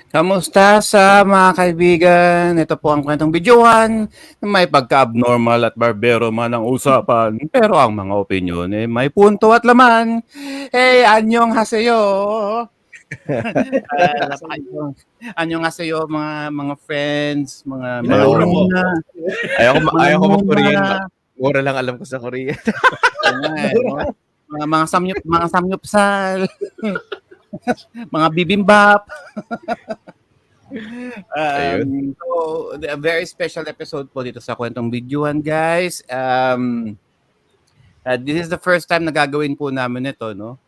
Kamusta sa mga kaibigan? Ito po ang Kwentong Bidyuhan na may pagka-abnormal at barbero man ang usapan. Pero ang mga opinyon may punto at laman. Hey, anyong haseyo! Napaka- anyong haseyo mga friends, mga Minamura Ayun. mo. nuna, mga Ayaw ko nuna. mag-Korean. Mura lang alam ko sa Korean. Oo nga mga samyupsal, mga bibimbap. Ayun. So, a very special episode po dito sa Kwentong Bidyuhan, guys. This is the first time na gagawin po namin ito, no?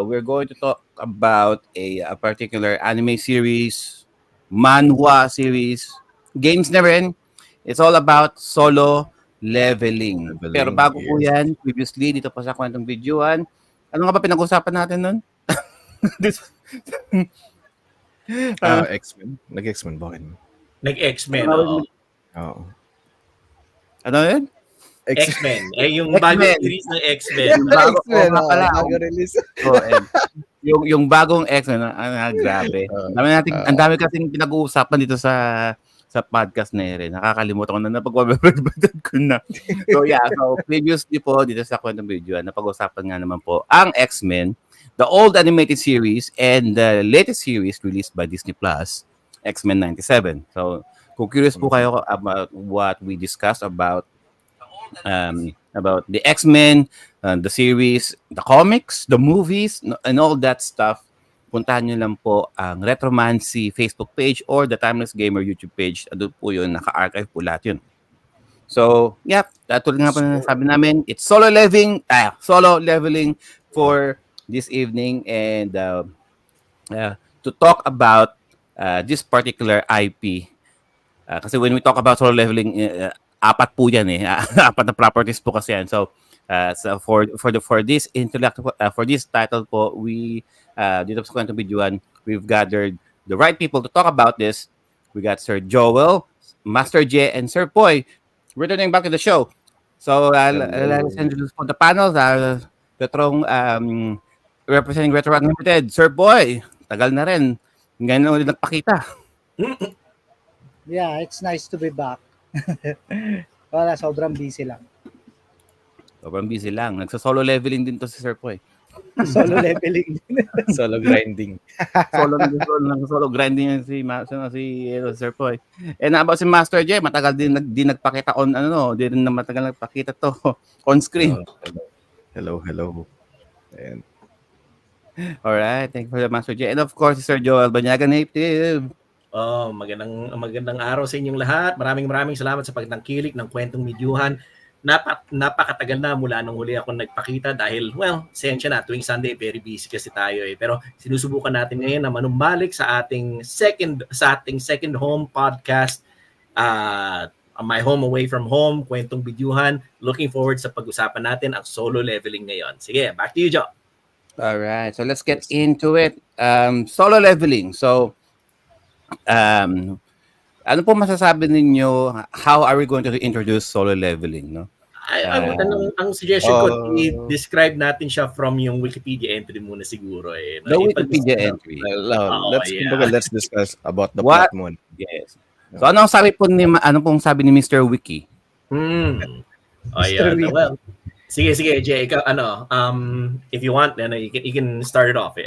We're going to talk about a particular anime series, manhwa series, games na rin. It's all about solo leveling. Pero Leveling, bago po yes. yan, previously dito pa sa Kwentong Bidyuhan, ano nga ba pinag-usapan natin nun? X-Men. Nag-X-Men ba kayo? Nag-X-Men, Ano oo. Oo. Ano yun? X-Men. Yung X-Men. bagong series ng X-Men. Yung bago, X-Men, nga pala. bago release. So, yung bagong X-Men, grabe. Ang dami kasing pinag-uusapan dito sa podcast na rin. Nakakalimutan ko na napag-babagbadan ko na. So previously po dito sa Kwentong Bidyuhan, napag-usapan nga naman po ang X-Men, the old animated series and the latest series released by Disney Plus, X-Men 97. So, kung curious po kayo about what we discussed about the X-Men, the series, the comics, the movies, and all that stuff, puntahan nyo lang po ang Retromancy Facebook page or the Timeless Gamer YouTube page. Doon po yun, naka-archive po lahat yun. So, yeah, tulad nga po na sabi namin, it's solo leveling for this evening and to talk about this particular IP. Kasi when we talk about solo leveling, apat po yan apat na properties po kasi yan. So for this intellectual for this title po, we dito sa Kwentong Bidyuhan, we've gathered the right people to talk about this. We got Sir Joel, Master J, and Sir Poy returning back to the show. So let's introduce po the panel. Retrong representing Retro Unlimited, Sir Poy. Tagal na rin. Ngayon ulit nagpakita. Yeah, it's nice to be back. Wala, sobrang busy lang. Sobrang busy lang. Nagsa-solo leveling din to si Sir Poy. Solo leveling din. Solo grinding. Solo grinding si Sir Poy. And about si Master J, matagal din nagpakita din na matagal nagpakita to on screen. Hello. Ayan. Alright, thank you for the Master J. And of course, si Sir Joel Banyaga Native. Magandang araw sa inyong lahat. Maraming salamat sa pagtangkilik ng Kwentong Bidyuhan. Napakatagal na mula nung huli ako nagpakita dahil, sensya na, tuwing Sunday, very busy kasi tayo eh. Pero sinusubukan natin ngayon na manumbalik sa ating second home podcast, My Home Away from Home, Kwentong Bidyuhan. Looking forward sa pag-usapan natin ang solo leveling ngayon. Sige, back to you, Joe. Alright, so let's get into it. Solo leveling. So, ano po masasabi ninyo? How are we going to introduce solo leveling? No? Ang suggestion ko, i-describe natin siya from yung Wikipedia entry muna siguro. The Wikipedia entry. Let's discuss about the plot muna. Yes. So, ano pong sabi ni Mr. Wiki? Well, sige, Jay, ikaw, if you want, you can start it off,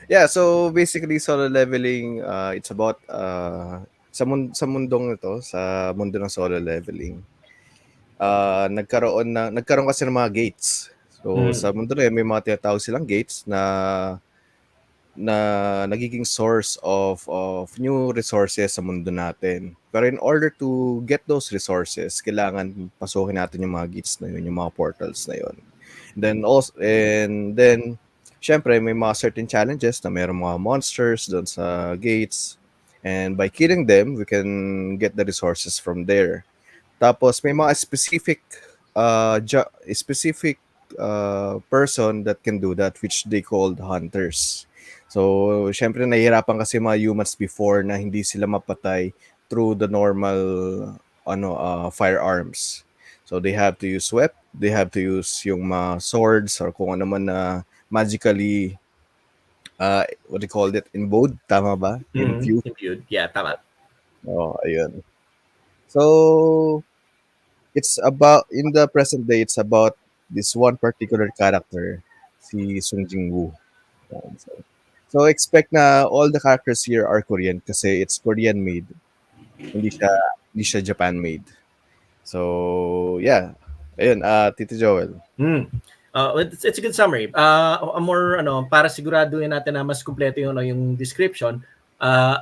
Yeah, so basically solo leveling, it's about sa mundong ito, sa mundo ng solo leveling. Nagkaroon kasi ng mga gates. So sa mundo na yun, may mga tinatawag silang gates na nagiging source of new resources sa mundo natin. Pero in order to get those resources, kailangan pasukin natin yung mga gates na yun, yung mga portals na yun. And then syempre may mga certain challenges na mayroong mga monsters doon sa gates. And by killing them, we can get the resources from there. Tapos may mga specific person that can do that, which they called hunters. So, syempre nahihirapan kasi mga humans before na hindi sila mapatay through the normal firearms. So, they have to use they have to use yung mga swords or kung ano man na magically what do you call it? Imbue? Tama ba? Imbue? Imbued. Yeah, tama. Oh, ayun. So, it's about, in the present day, it's about this one particular character, si Sung Jin Woo. So expect na all the characters here are Korean kasi it's Korean made. Hindi siya hindi siya Japan made. So, yeah. Ayun, Tito Joel. It's a good summary. A more para siguraduhin natin na mas kumpleto yung description.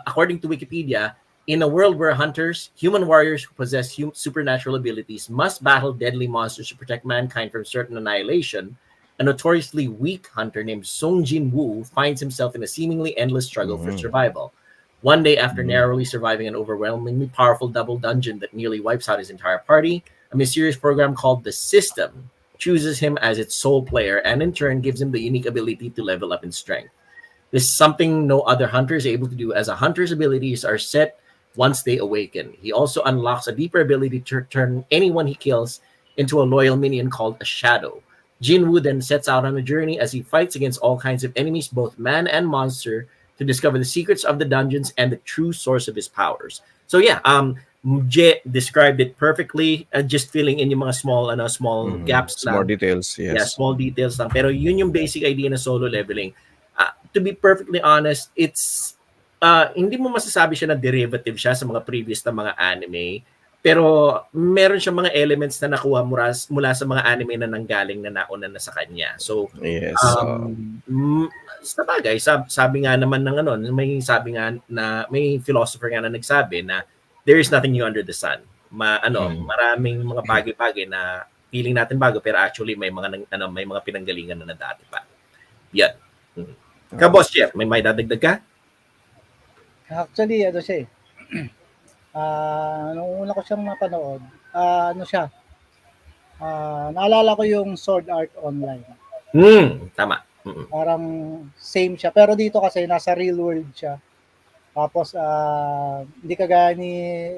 According to Wikipedia, in a world where hunters, human warriors who possess supernatural abilities, must battle deadly monsters to protect mankind from certain annihilation, a notoriously weak hunter named Song Jin-woo finds himself in a seemingly endless struggle for survival. One day, after narrowly surviving an overwhelmingly powerful double dungeon that nearly wipes out his entire party, a mysterious program called the System chooses him as its sole player and in turn gives him the unique ability to level up in strength. This is something no other hunter is able to do, as a hunter's abilities are set once they awaken. He also unlocks a deeper ability to turn anyone he kills into a loyal minion called a shadow. Jinwoo then sets out on a journey as he fights against all kinds of enemies, both man and monster, to discover the secrets of the dungeons and the true source of his powers. So yeah, Je described it perfectly. Just filling in yung mga small gaps Some more lang. details, Yeah, yes. small details lang. Pero yun yung basic idea na solo leveling. To be perfectly honest, it's hindi mo masasabi siya na derivative siya sa mga previous na mga anime. Pero meron siya mga elements na nakuha mula sa mga anime na nanggaling na nauna na sa kanya. So, Yes. sa bagay, sabi nga naman ng may sabi nga na may philosopher nga na nagsabi na there is nothing new under the sun. Maraming mga bagay-bagay na feeling natin bago pero actually may mga may mga pinanggalingan na dati pa. Yan. Boss Jeff, may dadagdag ka? Actually, siya eh. Nung una ko siyang napanood, naalala ko yung Sword Art Online. Tama. Parang same siya. Pero dito kasi nasa real world siya. Tapos, hindi kagaya ni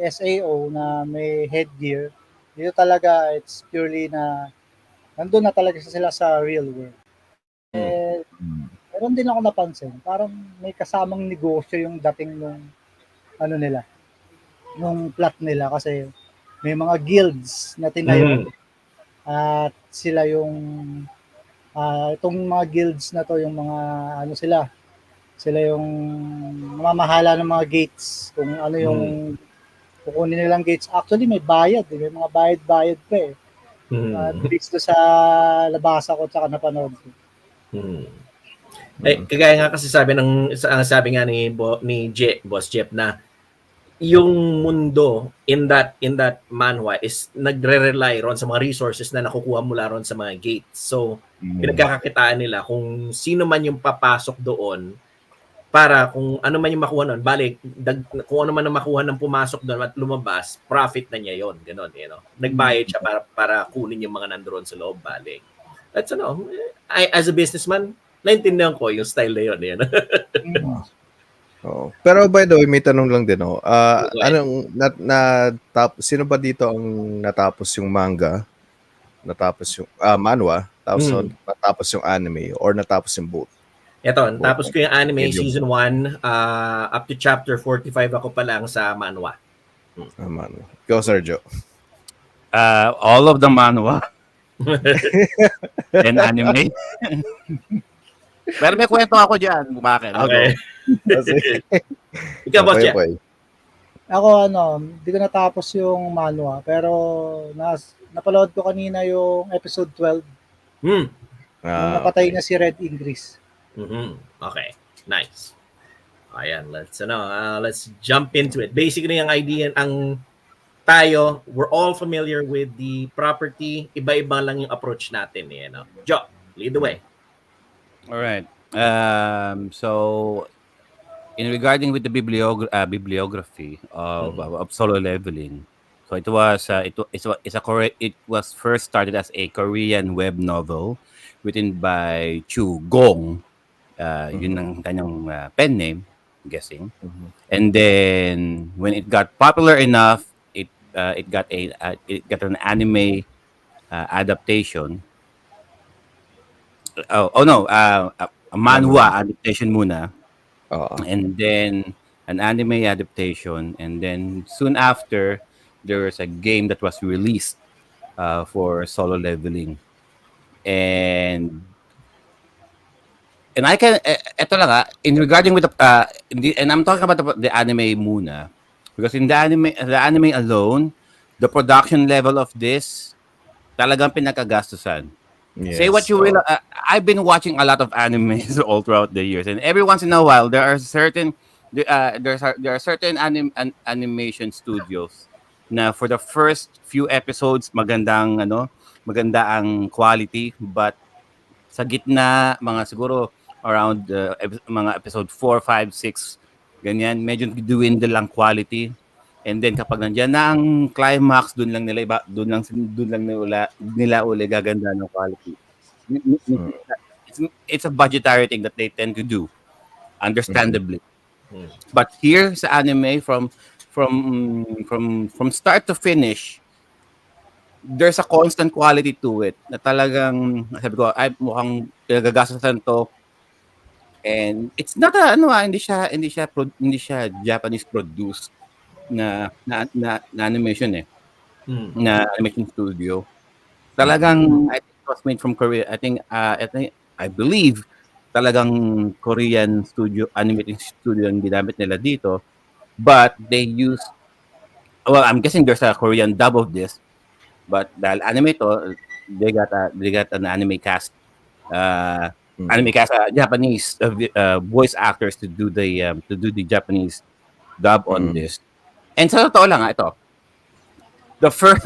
SAO na may headgear. Dito talaga, it's purely na nandun na talaga sila sa real world. Meron din ako napansin, parang may kasamang negosyo yung dating nung nung plot nila kasi may mga guilds na tinayo at sila yung itong mga guilds na to yung mga sila yung mamamahala ng mga gates kung ano yung kukunin nilang gates. Actually may bayad, may mga bayad pa eh. Based sa labasa ko at saka napanood ko. Kagaya nga kasi sabi nga ni Boss Jeff na yung mundo in that manhwa is nagre-rely ron sa mga resources na nakukuha mula ron sa mga gates. So, pinagkakakitaan nila kung sino man yung papasok doon para kung ano man yung makuha noon, balik, kung ano man ang makuha ng pumasok doon at lumabas, profit na niya yon, gano'n, Nagbayad siya para kunin yung mga nandoon sa loob, balik. That's as a businessman, naintindihan ko yung style na yun. Pero by the way, may tanong lang din. Sino ba dito ang natapos yung manga? Natapos yung manhwa? Natapos yung anime? Or natapos yung both? Ito, tapos ko yung anime season 1 up to chapter 45 ako pa lang sa manhwa. Manhwa. Go, Sergio. All of the manhwa. And anime. Pero may kwento ako dyan. Bakit? Okay. Ikaw, Boss Jeff. Ako, hindi ko natapos yung manhwa. Pero, napalood ko kanina yung episode 12. Nung napatay na si Red Ingris. Okay. Nice. Ayan, let's jump into it. Basically, ang idea, we're all familiar with the property. Iba-iba lang yung approach natin. Joe, lead the way. All right. So, in regarding with the bibliography of solo leveling, so it was first started as a Korean web novel written by Chu-Gong. Yun ang kanyang pen name, I'm guessing. And then when it got popular enough, it got an anime adaptation. a manhwa adaptation muna, Oo. and then an anime adaptation, and then soon after there was a game that was released for solo leveling. And I can eto lang in regarding with and I'm talking about the anime muna, because in the anime alone, the production level of this talagang pinakagastusan. Say what Yes. you will. I've been watching a lot of animes all throughout the years, and every once in a while there are certain there are certain animation studios na for the first few episodes maganda ang quality, but sa gitna mga siguro around mga episode 4, 5, 6 ganyan, medyo dwindle lang quality. And then kapag nandiyan na ang climax, doon lang nila uli gaganda ng quality. It's a budgetary thing that they tend to do, understandably. But here sa anime, from start to finish, there's a constant quality to it na talagang sabi ko ay mukhang pinagagastusan to. And it's not hindi siya Japanese produced na animation na animation studio. Talagang I think it was made from Korea. I believe talagang Korean studio, animating studio ang ginamit nila dito. But they use, well, I'm guessing there's a Korean dub of this. But dahil anime to, they got an anime cast, Japanese voice actors to do the Japanese dub on this. And sa totoo lang ito, the first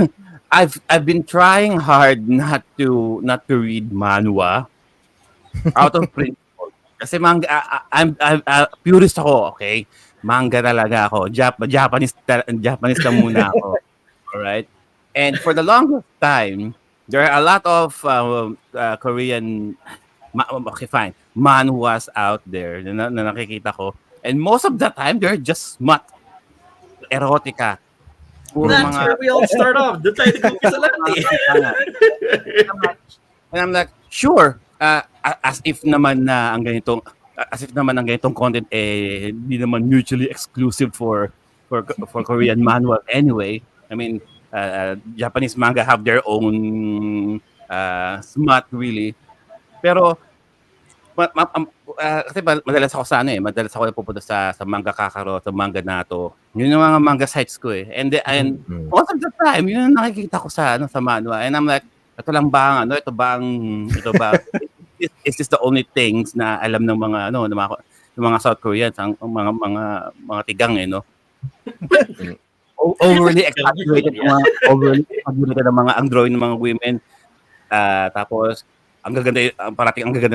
I've been trying hard not to read manhwa out of principle. Kasi I'm purist ako, okay? Manga talaga ako. Japanese ka muna ako. All right? And for the longest time, there are a lot of Korean okay, fine, manhwas out there na nakikita ko. And most of the time, they're just smut. Erotica. That's where we all start off. Doon tayo nag-umpisa lahat And I'm like, sure, as if naman ang ganitong content hindi naman mutually exclusive for Korean manhwa anyway. I mean, Japanese manga have their own smut really. Pero kasi madalas ako napupunta sa manga kakaro, sa manga nato. Yun yung mga manga sites ko And most of the time, yun yung nakikita ko sa manhwa. And I'm like, ito ba is this the only things na alam ng mga ng mga South Koreans, ang mga tigang overly exaggerated ng mga ang drawing ng mga women, tapos ang gaganda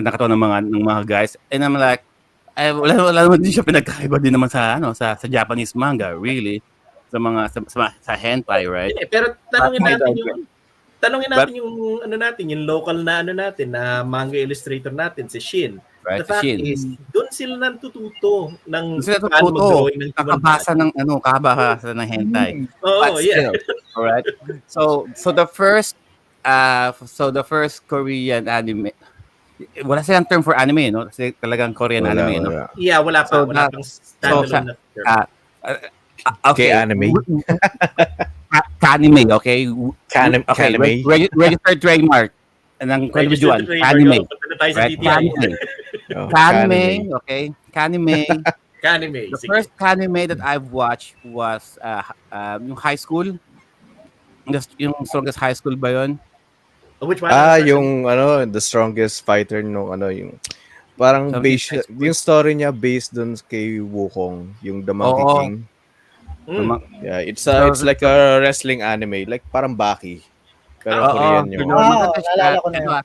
ng katawan ng mga guys. And I'm like, wala naman din siya pinagkaiba din naman sa Japanese manga really, sa hentai, right? Pero tanungin natin yung local na na manga illustrator natin, si Shin. Right, the fact Shin is, doon sila natututo ng mag-drawing ng kabasa ng hentai. Oh, yeah. All right. So the first Korean anime, wala silang term for anime, no? Kasi talagang Korean anime, no? Yeah, wala pa. Wala pang standalone na term. Okay, anime. Kanime, okay? Kanime. Registered trademark ng Kwentong Bidyuhan. Kanime. Right? Kanime, okay? Kanime. The first kanime that I've watched was yung high school. Yung Strongest High School ba yun? Which one? Yung The Strongest Fighter yung parang based yung story niya based dun kay Wukong, yung The Monkey King. Yeah, it's like a wrestling anime, like parang Baki. Pero Korean yun. Naalala ko na yun.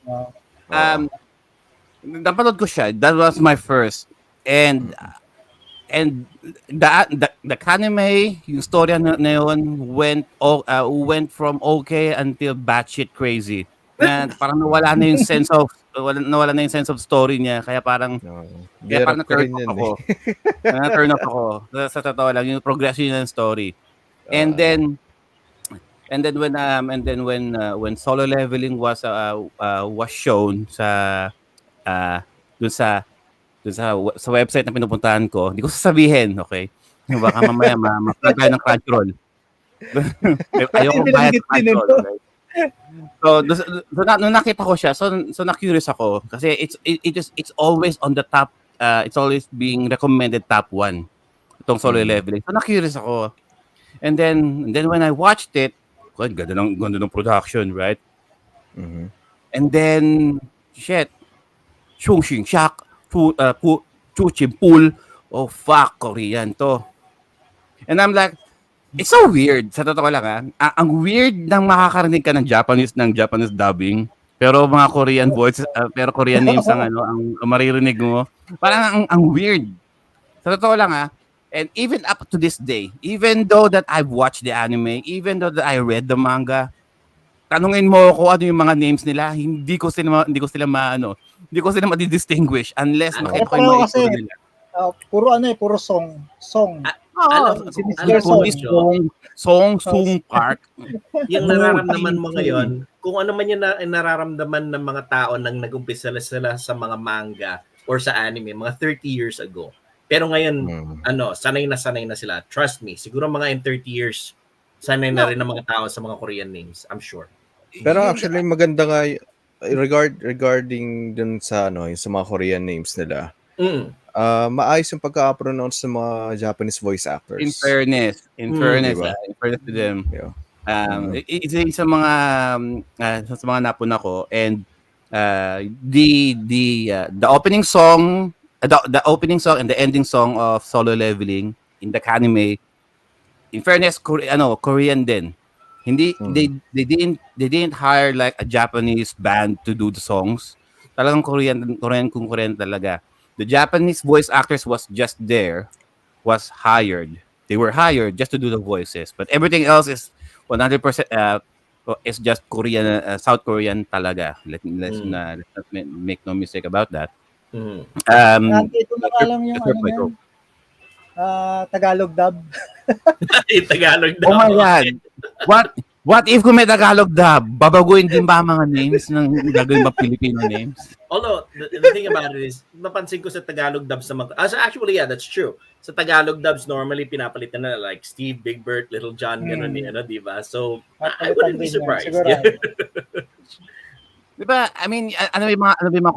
Napanood ko siya. That was my first. And the kanime, yung storya na yun went from okay until batshit crazy. And parang nawala na yung sense of story niya, kaya parang na-turn off ako. Sa totoo lang yung progression ng story. And then when solo leveling was shown sa dun sa dun sa website na pinupuntahan ko, hindi ko sasabihin, okay? Baka mamaya ma-plug tayo ng Crunchyroll. Ayoko bayad Binanggit sa din Crunchyroll, ito. okay? So, nung nakita ko siya, so na-curious ako kasi it's always on the top, it's always being recommended top 1 itong solo leveling. So na-curious ako. And then when I watched it, God, ganda ng production, right? Mhm. And then shit, Shungshin Shak, Chuchim Pool, oh fuck, Korean to. And I'm like, it's so weird. Sa totoo lang ang weird nang makakarinig ka ng Japanese dubbing. Pero mga Korean voices, pero Korean names ang maririnig mo. Parang ang weird. Sa totoo lang and even up to this day, even though that I've watched the anime, even though that I read the manga, tanungin mo ko ano yung mga names nila, hindi ko sila madi-distinguish unless makita ko yung Pareho mga kasi. itsura nila. Puro song. Alam Si mo, Mr. Song Park. yung nararamdaman mo ngayon, kung ano man yung nararamdaman ng mga tao nang nag-umpisa sila sa mga manga or sa anime, mga 30 years ago. Pero ngayon, sanay na sila. Trust me, siguro mga in 30 years, sanay na rin ng mga tao sa mga Korean names, I'm sure. Pero actually maganda nga regarding dun sa yung sa mga Korean names nila. Maayos yung pagka-pronounce ng mga Japanese voice actors. In fairness, diba? in fairness to them. Yeah. Isa sa mga napuna ko, and the opening song, the opening song and the ending song of Solo Leveling in the anime, in fairness, Korean din. Hindi they didn't hire like a Japanese band to do the songs. Talagang Korean talaga. The Japanese voice actors was hired. They were hired just to do the voices, but everything else is 100% is just Korean, South Korean talaga. Let's not make no mistake about that. Ito na nga lang yung yan. Tagalog dub. Tagalog dub. Oh my God. What if kung may Tagalog dub? Babaguhin din ba mga names ng gagawin ba Filipino names? Although, the thing about it is, napansin ko sa Tagalog dubs sa mga... actually, yeah, that's true. Sa Tagalog dubs, normally pinapalitan na like Steve, Big Bird, Little John, gano'n di ba? So, I wouldn't be surprised. Di ba? I mean, ano yung mga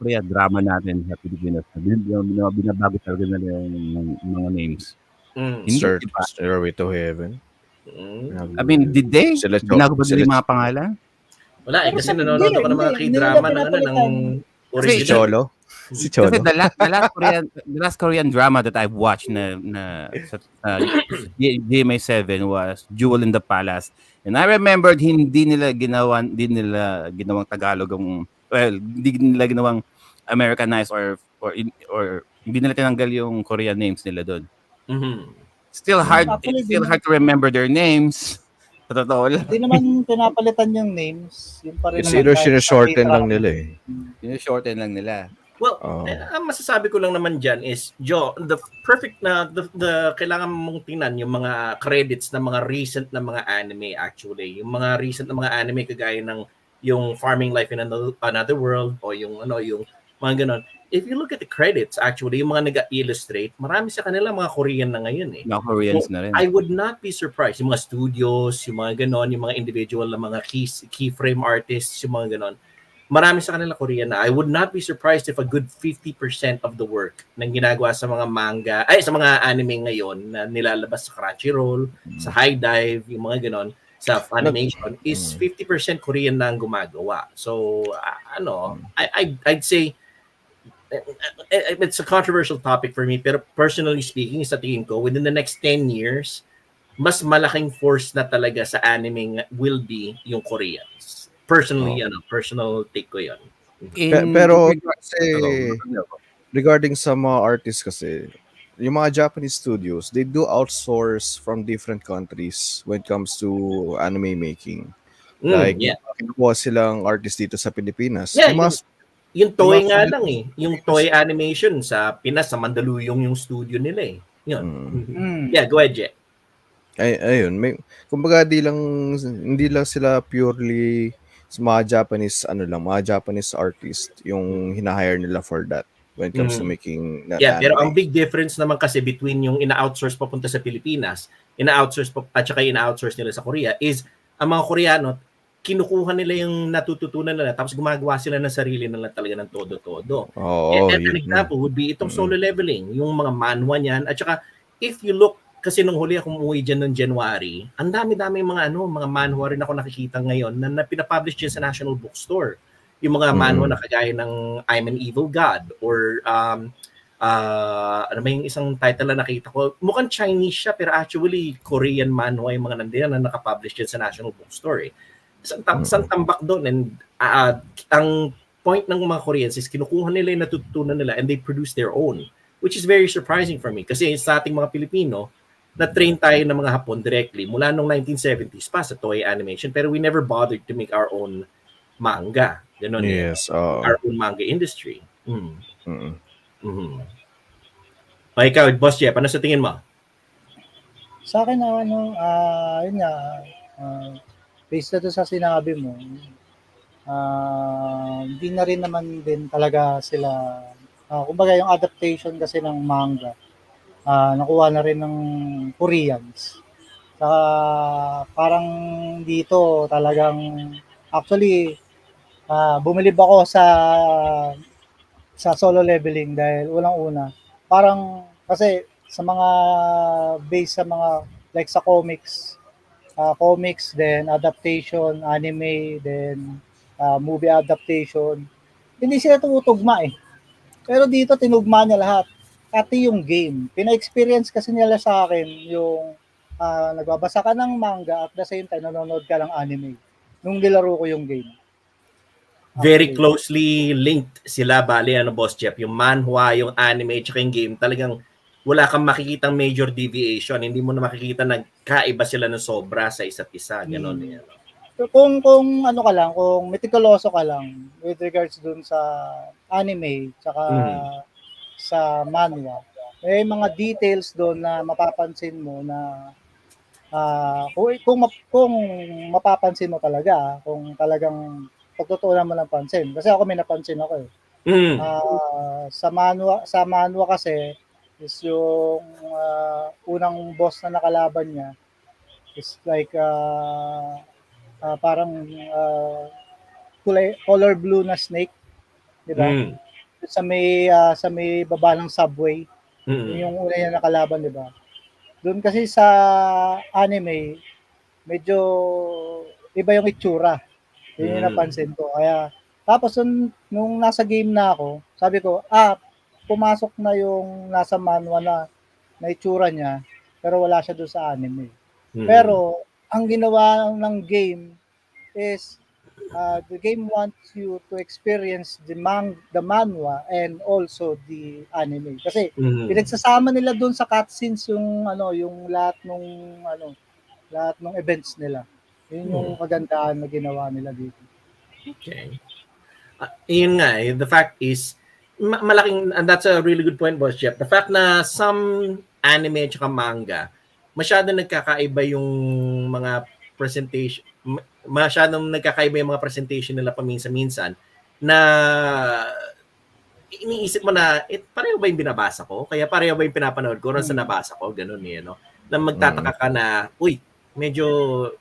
Korea drama natin sa Pilipinas? Binabago talaga nila yung mga names. Hindi, diba? Stairway to Heaven. I mean, did they? Binago ba nila yung mga pangalan? Wala kasi nanonood ako ng mga K-drama ng original. Si Cholo. Kasi the last Korean drama that I've watched na GMA7 was Jewel in the Palace. And I remembered hindi nila ginawang Tagalog hindi nila ginawang Americanized or hindi nila tinanggal yung Korean names nila doon. Still hard to remember their names. Sa totoo lang. Hindi naman pinapalitan yung names. Yung pa rin It's either sinashorten lang nila eh. Sinashorten lang nila. Well, ang masasabi ko lang naman dyan is, Joe, the kailangan mong tingnan yung mga credits ng mga recent na mga anime actually. Yung mga recent na mga anime kagaya ng yung Farming Life in Another World o yung mga ganon. If you look at the credits, actually, yung mga nag-illustrate, marami sa kanila mga Korean na ngayon eh. Mga Koreans na rin. I would not be surprised. Yung mga studios, yung mga ganon, yung mga individual na mga keyframe artists, yung mga ganon. Marami sa kanila Korean na. I would not be surprised if a good 50% of the work na ginagawa sa mga sa mga anime ngayon na nilalabas sa Crunchyroll, sa High Dive, yung mga ganon, sa Funimation, is 50% Korean na ang gumagawa. So, I'd say, it's a controversial topic for me, pero personally speaking, sa tingin ko, within the next 10 years, mas malaking force na talaga sa anime will be yung Koreans. Personally, personal take ko yun. Pero kasi, regarding sa mga artists kasi, yung mga Japanese studios, they do outsource from different countries when it comes to anime making. Kinukuha silang artist dito sa Pilipinas. Yeah, yung Toy nga lang eh. Yung Toy Animation sa Pinas, sa Mandaluyong yung studio nila eh. Yun. Yeah, go ahead, Je. Ayun. Kumbaga, hindi lang sila purely mga Japanese, mga Japanese artist yung hinahire nila for that. when it comes to making Yeah, pero ang anime. big difference naman kasi between yung ina-outsource papunta sa Pilipinas, at saka ina-outsource nila sa Korea is ang mga Koreano, kinukuha nila yung natututunan nila tapos gumagawa sila ng sarili nila talaga ng todo-todo. Oo, And an yun. example would be itong solo leveling, yung mga manhwa niyan. At saka, if you look, kasi nung huli akong umuwi dyan noong January, ang dami-dami mga manhwa rin ako nakikita ngayon na pinapublish dyan sa National Bookstore. Yung mga manhwa na kagaya ng I'm an Evil God or ano ba yung isang title na nakita ko? Mukhang Chinese siya pero actually Korean manhwa yung mga nandiyan na nakapublish dyan sa National Bookstore. Isang tambak doon and ang point ng mga Koreans is kinukuha nila yung natutunan nila and they produce their own, which is very surprising for me kasi sa ating mga Pilipino na-train tayo ng mga Hapon directly mula nung 1970s pa sa Toei Animation pero we never bothered to make our own manga. Ganon Yes, our own manga industry. O ikaw, Boss Jeff, ano sa tingin mo? Sa akin, yun nga, based na doon sa sinabi mo, hindi na rin naman din talaga sila, kumbaga yung adaptation kasi ng manga, nakuha na rin ng Koreans. Saka parang dito talagang, actually, bumilib ako sa solo leveling dahil unang-una, parang kasi sa mga base sa mga like sa comics, then adaptation, anime, then movie adaptation, hindi sila tumutugma eh. Pero dito tinugma niya lahat. Pati yung game. Pina-experience kasi nila sa akin yung nagbabasa ka ng manga at the same time nanonood ka ng anime. Nung nilaro ko yung game. Very closely linked sila, bali, Boss Jeff, yung manhwa, yung anime, tsaka yung game, talagang wala kang makikitang major deviation. Hindi mo na makikita na kaiba sila ng sobra sa isa't isa. Ganon. So, kung ano ka lang, kung meticuloso ka lang with regards dun sa anime, tsaka sa manhwa, may mga details doon na mapapansin mo na kung mapapansin mo talaga, kung talagang pagtutuunan mo ng pansin. Kasi ako may napansin ako eh. Sa manhwa kasi is yung unang boss na nakalaban niya is like parang color blue na snake, di ba? Sa may baba ng subway. Yun yung una niya nakalaban, di ba? Doon kasi sa anime, medyo iba yung itsura. Yun yung napansin ko. Kaya, tapos nung nasa game na ako, sabi ko, pumasok na yung nasa manhwa na itsura niya, pero wala siya doon sa anime. Pero, ang ginawa ng game is, the game wants you to experience the manhwa and also the anime. Kasi, pinagsasama nila doon sa cutscenes yung lahat ng events nila. Yun yung kagandahan na ginawa nila dito. Okay. Yun nga, the fact is, malaking, and that's a really good point, Boss Jeff. The fact na some anime at manga, masyadong nagkakaiba yung mga presentation, masyadong nagkakaiba yung mga presentation nila paminsan-minsan na iniisip mo na, pareho ba yung binabasa ko? Kaya pareho ba yung pinapanood ko sa nabasa ko? Ganun no? Na magtataka ka na, uy, medyo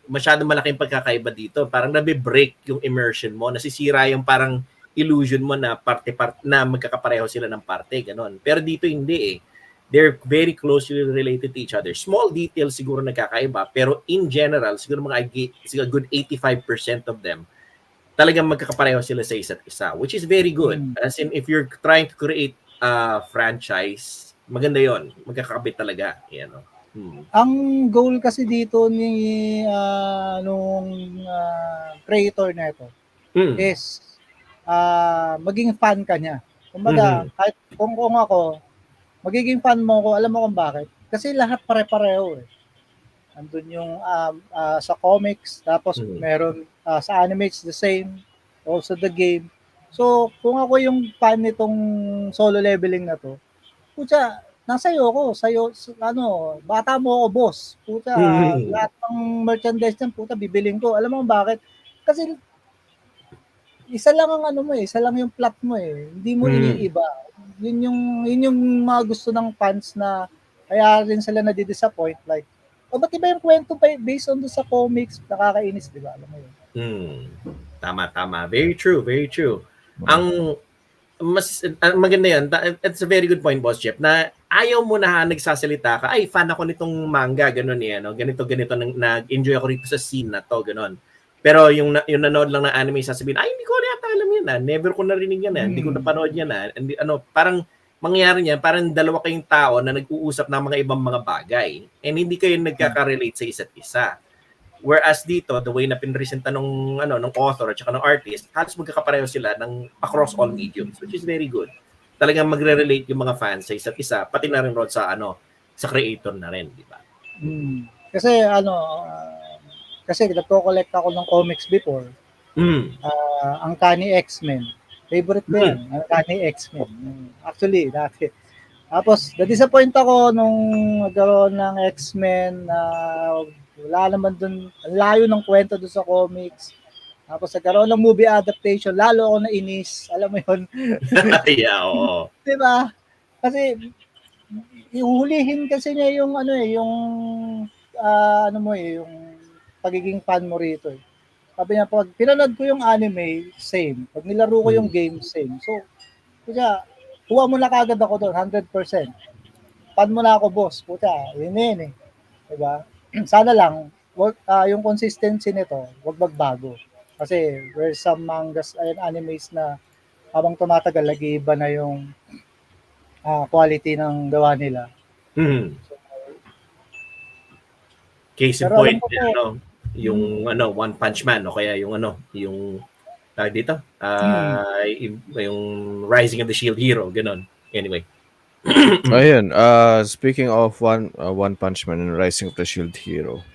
masyadong malaking pagkakaiba dito. Parang nabe-break yung immersion mo. Nasisira yung parang illusion mo na parte-parte na magkakapareho sila ng parte. Ganun. Pero dito hindi eh. They're very closely related to each other. Small details siguro nagkakaiba. Pero in general, siguro good 85% of them talagang magkakapareho sila sa isa't isa, which is very good. As in, if you're trying to create a franchise, maganda yon, magkakabit talaga. Ang goal kasi dito ni nung creator na ito is maging fan ka niya. Kumbaga, kahit kung ako, magiging fan mo ko, alam mo kung bakit? Kasi lahat pare-pareho eh. Andun yung sa comics, tapos meron sa anime, it's the same, also the game. So, kung ako yung fan nitong solo leveling na to, pucha, nasa'yo ako, bata mo ako, boss. Pucha, lahat ng merchandise niyan, puta, bibiling ko. Alam mo bakit? Kasi, isa lang ang isa lang yung plot mo eh. Hindi mo iniiba. yun yung mga gusto ng fans na kaya rin sila nadi-disappoint. Like, ba't iba yung kwento based on sa comics? Nakakainis, di ba? Alam mo yun. Tama. Very true, very true. Ang maganda yan. It's a very good point, Boss Jeff, na ayaw mo na nagsasalita ka, ay, fan ako nitong manga, ganun ganito, nag-enjoy ako rito sa scene na to, ganun. Pero yung nanood lang ng anime, sasabihin, ay, hindi ko yata alam yan, never ko narinig yan, hindi ko napanood yan, parang mangyayari niyan, parang dalawa kayong tao na nag-uusap ng mga ibang mga bagay, and hindi kayo nagkaka-relate sa isa't isa. Whereas dito, the way na pinresenta ng author at saka ng artist, halos magkakapareho sila ng across all mediums, which is very good. Talagang magre-relate yung mga fans sa isa't isa, pati na rin sa creator na rin, di ba? Kasi kasi nagko-collect ako ng comics before. Ang Uncanny X-Men. Favorite ko yan. Uncanny X-Men. Actually, dati. Tapos, na-disappoint ako nung nagkaroon ng X-Men na wala naman dun, ang layo ng kwento dun sa comics. Tapos nagkaroon ng movie adaptation, lalo ako nainis. Alam mo yun? Yeah, oo. Diba? Kasi, ihuhulihin kasi niya yung yung yung pagiging fan mo rito. Sabi niya, pag pinanood ko yung anime, same. Pag nilaro ko yung game, same. So, kaya, kuha mo na kagad ako doon, 100%. Fan mo na ako, boss. Puta, yun eh. Diba? Sana lang, yung consistency nito, wag magbago. Kasi there's some mangas and animes na habang tumatagal, nag-iiba na yung quality ng gawa nila. So, case in point, yung One Punch Man o kaya yung tawag dito, yung Rising of the Shield Hero, ganun. Anyway. Ayun, speaking of One Punch Man and Rising of the Shield Hero,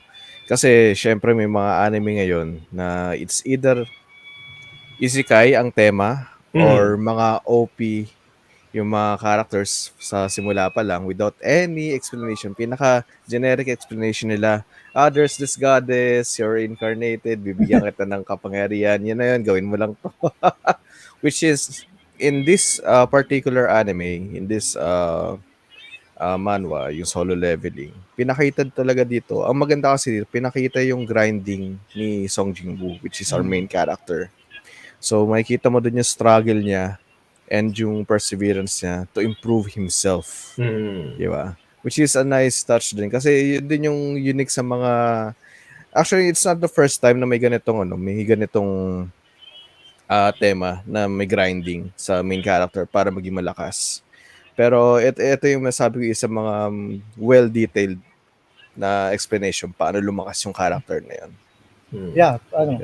kasi syempre may mga anime ngayon na it's either isekai ang tema or mga OP yung mga characters sa simula pa lang without any explanation. Pinaka-generic explanation nila, there's this goddess, you're incarnated, bibigyan kita ng kapangyarihan, yun na yun, gawin mo lang to. Which is, in this particular anime, in this manhwa, yung solo leveling, pinakita talaga dito. Ang maganda kasi dito, pinakita yung grinding ni Song Jin-woo, which is our main character. So, makikita mo dun yung struggle niya and yung perseverance niya to improve himself. Di ba? Which is a nice touch din. Kasi yun din yung unique sa mga... Actually, it's not the first time na may ganitong tema na may grinding sa main character para maging malakas. Pero ito yung nasabi ko isa mga well-detailed na explanation paano lumakas yung character na yun. Yeah,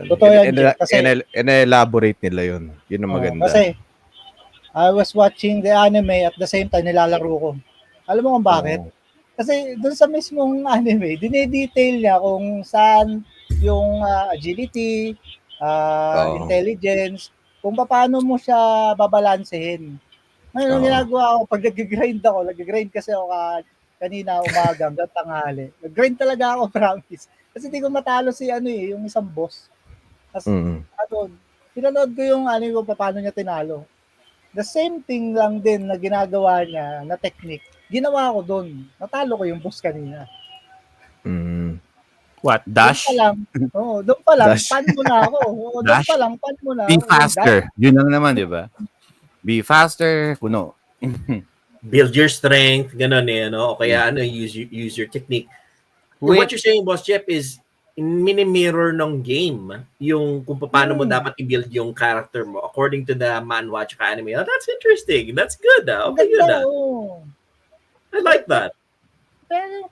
totoo yan. Kasi elaborate nila yun. Yun ang maganda. Kasi I was watching the anime at the same time nilalaro ko. Alam mo kung bakit? Kasi doon sa mismong anime, dinedetail niya kung saan yung agility, intelligence, kung paano mo siya babalansehin. Ngayon, ang ginagawa ko, pag nag-grind kasi ako kanina umaga hanggang tanghali. Nag-grind talaga ako, promise. Kasi hindi ko matalo yung isang boss. Kasi, pinanood ko yung anime ko, paano niya tinalo. The same thing lang din na ginagawa niya, na technique, ginawa ko doon. Natalo ko yung boss kanina. What? Dash? Doon pa lang, pan mo na ako. Doon pa lang, pan mo na. Be faster. Yun lang naman, di ba? Be faster, kuno. Build your strength, ganun o kaya use your technique. What you're saying, Boss Jeff, is mini-mirror ng game yung kung paano mo dapat i-build yung character mo according to the manhwa at anime. That's interesting. That's good. Okay, good. I like that.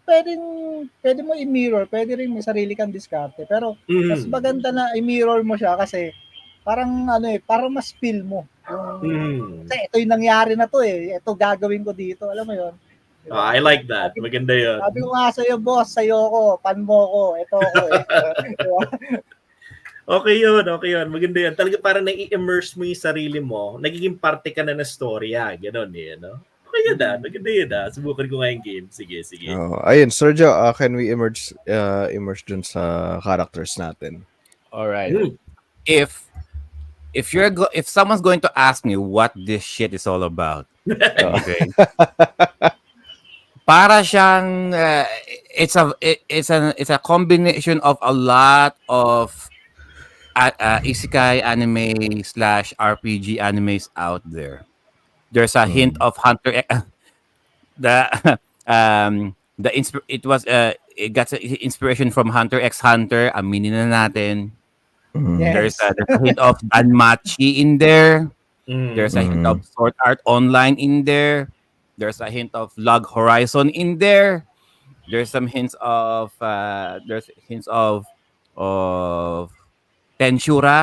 Pwede mo i-mirror. Pwede rin may sarili kang diskarte. Pero mas maganda na i-mirror mo siya kasi parang parang mas feel mo. Kasi ito yung nangyari na to eh. Ito gagawin ko dito. Alam mo yun? Diba? I like that. Maganda yun. Sabi ko nga sa'yo, boss, sa'yo ko, pan mo ko, ito ko. Diba? Okay yun. Maganda yun. Talaga parang nai-immerse mo yung sarili mo. Nagiging parte ka na ng storya. Ganon Okay yun Maganda yun Subukan ko nga yung game. Sige. Ayun, Sergio, can we immerse dun sa characters natin? Alright. If someone's going to ask me what this shit is all about, Oo. Okay. Para siyang it's a combination of a lot of isekai anime slash RPG animes out there. There's a hint Mm. of the it got inspiration from Hunter x Hunter. Aminin na natin. Mm. Yes. There's a hint of Danmachi in there. There's a hint of Mm. Sword Art Online in there. There's a hint of Log Horizon in there. There's hints of Tenshura.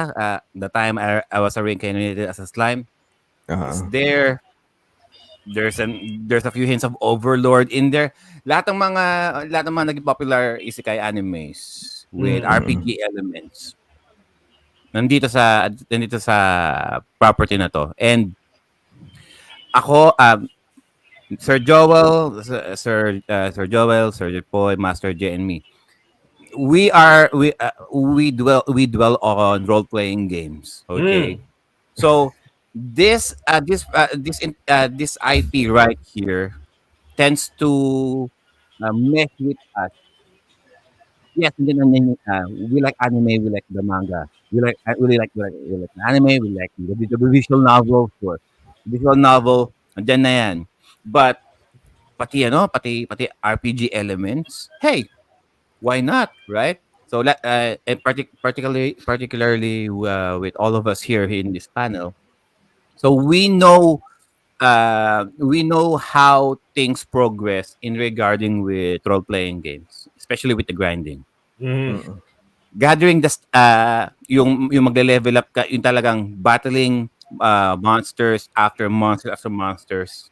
The time I was reincarnated as a slime. It's Oo. there. There's a few hints of Overlord in there. Lahat ng mga naging popular isekai animes with Mm. RPG elements nandito sa property na to. And ako Sir Joel, Sir Joel, Sir Poy, Master J and me. We dwell on role playing games, okay? Mm. So this IP right here tends to mess with us. Yes, hindi na we like anime, we like the manga. We like the anime, we like the visual novel, sure. Visual novel, andiyan na yan. But pati RPG elements, hey, why not, right? So and particularly with all of us here in this panel, so we know how things progress in regarding with role playing games, especially with the grinding. Mm. Mm. Gathering yung magle-level up ka, yung talagang battling monsters after monsters after monsters.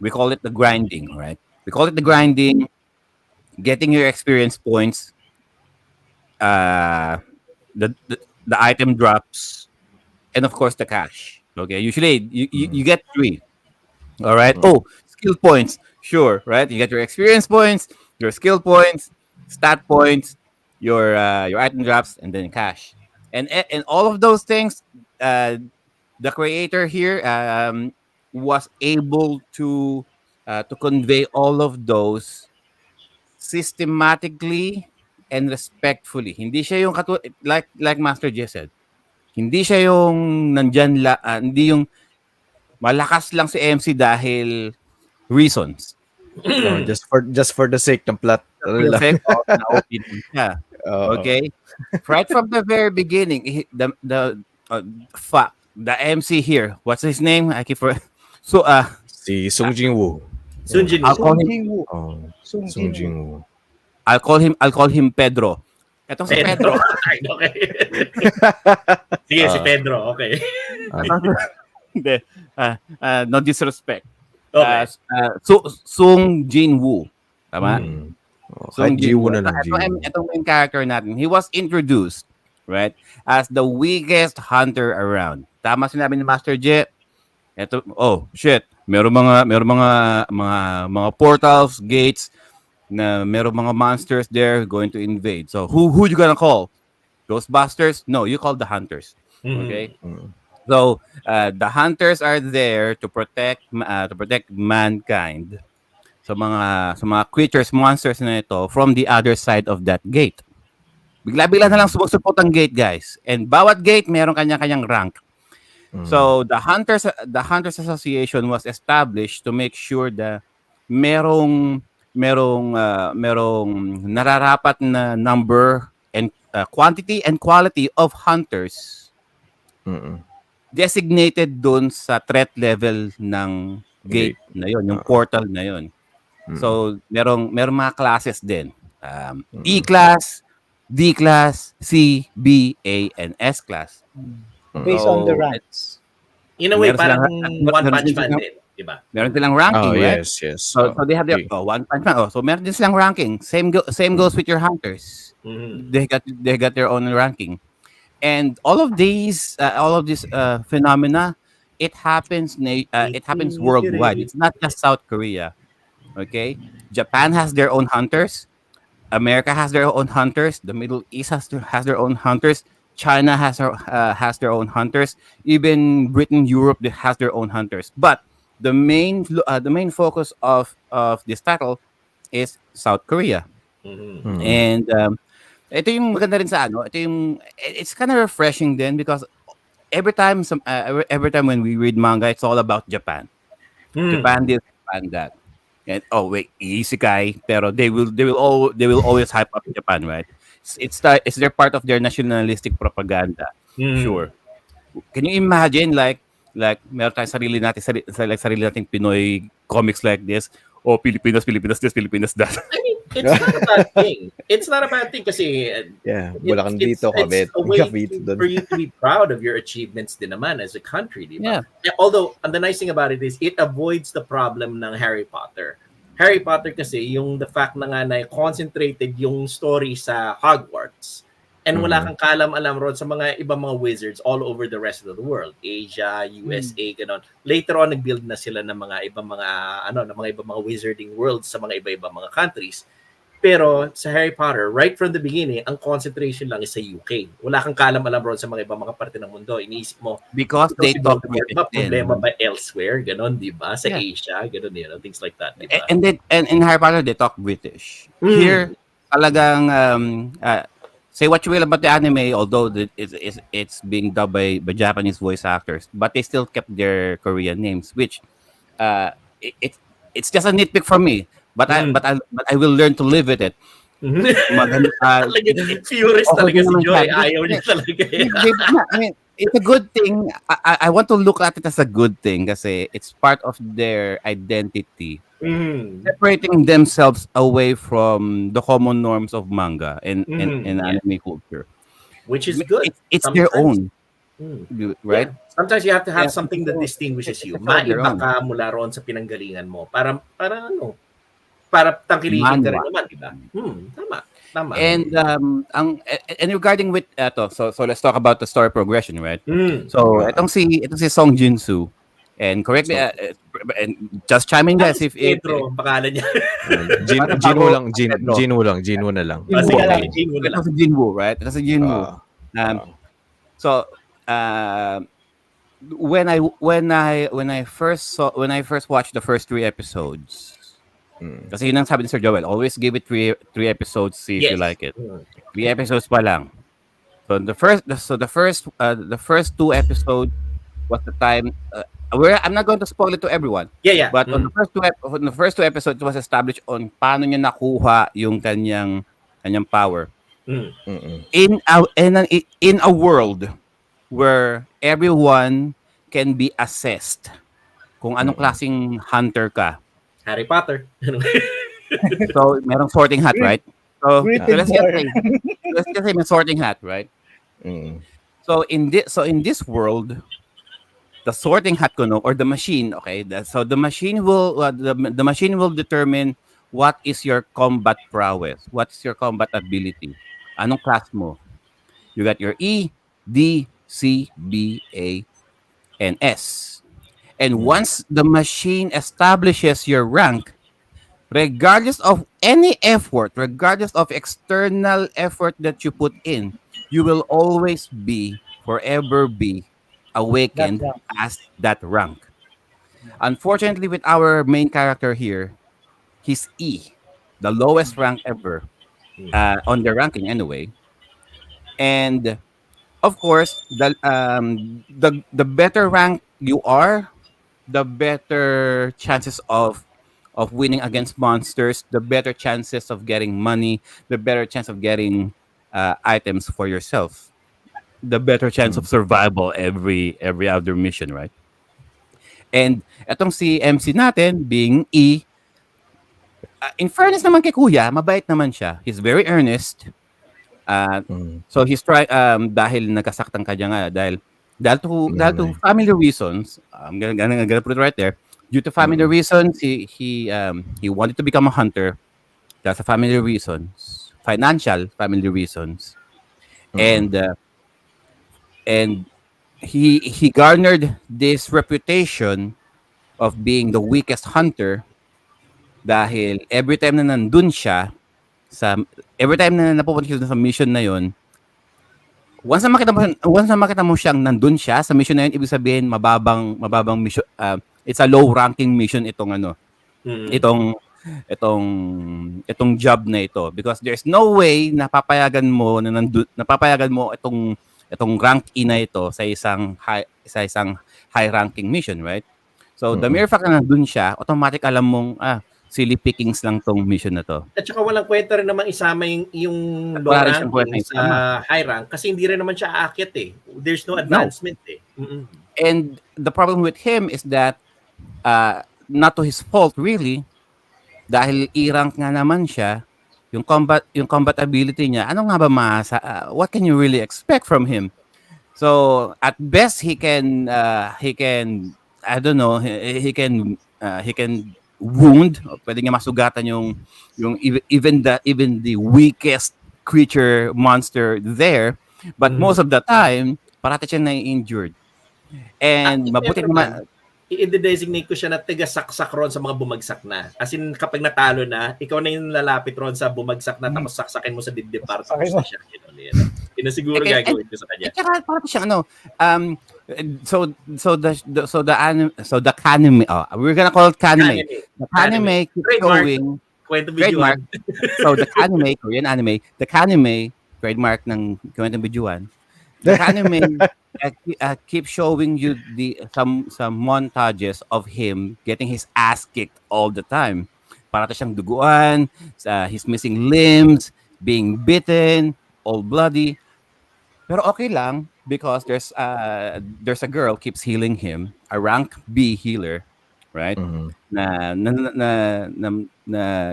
We call it the grinding, right? We call it the grinding, getting your experience points, uh, the item drops, and of course the cash. Okay, usually you Mm. get three. All right. Mm. Oh, skill points. Sure, right? You get your experience points, your skill points, stat points, your item drops, and then cash. And all of those things, the creator here was able to convey all of those systematically and respectfully. Hindi siya yung like Master J said. Hindi siya yung hindi yung malakas lang si MC dahil reasons. Oh, just for the sake ng plot. Just Ano for the lang. sake of na-OP lang siya. Oo. Okay? Right from the very beginning, the MC here, what's his name? I keep for so Si Sung Jin-woo. Sun Jin I'll call Sung him Jin-woo. Oh, Sung Sung Jin-woo. Jin-woo. I'll call him Pedro. Etong si Pedro. Pedro. Okay. Sige, si Ah. Pedro. Okay. Hindi. No disrespect. Okay. Sung Jin-woo. Tama? Mm. Oh, Sung kahit Ji-woo Jin-woo. na lang, Ji-woo. Itong main character natin, he was introduced, right, as the weakest hunter around. Tama sinabi ni Master Jet. Oh, shit. Meron mga portals, gates, na meron mga monsters there going to invade. So, who you gonna call? Ghostbusters? No, you call the hunters. Okay? Mm. So, the hunters are there to protect mankind sa mga creatures, monsters na ito from the other side of that gate. Bigla-bigla na lang sumusupot ang gate, guys. And bawat gate meron kanya-kanyang rank. Mm. So, the Hunters Association was established to make sure that merong nararapat na number and quantity and quality of hunters Mm. designated doon sa threat level ng gate na yon, yung portal na yon. So, merong mga classes din. E-class, D-class, C, B, A, and S-class. Based on the ranks. In a way, Meron parang silang- One meron Punch din Man silang- din. Diba? Meron silang ranking, Oh, right? yes. So they have their Okay. One Punch Man. So meron din silang ranking. Same goes with your hunters. Mhm. They got their own ranking. And all of these phenomena, it happens worldwide. It's not just South Korea. Okay? Japan has their own hunters. America has their own hunters. The Middle East has their own hunters. China has their own hunters. Even Britain, Europe, they has their own hunters. But the main focus of this title is South Korea. And ito yung maganda rin sa ano, it's kind of refreshing then because every time when we read manga, it's all about Japan. Japan this, Japan that. And oh wait, isekai, pero they will always hype up Japan, right? It's their part of their nationalistic propaganda. Sure. Can you imagine like meron tayong sarili nating Pinoy comics like this? Oh, Pilipinas this, Pilipinas that. I mean, it's not a bad thing. It's not a bad thing kasi Bulacan dito, Kabit. it's a way Kabit doon. for you to be proud of your achievements din naman as a country, di ba? Yeah. Although, the nice thing about it is it avoids the problem ng Harry Potter. Harry Potter kasi, yung the fact na nga na concentrated yung story sa Hogwarts and wala kang kalam-alam ron sa mga ibang mga wizards all over the rest of the world. Asia, USA, ganon. Later on, nag-build na sila ng mga ibang mga wizarding worlds sa mga iba-ibang mga countries. Pero sa Harry Potter, right from the beginning, ang concentration lang is sa UK. Wala kang kalam-alam ron sa mga ibang mga parte ng mundo. Iniisip mo, Because they talk ba problema ba elsewhere? Ganon, di ba? Sa Asia, ganon yun. Things like that, di ba? And in Harry Potter they talk British. Here talagang say what you will about the anime, although it's being dubbed by Japanese voice actors, but they still kept their Korean names, which it's just a nitpick for me. But I will learn to live with it. Furious talaga si Joy. Ayaw niya talaga. I mean, it's a good thing. I want to look at it as a good thing kasi it's part of their identity. Separating themselves away from the common norms of manga and anime culture. Which is good. It's their own. Right? Yeah. Sometimes you have to have something that distinguishes you. Maiba ka mula roon sa pinanggalingan mo. Para tangkilikin ka rin naman, di ba? Tama. And regarding with so let's talk about the story progression, right? So itong si Song Jin-soo, and correct me, and just chime in guys if Pedro, pangalan niya. Jinwoo na lang. It's a Jinwoo, right? It's a Jinwoo. So when I first watched the first 3 episodes, kasi yun ang sabi ni Sir Joel, always give it 3 episodes, see if you like it. 3 episodes pa lang. So the first 2 episodes was the time I'm not going to spoil it to everyone. Yeah. But on the first 2 episodes, it was established on paano niya nakuha yung kanyang power. In a world where everyone can be assessed kung anong klaseng hunter ka. Harry Potter. So, merong sorting hat, right? So let's just say may sorting hat, right? So in this world, the sorting hat kuno or the machine, okay? So the machine will determine what is your combat prowess, what is your combat ability. Anong class mo? You got your E, D, C, B, A, and S. And once the machine establishes your rank, regardless of any effort, regardless of external effort that you put in, you will always forever be awakened as that rank. Unfortunately, with our main character here, he's E, the lowest rank ever on the ranking anyway. And of course, the better rank you are, the better chances of winning against monsters, the better chances of getting money, the better chance of getting items for yourself, the better chance of survival every other mission, right? And etong si MC natin, being E, in fairness naman kay Kuya, mabait naman siya. He's very earnest. So he's dahil nagkasaktan ka nga dahil to family reasons. I'm gonna put it right there. Due to family reasons, he wanted to become a hunter. That's a family reasons, financial family reasons, and he garnered this reputation of being the weakest hunter dahil every time na nandun siya every time na napupunta siya sa mission na yon, once na makita mo siyang nandun siya sa mission na yun, ibig sabihin mababang mission, it's a low ranking mission itong ano, itong job na ito, because there's no way na papayagan mo itong rank E na ito sa isang high ranking mission, right? So the mere fact na nandun siya, automatic alam mong silly pickings lang tong mission na to. At saka walang kwenta rin namang isama yung low Wala rin siyang ranking kwenta sa high rank kasi hindi rin naman siya aakyat eh. There's no advancement eh. And the problem with him is that not to his fault really, dahil E-rank nga naman siya, yung combat ability niya, ano nga ba what can you really expect from him? So at best he can I don't know, he can wound, pwede nga masugatan yung even the weakest creature monster there, but most of the time parati siya na-injured. And mabuti naman i-designate ko siya na tiga-saksak ron sa mga bumagsak na. As in, kapag natalo na, ikaw na yung lalapit ron sa bumagsak na tapos saksakin mo sa dibdib para tapos na siya. Yun na siguro gagawin ko sa kanya. Parang siya the kanime, we're gonna call it kanime. The kanime keeps showing Kwentong Bidyuhan. So the kanime, Korean anime, the kanime, trademark ng Kwentong Bidyuhan. The kanime keep showing you some montages of him getting his ass kicked all the time. Parata siyang duguan, he's missing limbs, being bitten, all bloody. Pero okay lang because there's a girl keeps healing him, a rank B healer, right? Na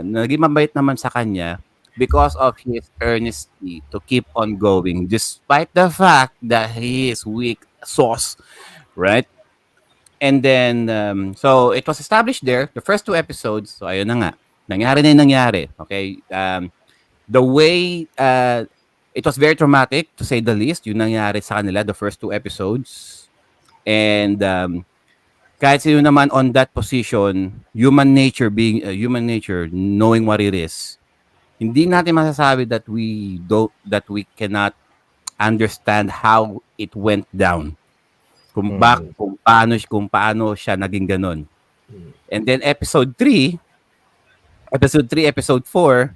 naging mabait naman sa kanya because of his earnesty to keep on going, despite the fact that he is weak sauce, right? And then, so it was established there, the first 2 episodes, so ayun na nga, nangyari na yung nangyari, okay? The way, it was very traumatic, to say the least, yung nangyari sa kanila, the first 2 episodes. And, kahit sino naman on that position, human nature, knowing what it is, hindi natin masasabi that we cannot understand how it went down. Kung paano siya naging ganun. And then episode 3, episode 4,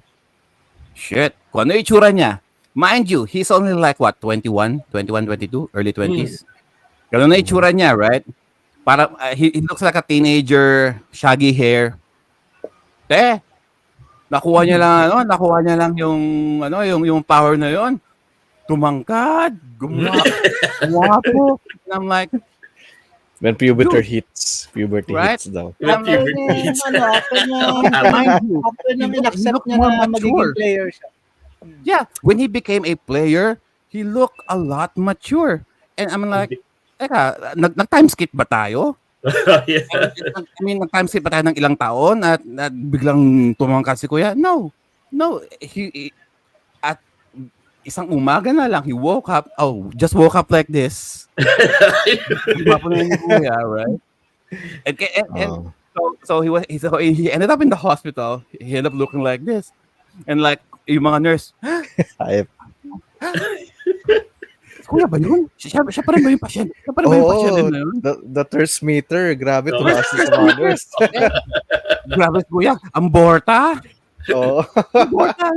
shit, kung ano yung itsura niya. Mind you, he's only like what, 21, 22, early 20s. Ganun na itsura niya, right? Para he looks like a teenager, shaggy hair. Nakuha niya lang yung power na yon. Tumangkad, gumapo. And I'm like, when puberty hits daw. After na in-accept niya na magiging player siya. Yeah, when he became a player, he looked a lot mature. And I'm like, teka, nag-time skip ba tayo? Yeah. I mean, nag-time skip ba tayo ng ilang taon at biglang tumangkad si Kuya? No. He at isang umaga na lang, he woke up. Just woke up like this. Diba po na yung Kuya, right? And so he ended up in the hospital. He ended up looking like this. And like, yung mga nurse, Kuya ba yun? Siya pa rin ba yung patient? Siya pa rin ba yung patient na yun? The thirst meter, grabe tumaas sa mga nurse. Grabe, Kuya, ang borta. Ang borta.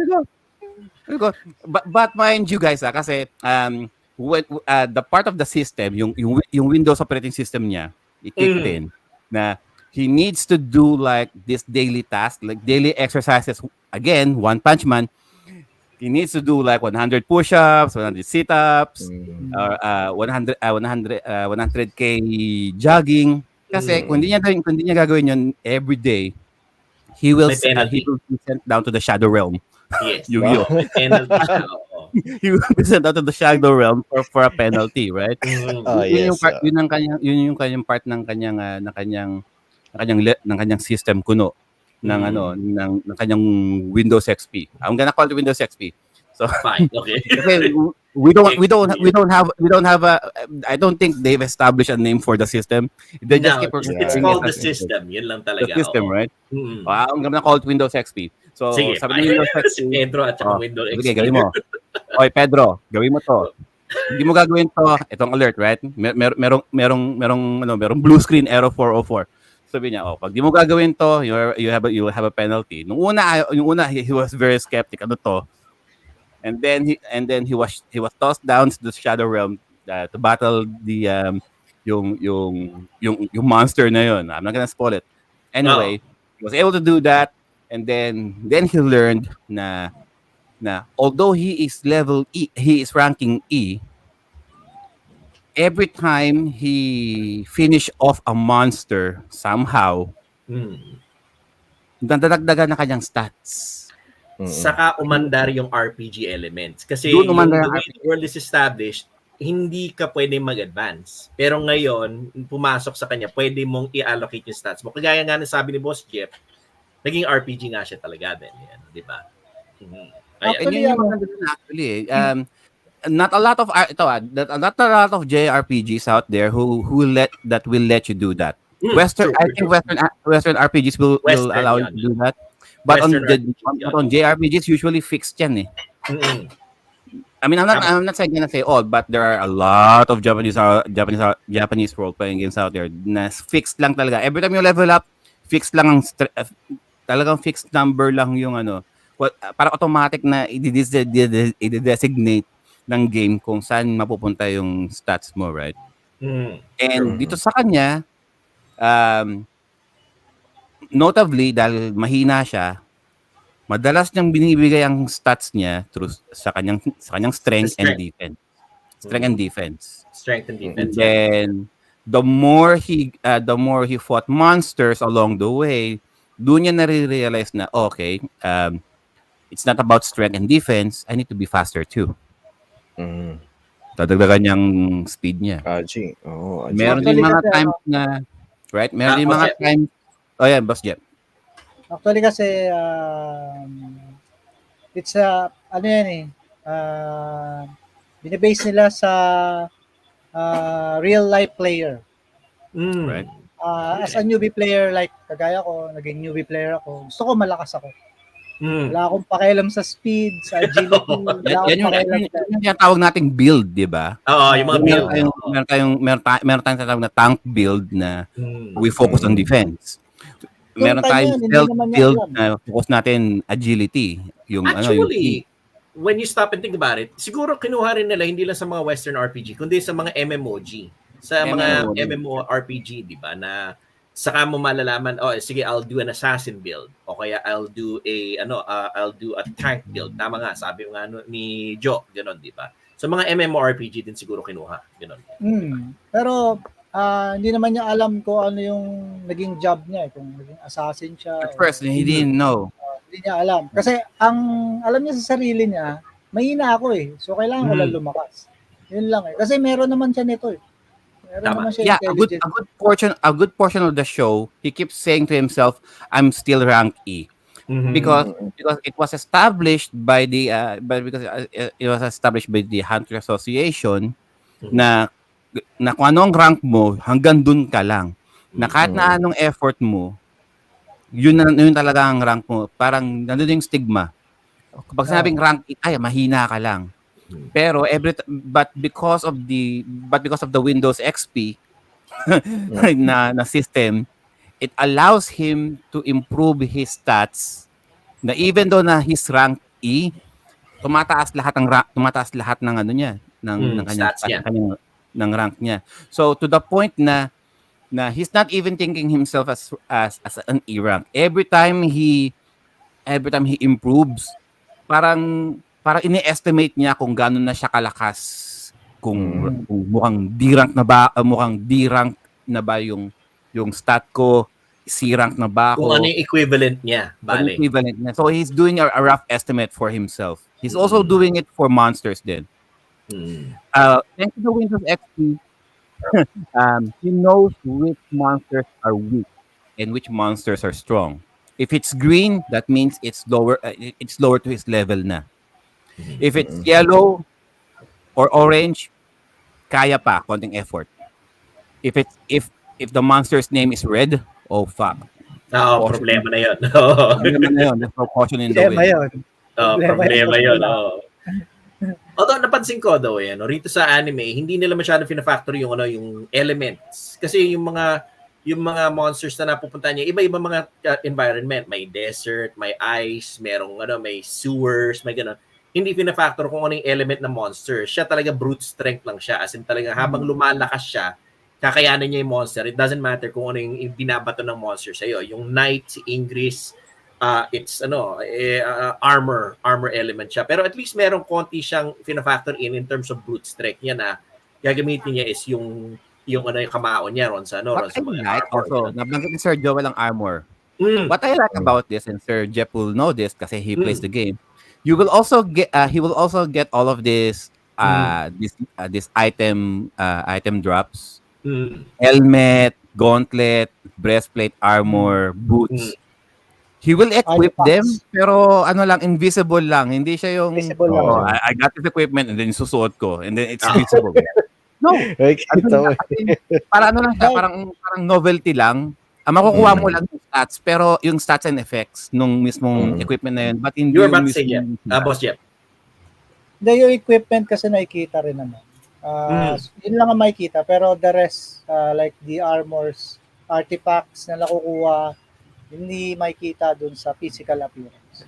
But mind you guys, kasi the part of the system, yung Windows operating system niya, it kicked in, na he needs to do like this daily task, like daily exercises. Again, One Punch Man, he needs to do like 100 push-ups, 100 sit-ups, or 100k jogging. Kasi kung hindi niya gagawin yun every day, he will be sent down to the shadow realm. Yes. Yu-Gi-Oh. He will be sent out to the shadow realm for a penalty, right? Yes. Yun yung kanyang part ng kanyang system kuno ng kanyang Windows XP. I'm gonna call it Windows XP. So fine, okay. we don't have a, I don't think they've established a name for the system. They just keep it's called the system. Yun lang talaga. The system, right? I'm gonna call it Windows XP. So sige, sabi ng Windows XP, si Pedro at saka Windows XP. Okay, gawin mo. Oy, Pedro, gawin mo to. Hindi mo gagawin to, itong alert, right? Merong blue screen error 404. Sabi niya, pag di mo gagawin to, you will have a penalty. Nung una he was very skeptic, ano to? And then he was tossed down to the shadow realm to battle the yung monster na yun. I'm not gonna spoil it. Anyway, he was able to do that, and then he learned na although he is level E, he is ranking E, every time he finish off a monster somehow, dadagdagan na kanyang stats. Saka umandar yung RPG elements. Kasi Doon yung umandar the way the world is established, hindi ka pwede mag-advance. Pero ngayon, pumasok sa kanya, pwede mong i-allocate yung stats mo. Kagaya nga ng sabi ni Boss Jeff, naging RPG nga siya talaga din. Yan, di ba? Actually, Actually, not a lot of not a lot of JRPGs out there who will let you do that. Western RPGs will allow you to do that. But on JRPGs usually fixed yan eh. I mean, I'm not saying gonna say all, but there are a lot of Japanese role playing games out there na fixed lang talaga. Every time you level up, fixed lang ang talagang fixed number lang yung para automatic na i-designate ng game kung saan mapupunta yung stats mo, right? And dito sa kanya, notably, dahil mahina siya, madalas niyang binibigay ang stats niya through sa kanyang strength and defense. Strength and defense. And then the more he fought monsters along the way, doon niya na-realize na okay, it's not about strength and defense, I need to be faster too. Dadagdagan niyang speed niya. Meron din mga times na right? Meron din mga times. Oh yeah, Boss Jeff. Actually kasi it's binibase nila sa real life player. Right. As a newbie player, like kagaya ko, naging newbie player ako, gusto ko malakas ako. Wala akong pakialam sa speed, sa agility. Yan yung tawag nating build, di ba? Oo, yung mga build. Meron tayong tatawag na tank build na we focus on defense. Meron tayong stealth build na focus natin agility. Actually, when you stop and think about it, siguro kinuha rin nila hindi lang sa mga Western RPG, kundi sa mga MMOG. Sa mga MMORPG, di ba, na saka mo malalaman, sige, I'll do an assassin build o kaya I'll do a tank build. Tama nga, sabi nga ni Joe, gano'n, di ba? So mga MMORPG din siguro kinuha, gano'n. Pero hindi naman niya alam kung ano yung naging job niya, kung naging assassin siya. At first, he didn't know. Hindi niya alam. Kasi ang alam niya sa sarili niya, mahina ako eh. So kailangan ko lang lumakas. Yun lang eh. Kasi meron naman siya nito eh. Yeah, a good portion of the show, he keeps saying to himself, "I'm still rank E," because it was established by the Hunter Association na kung anong rank mo hanggang dun ka lang. Na kahit na anong effort mo, yun talaga ang rank mo. Parang nandun yung stigma. Kapag sinabing rank E, mahina ka lang. Pero but because of the Windows XP na system, it allows him to improve his stats. Na even though na his rank E, tumataas lahat ng ano niya, ng kanyang ng rank niya. So to the point na he's not even thinking himself as an E rank. Every time he improves, parang ini-estimate niya kung gaano na siya kalakas, kung mukhang D-rank na ba yung stat ko, C-rank na ba ako. Kung ano yung equivalent niya, bale. So he's doing a rough estimate for himself. He's also doing it for monsters din. Thanks to the Windows XP, he knows which monsters are weak and which monsters are strong. If it's green, that means it's lower to his level na. If it's yellow or orange, kaya pa, konting effort. If the monster's name is red, oh fuck. Problema na 'yon. Problema na 'yon. There's no caution in the way. Problema 'yon. Although napansin ko daw rito sa anime, hindi nila masyadong fina-factor yung elements. Kasi yung yung mga monsters na napupunta niya, iba-iba mga environment. May desert, may ice, merong may sewers, may gano'n. Hindi pina-factor kung ano yung element ng monster. Siya talaga brute strength lang siya. As in talaga habang lumalakas siya, kakayanin niya yung monster. It doesn't matter kung ano yung binabato ng monster sa'yo. Yung knight, si Inggris, it's armor element siya. Pero at least merong konti siyang pina-factor in terms of brute strength niya na gagamitin niya is yung kamao niya ron sa What I mga like armor. also, nabanggit ni Sir Joel ang armor. Mm. What I like about this, and Sir Jeff will know this kasi he plays the game, he will also get all of this item drops, helmet, gauntlet, breastplate, armor, boots. He will equip them, pero ano lang, invisible lang. Hindi siya yung, Visible lang. I got this equipment and then susuot ko and then it's visible. No. Para ano lang siya, parang novelty lang. Makukuha mo lang yung stats, pero yung stats and effects nung mismong equipment na yun, but hindi You were yung about to say, mismong... Boss Jeff. Hindi, yung equipment kasi nakikita rin naman. Yun lang ang makikita, pero the rest, like the armors, artifacts na nakukuha, hindi makikita dun sa physical appearance.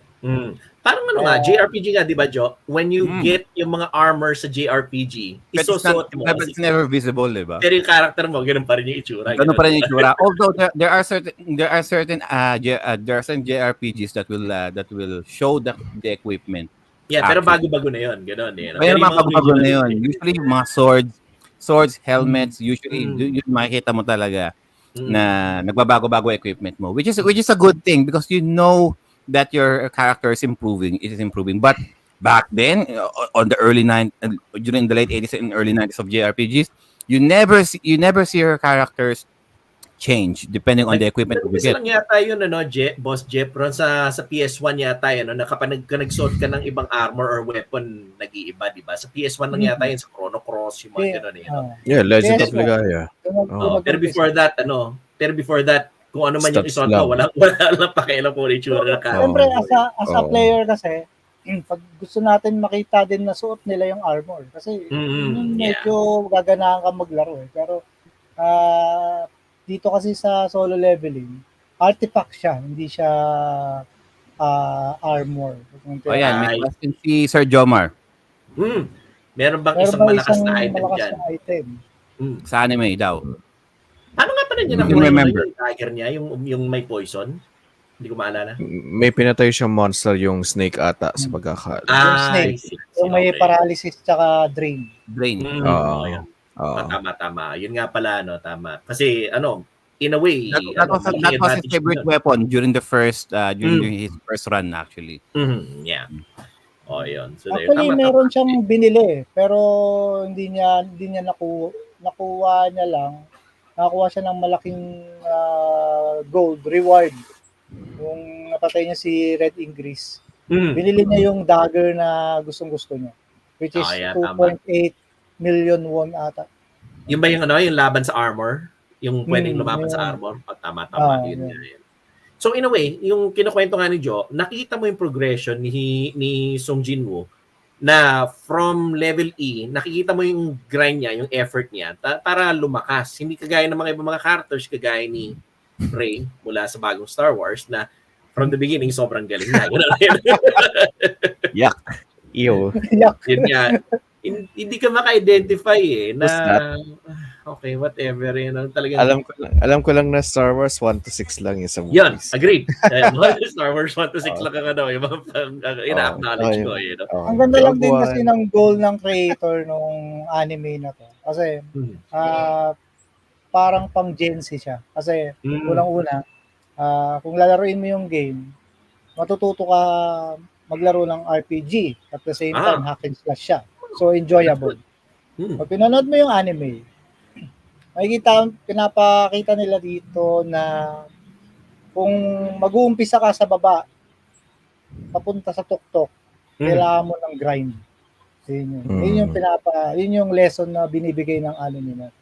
Parang JRPG nga, di ba, Jo? When you get yung mga armor sa JRPG, isusuot mo. But it's never visible, di ba? Pero yung character mo, ganun pa rin yung itsura. Ganun pa rin yung itsura. Although there are certain JRPGs that will show the equipment. Yeah, pero bago-bago na yun. Ganun eh. Pero mga bago-bago na yun. Usually, mga swords, helmets, usually, yun makikita mo talaga na nagbabago-bago equipment mo. Which is a good thing because you know that your character is improving. It is improving. But back then, on the during the late 80s and early 90s of JRPGs, you never see your characters change depending on the equipment you get. Lang yata yun, Boss Jeff, Ron, sa PS1 yata yun, na kapag nagsuot ka ng ibang armor or weapon, nag-iiba, di ba? Sa PS1 lang yata yun, sa Chrono Cross, yung mga gano'n. Yeah, Legend of Ligaya. Pero before that, kung ano man yung isuot mo, wala pakialam po yung itsura ng character. Siyempre, as a player kasi, pag gusto natin makita din na suot nila yung armor. Kasi medyo gaganahan ka maglaro eh. Pero dito kasi sa solo leveling, artifact siya, hindi siya armor. Ayan, may question si Sir Jomar. Meron bang isang malakas na item dyan? Sa anime daw. Paano nga pa rin niya nakuha yung tiger niya, yung may poison? Hindi ko maalala. May pinatay siyang monster yung snake ata sa pagkakala. Yung snake. Yung may paralysis tsaka drain. Tama. Yun nga pala, tama. Kasi, in a way, that was his favorite weapon during the first, during his first run, actually. Yeah. Yun. So, actually, meron siyang binili, pero hindi niya nakuha niya lang. Nakakuha siya ng malaking gold reward. Yung napatay niya si Red Inggris. Binili niya yung dagger na gustong-gusto niya. Which is 2.8 million won ata. Yung ba yung laban sa armor? Yung pwedeng lumaban sa armor? Tama. Yun. So in a way, yung kinukwento nga ni Jo, nakita mo yung progression ni Song Jinwoo na from level E, nakikita mo yung grind niya, yung effort niya para lumakas. Hindi kagaya ng mga ibang mga characters kagaya ni Rey mula sa bagong Star Wars na from the beginning sobrang galing na. Yak. Iyo. Yun nga. Hindi ka maka-identify na okay, whatever talagang alam ko lang na Star Wars 1 to 6 lang yung sa movies. Yan, agreed. Star Wars 1 to 6 lang yung ina-acknowledge ko Ang ganda lang din kasi ng goal ng creator nung anime na to. Kasi parang pang Gen Z siya. Kasi unang-una, kung lalaruin mo yung game, matututo ka maglaro ng RPG at the same time hack and slash siya. So enjoyable. Pag pinanood mo yung anime, pinapakita nila dito na kung mag-uumpisa ka sa baba, papunta sa tuktok, kailangan mo ng grind. Yun yung lesson na binibigay ng anime na.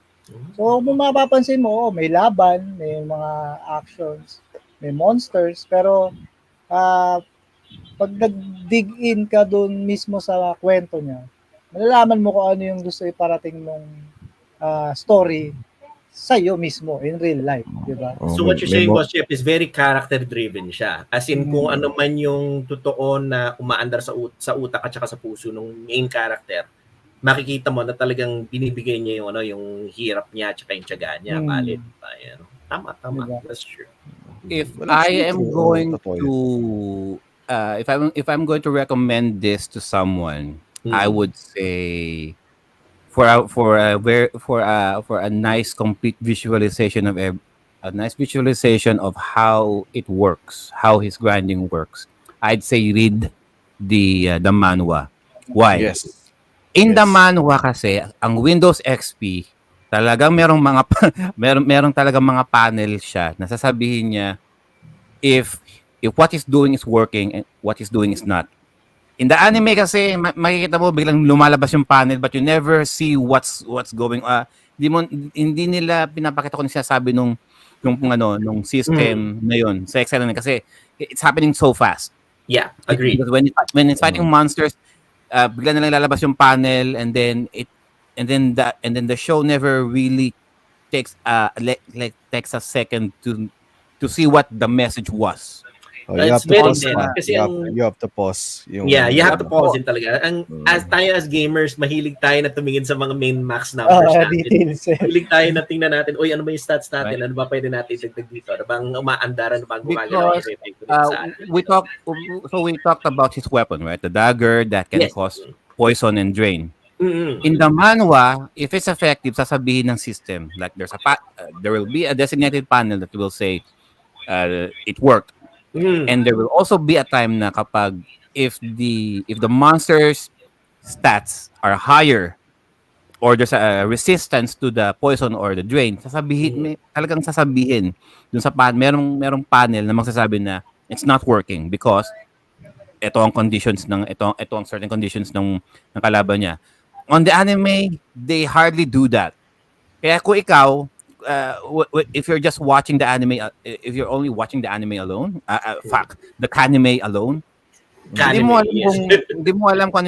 So kung mapapansin mo, may laban, may mga actions, may monsters, pero pag nag-dig in ka doon mismo sa kwento niya, malalaman mo kung ano yung gusto iparating ng story sa'yo mismo in real life, di ba? Oh, So what you're saying, Boss Jeff, is very character-driven siya. As in, kung ano man yung totoo na umaandar sa utak at saka sa puso ng main character, makikita mo na talagang binibigay niya yung yung hirap niya at saka yung tiyaga niya. Valid. Ayan. Tama. Diba? That's true. If Well, I actually, am true. going Totoo yan. to if I'm going to recommend this to someone, I would say for a nice complete visualization of a nice visualization of how it works, how his grinding works, I'd say read the manhwa. Why? Yes. In the Yes. manhwa kasi, ang Windows XP, talagang merong mga merong talagang mga panel siya na sasabihin niya if what he's doing is working and what he's doing is not. In the anime kasi makikita mo biglang lumalabas yung panel but you never see what's going hindi nila pinapakita kung sinasabi nung nung system na yun sa Excel na kasi it's happening so fast. Yeah, agreed. Because when it's fighting monsters, bigla na lang lalabas yung panel and then the show never really takes takes a second to see what the message was. You It's have to very pause net. pa. Kasi You have to pause. Yung, yeah, you have to ano. pause din talaga. As tayo as gamers, mahilig tayo na tumingin sa mga main max numbers natin. Details. Mahilig tayo na tingnan natin, uy, ano ba yung stats natin? Right. Ano ba pwede natin dagdag dito? Ano bang umaandar? Ano bang gumagalaw? Because we talked about his weapon, right? The dagger that can cause poison and drain. In the manhwa, if it's effective, sasabihin ng system like there will be a designated panel that will say it worked. And there will also be a time na kapag if the monster's stats are higher or there's a resistance to the poison or the drain, talagang sasabihin dun sa merong panel na magsasabi na it's not working because ito ang conditions ito ang certain conditions ng kalaban niya. On the anime, they hardly do that. Kaya kung ikaw if you're just watching the anime, if you're only watching the anime alone, the kanime alone, hindi mo alam kung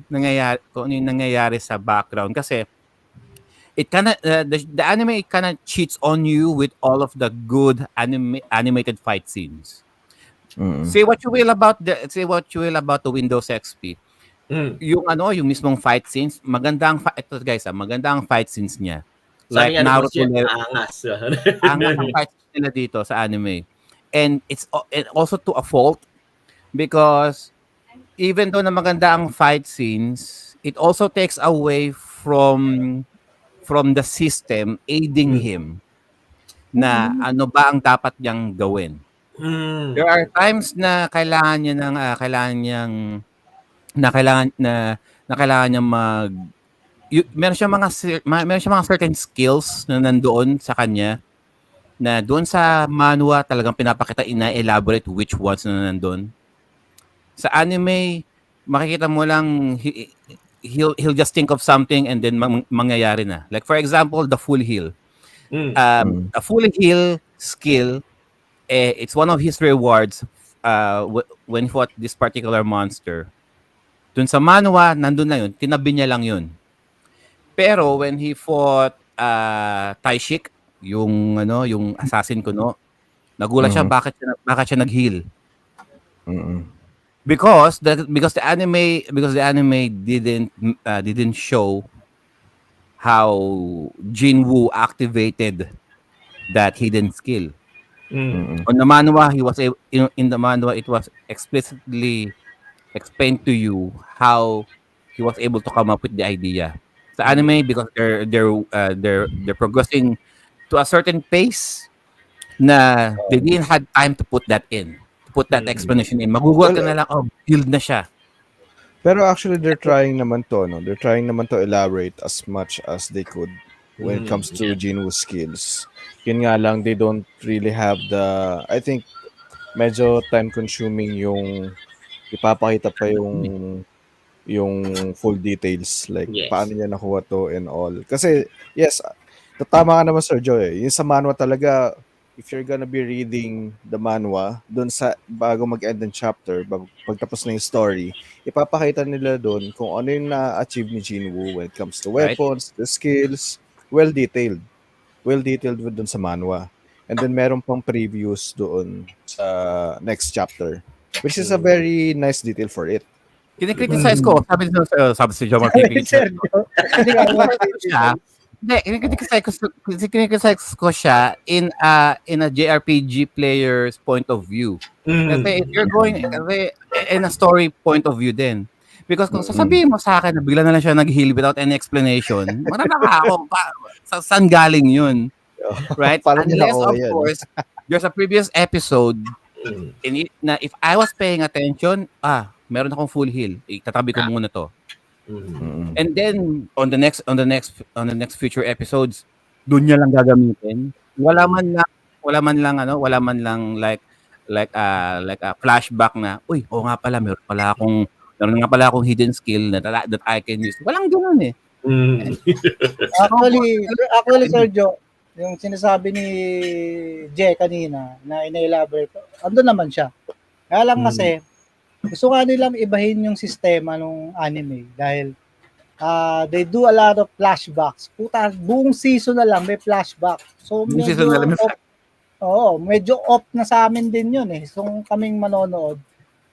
ano yung nangyayari sa background kasi it kinda the anime kinda cheats on you with all of the good animated fight scenes. Say what you will about the Windows XP. Yung mismong fight scenes, maganda ang fight scenes niya. Like Naruto angas. Angas ang fight scenes nila dito sa anime. And it's also to a fault because even though na maganda ang fight scenes, it also takes away from the system aiding him na ano ba ang dapat niyang gawin. There are times na kailangan niyang meron siyang mga certain skills na nandoon sa kanya na doon sa manhwa talagang pinapakita ina-elaborate which ones na nandoon. Sa anime, makikita mo lang he'll just think of something and then mangyayari na. Like for example, the full heal. A full heal skill, it's one of his rewards when he fought this particular monster. Dun sa manhwa, nandun na yun. Tinabi niya lang yun. Pero when he fought Taishik, yung assassin kuno, nagulat siya bakit siya nag-heal. Because the anime didn't show how Jinwoo activated that hidden skill. On the manhwa, in the manhwa it was explicitly explained to you how he was able to come up with the idea. Sa anime, because they're progressing to a certain pace na they didn't have time to put that explanation in. Magugulat ka na lang, build na siya. Pero actually, they're trying naman to, no? They're trying naman to elaborate as much as they could when it comes to Jinwoo's skills. Yun nga lang, they don't really have I think, medyo time-consuming yung ipapakita pa yung full details. Like, paano niya nakuha to and all. Kasi, yes, tama ka naman, Sir Joe. Yung sa manhwa talaga, if you're gonna be reading the manhwa, dun sa, bago mag-end ng chapter, pagtapos na yung story, ipapakita nila dun kung ano yung na-achieve ni Jinwoo when it comes to weapons, the skills, well detailed. Well detailed with dun sa manhwa. And then meron pang previews doon sa next chapter, which is a very nice detail for it. Kinikriticize ko, sabi si Jomar, kinikriticize Sergio, hindi ka naman siya. Hindi, kinikriticize ko siya in a JRPG player's point of view. Kasi if you're going in a story point of view din. Because kung sasabihin mo sa akin na bigla na lang siya nag-heal without any explanation, matataka ako, saan galing yun? Right? Paano niya Unless, nakuha of yan? course, there's a previous episode na if I was paying attention, meron akong full heal. Itatabi ko muna to. And then on the next future episodes, doon niya lang gagamitin. Wala man lang like a flashback na, uy, nga pala meron nga pala akong hidden skill that I can use. Walang ganoon eh. Actually, Sergio, yung sinasabi ni Jay kanina na ina-elaborate, andun naman siya. Kaya lang kasi, gusto nga nilang ibahin yung sistema ng anime dahil they do a lot of flashbacks. Puta, buong season na lang may flashback. So, medyo off na sa amin din yun eh. So, kaming manonood.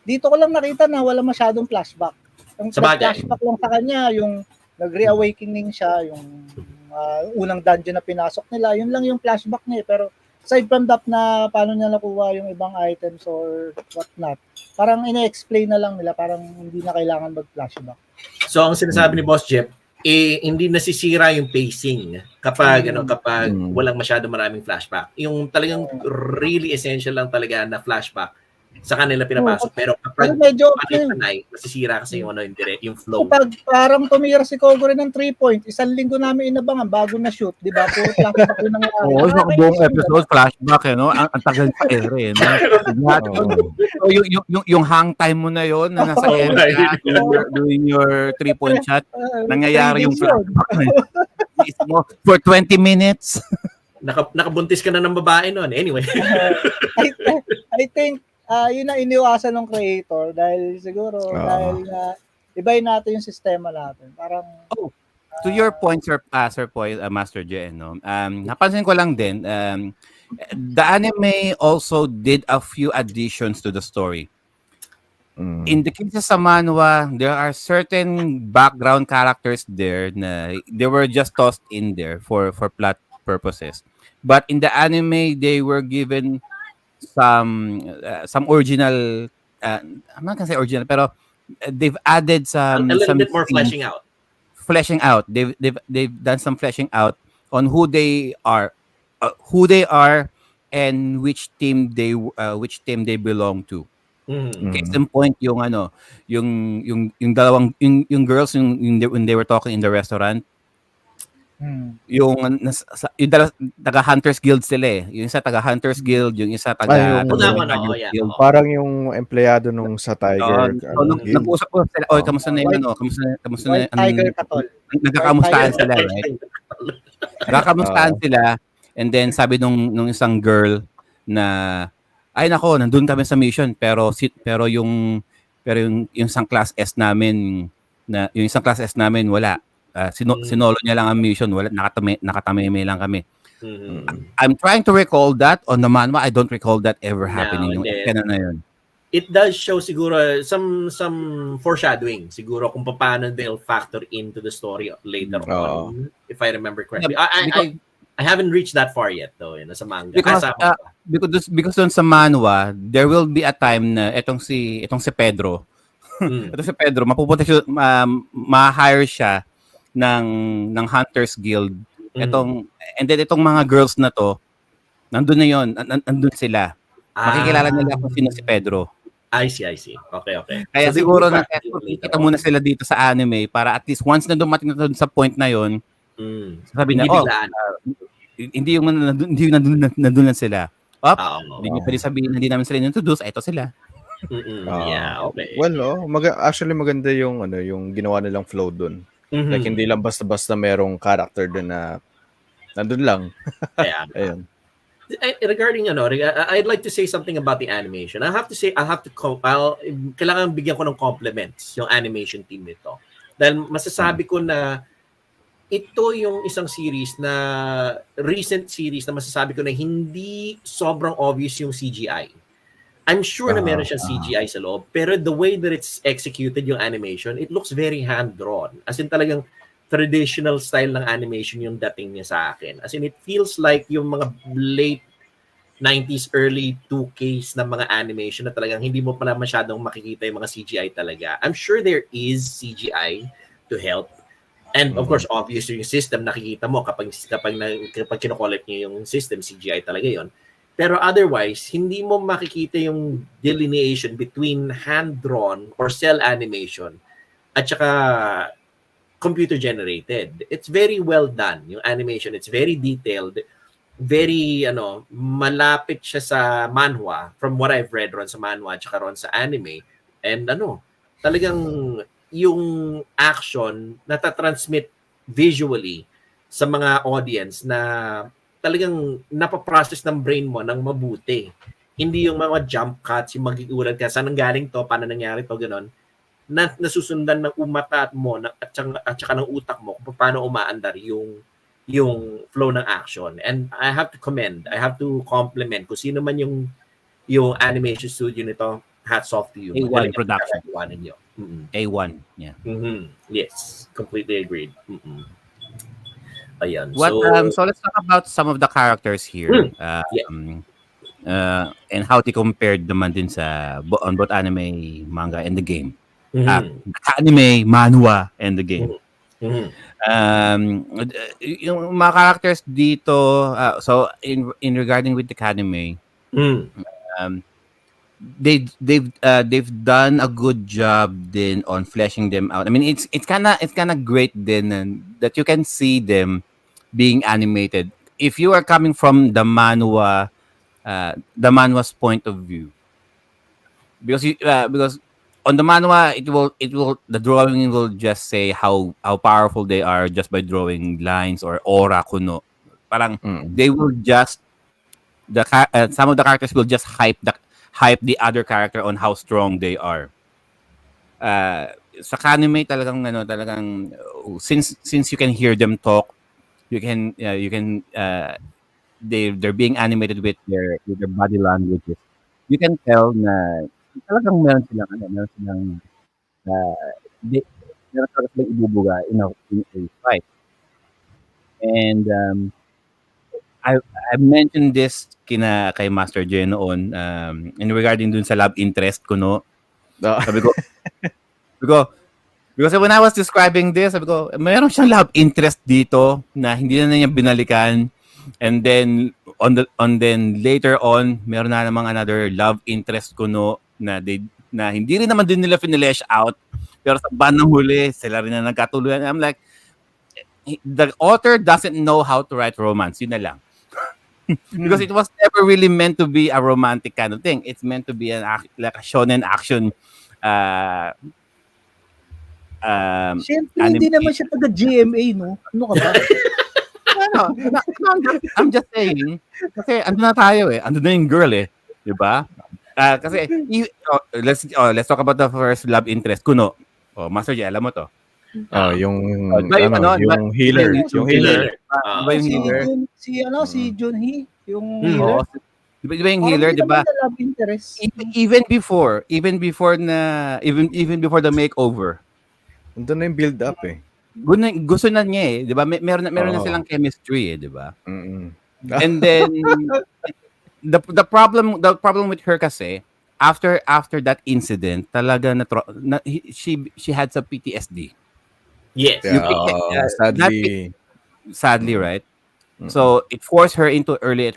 Dito ko lang nakita na wala masyadong flashback. Ang flashback lang sa kanya, yung nag-reawakening siya, yung unang dungeon na pinasok nila, yun lang yung flashback niya. Pero aside from that na paano niya nakuha yung ibang items or whatnot, parang ina-explain na lang nila, parang hindi na kailangan mag-flashback. So ang sinasabi ni Boss Jeff, hindi nasisira yung pacing kapag walang masyado maraming flashback. Yung talagang really essential lang talaga na flashback sa kanila pinapasok. Pero kapag medyo masisira kasi yung flow. Kapag parang tumira si Kogo rin ng 3-point, 1 linggo namin inabangan bago na shoot, di ba? Puro flashback yung nangyari. Sa buong episode, flashback, ang tagal pa eh. So, yung hang time mo na yun, na nasa area, doing your 3-point shot, nangyayari yung flashback mo for 20 minutes. Nakabuntis ka na ng babae noon. Anyway. I think yun ang iniwasan ng creator dahil siguro dahil ibahin natin yung sistema natin. Parang to your point, Sir Master J, no? Napansin ko lang din, the anime also did a few additions to the story. In the case sa manhwa, there are certain background characters there na they were just tossed in there for plot purposes. But in the anime, they were given some original, I'm not gonna say original, pero they've added a little bit more fleshing out. They've done some fleshing out on who they are, and which team they belong to. Case in point, yung dalawang yung girls when they were talking in the restaurant. Yung taga Hunters Guild sila eh. Yung isa taga Hunters Guild, yung isa taga Guild. Parang yung empleyado nung sa Tiger. Nag-usap ko sila, kamusta na yung kamusta na Tiger Katol. Nagkakamustahan sila, right? Nagkakamustahan sila, and then sabi nung isang girl na, ay nako, nandun kami sa mission, pero yung isang class S namin wala. Sinolo niya lang ang mission, wala, nakatameme lang kami. I'm trying to recall that on the manhwa. I don't recall that ever happening yung ekena na yun. It does show siguro some foreshadowing siguro kung paano they'll factor into the story later on, if I remember correctly. I haven't reached that far yet though, sa manga. Because doon sa manhwa, there will be a time na itong si Pedro. Itong si Pedro, mapupunta siya, ma-hire siya ng Hunters Guild. And then itong mga girls na to, nandun na yon, nandun sila. Makikilala nila kung sino si Pedro. I see. Okay. Kaya so, siguro kita muna sila dito sa anime para at least once na dumating na sa point na yon, sabi na, hindi nandun na sila. Hindi nyo pwede sabihin, hindi namin sila introduce, ito sila. Yeah, okay. Well, actually maganda yung ginawa nilang flow dun. Like hindi lang basta-basta merong character dun na nandun lang. Ayun. Regarding I'd like to say something about the animation. Kailangan bigyan ko ng compliments yung animation team nito. Dahil masasabi ko na ito yung isang series na recent series na masasabi ko na hindi sobrang obvious yung CGI. I'm sure na meron siyang CGI sa loob, pero the way that it's executed yung animation, it looks very hand-drawn. As in talagang traditional style ng animation yung dating niya sa akin. As in it feels like yung mga late 90s, early 2Ks na mga animation na talagang hindi mo pala masyadong makikita yung mga CGI talaga. I'm sure there is CGI to help. And of course, obviously yung system nakikita mo kapag kino-collect niyo yung system, CGI talaga 'yon. Pero otherwise, hindi mo makikita yung delineation between hand-drawn or cell animation at saka computer generated. It's very well done yung animation. It's very detailed, very malapit siya sa manhwa from what I've read ron sa manhwa at saka ron sa anime. And talagang yung action natatransmit visually sa mga audience na talagang napaprocess ng brain mo ng mabuti. Hindi yung mga jump cuts, yung magigulat ka, saan nanggaling to, paano nangyari to, gano'n. Nasusundan ng umata mo at saka ng utak mo kung paano umaandar yung flow ng action. And I have to compliment kung sino man yung animation studio nito. Hats off to you. A1 production. Ninyo. A1, yeah. Yes, completely agreed. Ayan. So let's talk about some of the characters here. And how they compared naman din on both anime, manga, and the game. Anime, manhwa, and the game. Yung mga characters dito, so in regarding with the anime, they've done a good job din on fleshing them out. I mean, it's kind of great then that you can see them being animated. If you are coming from the manhwa's point of view, because on the manhwa the drawing will just say how powerful they are just by drawing lines or aura kuno. Parang they will just some of the characters will just hype the other character on how strong they are. Sa anime talagang since you can hear them talk, they're being animated with their body languages. You can tell na talagang meron silang ibubuga in a fight. And I mentioned this kay Master J noon in regarding dun sa love interest ko, no. Sabi ko because when I was describing this, sabi ko, mayroon siyang love interest dito na hindi na niya binalikan. And then later on, meron na namang another love interest ko, no, na hindi rin naman din nila finilesh out. Pero sa bandang huli, sila rin na nagkatuluyan. I'm like, the author doesn't know how to write romance. Yun na lang. Because it was never really meant to be a romantic kind of thing. It's meant to be like a shonen action. Siyempre, hindi naman siya taga-GMA, no? Ano ka ba? I'm just saying, kasi ando na tayo eh. Ando na yung girl eh. Diba? Kasi, let's talk about the first love interest. Kuno. Master J, alam mo to. Yung healer. Yung healer. Diba yung healer? Si Junhee, yung healer. Diba yung healer, diba? Love interest. Even before the makeover. Nandun na yung build up eh. Gusto na niya eh, 'di ba? Meron na silang chemistry eh, 'di ba? And then the problem with her kasi after that incident, talaga she had some PTSD. Yes. Sadly, right? So it forced her into early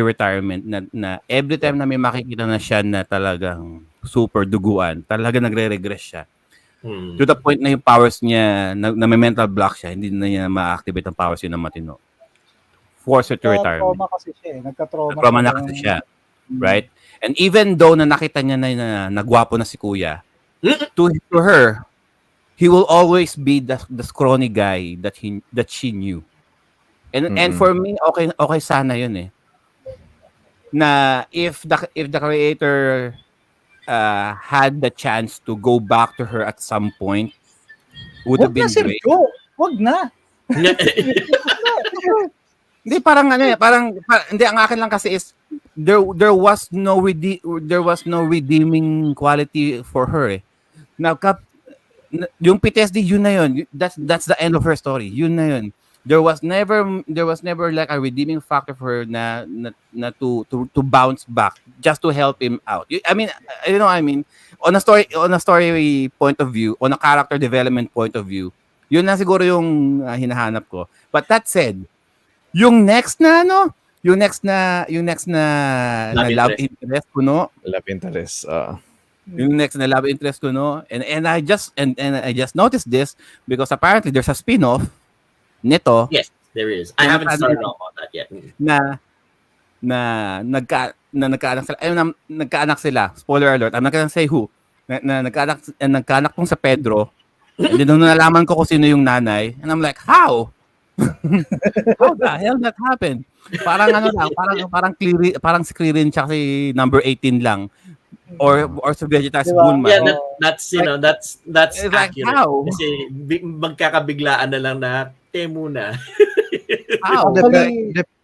retirement na every time na may makikita na siya na talagang super duguan, talaga nagre-regress siya. To the point na yung powers niya, na may mental block siya, hindi na niya ma-activate ang powers yun ng matino. Force her to retirement. Nagka-trauma kasi siya eh. Nagka-trauma na kasi siya. Right? And even though na nakita niya na nagwapo na si kuya, to her, he will always be the scrawny guy that she knew. And for me, okay sana yun eh. Na if the creator had the chance to go back to her at some point, would have been great. Wag na. Hindi parang hindi ang akin lang kasi is there was no redeeming quality for her eh. Now yung PTSD yun na yun. That's the end of her story. Yun na yun. There was never like a redeeming factor for her na to bounce back just to help him out. I mean, you know what I mean? On a story point of view, on a character development point of view, yun na siguro yung hinahanap ko. But that said, yung next na love interest ko no. Love interest. Yung next na love interest ko no. And I just noticed this because apparently there's a spin-off nito. Yes, there is. I haven't started off on that yet. Nagkaanak sila. Nagkaanak sila. Spoiler alert. I'm not gonna say who. Nagkaanak tong sa Pedro. And then nung nalaman ko kung sino yung nanay, and I'm like, how? How the hell that happened? Parang parang si Kirin tsaka si number 18 lang. Or si Vegeta's Diba? Bulma. Yeah, that's It's like, accurate. how? Kasi magkakabiglaan na lang na muna. How?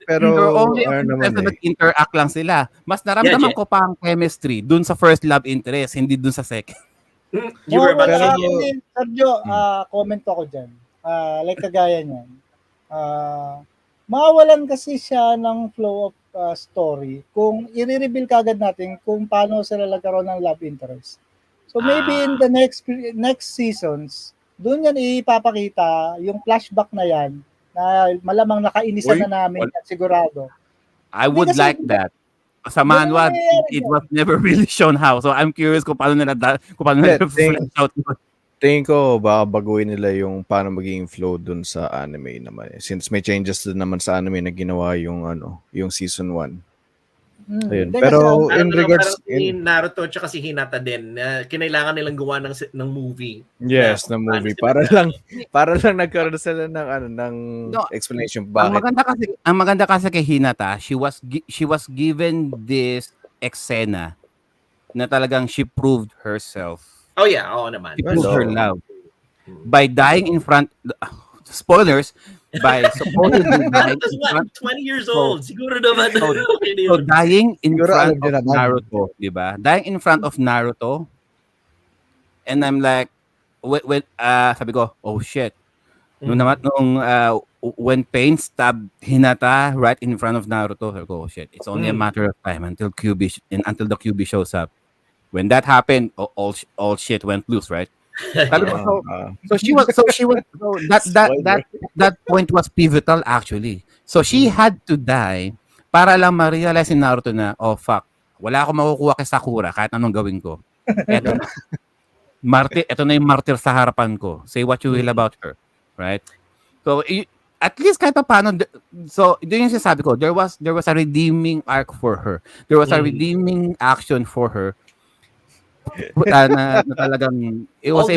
Pero only nag-interact lang sila. Mas naramdaman ko pa ang chemistry dun sa first love interest, hindi dun sa second. You were about to say Hindi, Sergio, comment ako dyan. Like kagaya niyan. Mawawalan kasi siya ng flow of story kung i-reveal kagad natin kung paano sila nagkaroon ng love interest. So maybe in the next seasons, doon yan ipapakita yung flashback na yan na malamang nakainisan na namin at sigurado. I would like that. Sa manhwa, it was never really shown how. So I'm curious kung paano nila flesh out. Tingin ko baka baguhin nila yung paano magiging flow dun sa anime naman eh. Since may changes din naman sa anime na ginawa yung season 1. Ayun. Pero in regards in Naruto at si Hinata din, kinailangan nilang gawa ng movie. Yes, ng movie para lang nagkaroon sila ng explanation bakit. Ang maganda kasi kay Hinata, she was given this eksena na talagang she proved herself. Oh yeah, oo naman. She proved her love by dying in front. Spoilers. By supposedly dying in front. 20 years old. Siguro naman. So dying in front of Naruto, di ba? Dying in front of Naruto. And I'm like, sabi ko, oh shit. When Pain stabbed Hinata right in front of Naruto, sabi ko, oh shit. It's only a matter of time until the QB shows up. When that happened, all shit went loose, right? So that point was pivotal actually. So she had to die para lang ma-realize ni Naruto na, oh fuck, wala akong makukuha kay Sakura kahit anong gawin ko. Ito na yung martyr sa harapan ko. Say what you will about her, right? So at least kahit paano, so yun yung sinasabi ko, there was a redeeming arc for her. There was a redeeming action for her. Na talagang it was that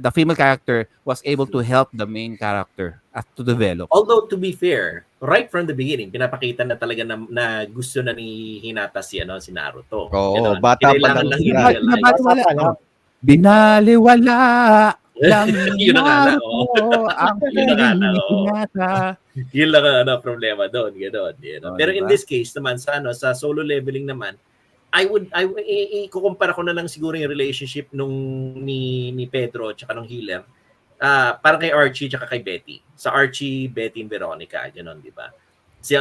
the female character was able to help the main character to develop. Although to be fair, right from the beginning, pinapakita na talaga na gusto na ni Hinata si Naruto. Oo, bata pa lang. Binaliwala lang yun ang Hinata. Yun lang ang problema doon, gano'n. Pero in this case naman sa solo leveling naman, ikukumpara ko na lang siguro yung relationship ni Pedro tsaka nung healer. Parang kay Archie tsaka kay Betty. Sa Archie, Betty and Veronica, gano'n, di ba? Si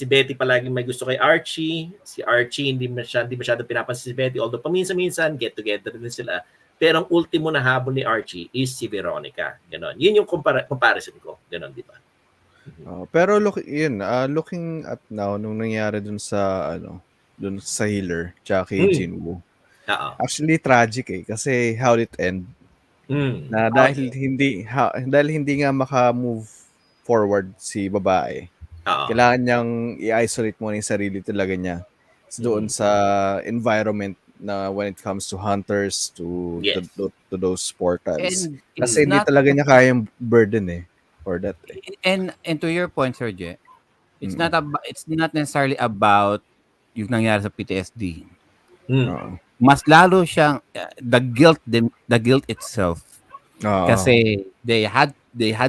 Betty palagi may gusto kay Archie, si Archie hindi masyado pinapansin si Betty, although paminsan-minsan get together din sila. Pero ang ultimo na habol ni Archie is si Veronica, gano'n. Yun yung comparison ko, gano'n, di ba? Pero looking at now nung nangyari dun sa healer tsaka kay Jinwoo. Actually tragic kasi how it end. Na dahil hindi nga maka-move forward si babae. Kailangan niyang i-isolate muna yung sarili talaga niya doon sa environment na when it comes to hunters to those portals. Kasi hindi talaga niya kayang burden or that. And to your point, Sergio, it's not necessarily about yung nangyari sa PTSD. Mas lalo siyang the guilt itself. Kasi they had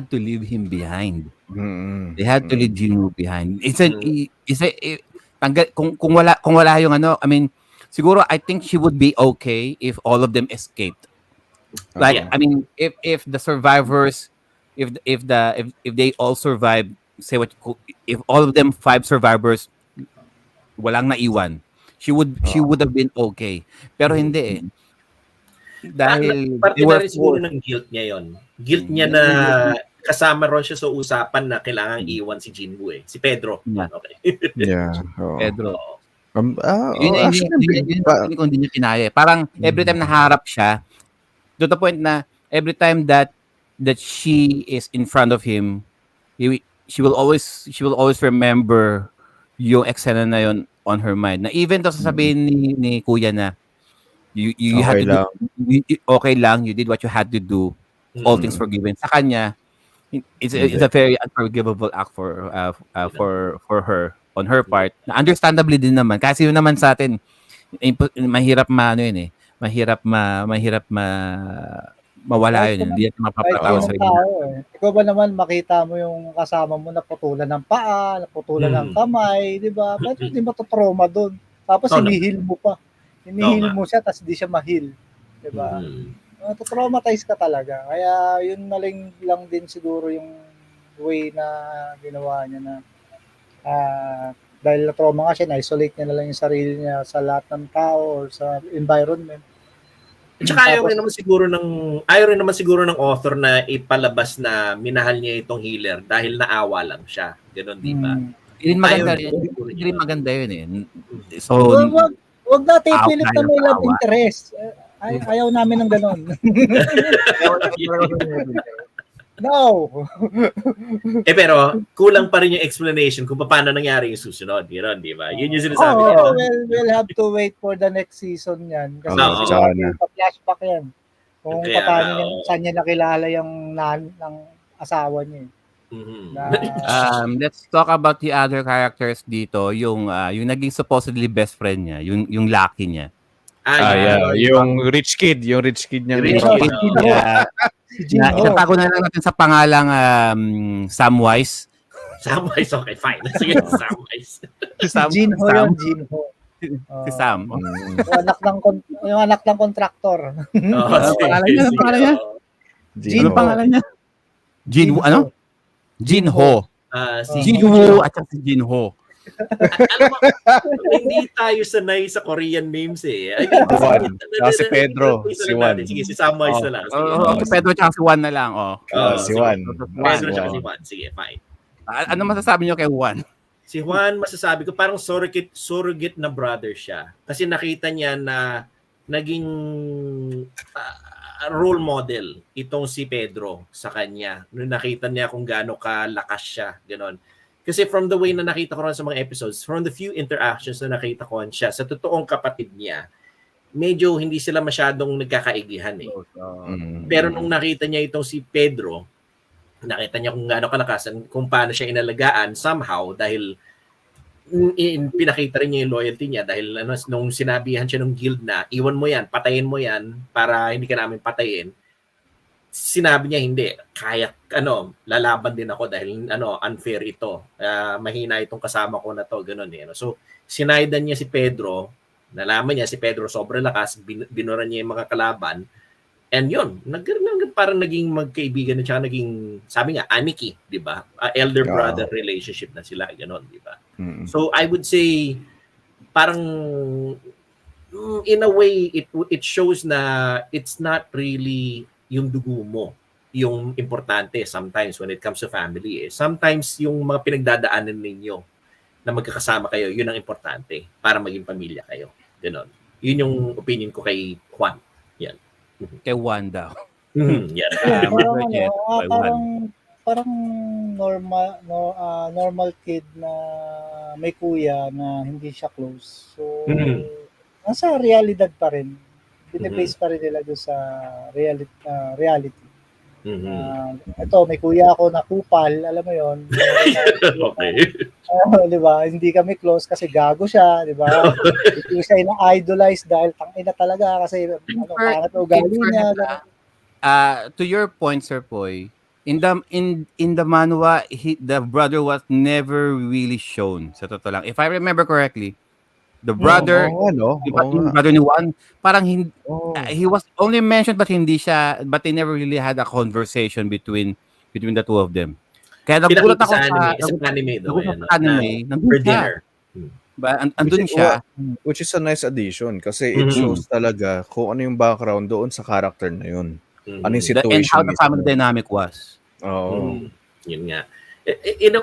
to leave him behind. Mm. They had to leave Jinwoo behind. Tanggal kung wala yung ano, I mean, siguro I think she would be okay if all of them escaped. Like, Oo. I mean, if the survivors, if they all survive, say if all of them 5 survivors walang naiwan, she would have been okay. Pero hindi eh. Dahil they Parte na were rin siguro forced. ng guilt niya yon. Guilt niya na kasama ron siya sa usapan na kailangang iwan si Jinwoo eh. Si Pedro. Yeah. Okay. Yeah. Oo. Pedro. Oo. Yun ang feeling ko hindi niya kinaya. Parang every time naharap siya, to the point na every time that she is in front of him, she will always remember yung eksena na yun on her mind. Na even to sasabihin ni Kuya na you had Okay to do, lang. okay lang, you did what you had to do, all things forgiven. Sa kanya, it's Hindi. a very unforgivable act for her on her part. Na understandably din naman kasi yun naman sa atin mahirap mawala Kahit yun. naman, Hindi natin kahit mapapatawa sinong sa tao eh. Ikaw ba naman makita mo yung kasama mo naputulan ng paa, naputulan ng kamay, di ba? Ba't hindi matotrauma doon? Tapos Oo naman. hinihil mo pa. Hinihil mo siya, tapos di siya mahil. Di ba? Matotraumatize ka talaga. Kaya yun na lang din siguro yung way na ginawa niya na dahil na-trauma nga siya, na-isolate niya na lang yung sarili niya sa lahat ng tao or sa environment. At saka ayaw rin naman siguro ng author na ipalabas na minahal niya itong healer dahil naawa lang siya. Ganon, di ba? Hindi rin maganda yun eh. So, wag natin pilit na may love interest. Ayaw namin ng ganon. No. Pero kulang pa rin yung explanation kung paano nangyari yung susunod. Gano'n, di ba? Yun yung sinasabi niya. We'll have to wait for the next season yan. Kasi flashback yan. Kung paano saan niya nakilala yung ng asawa niya. Let's talk about the other characters dito. Yung naging supposedly best friend niya. Yung Lucky niya. Yung rich kid niya. Itatago na lang natin sa pangalang Samwise. Samwise, okay, fine. Sige, Samwise. Jinho yun, Jinho. Si Sam. Yung anak ng kontraktor. Anong pangalan niya? Jinho. Ano? Jinho. Jinho at si Jinho. Alam mo, hindi tayo sanay sa Korean names eh. Si Pedro, si Juan. Sige, si Samwise na lang. Si Pedro at si Juan na lang. Si Juan. Pedro at si Juan. Sige, fine. Ano masasabi niyo kay Juan? Si Juan, masasabi ko, parang surrogate na brother siya. Kasi nakita niya na naging role model itong si Pedro sa kanya. Nung nakita niya kung gaano kalakas siya. Ganon. Kasi from the way na nakita ko rin sa mga episodes, from the few interactions na nakita ko siya, sa totoong kapatid niya, medyo hindi sila masyadong nagkakaigihan eh. Pero nung nakita niya itong si Pedro, nakita niya kung gaano kalakasan, kung paano siya inalagaan somehow dahil pinakita rin niya yung loyalty niya dahil nung sinabihan siya ng guild na iwan mo yan, patayin mo yan para hindi ka namin patayin. Sinabi niya hindi, kaya lalaban din ako dahil unfair ito. Mahina itong kasama ko na to, ganoon eh. So sinaydan niya si Pedro, nalaman niya si Pedro sobrang lakas, binuran niya yung mga kalaban. And yun, parang naging magkaibigan at saka naging, sabi nga, amiki, di ba? Elder brother relationship na sila, ganoon, di ba? So I would say, parang in a way, it shows na it's not really yung dugo mo, yung importante sometimes when it comes to family. Sometimes yung mga pinagdadaanan ninyo na magkakasama kayo, yun ang importante para maging pamilya kayo. Ganon. Yun yung opinion ko kay Juan. Yan. Kay Juan daw. Yan. Parang normal kid na may kuya na hindi siya close. So, nasa realidad pa rin. Binibase pa rin nila doon sa reality. Ito, may kuya ako na kupal, alam mo yon. Okay. Di ba? Hindi kami close kasi gago siya, di ba? Hindi siya ina-idolize dahil tangina talaga kasi pangit ugali niya. to your point, Sir Poy, in the manhwa, the brother was never really shown. Sa totoo lang, if I remember correctly, the brother, Oo nga 'no, oo yung nga. brother ni Juan, parang Oo. he was only mentioned but hindi siya, but they never really had a conversation between the two of them. Kaya nagulat Pinakita ako sa anime daw nagulat yan, ako no? sa Na anime, nandun for siya. dinner. Which Andun is wa siya. which is a nice addition kasi it Mhm. shows talaga kung ano yung background doon sa character na yun. Ano yung Mhm. And how situation the family mismo. dynamic was. Oo. Yun nga.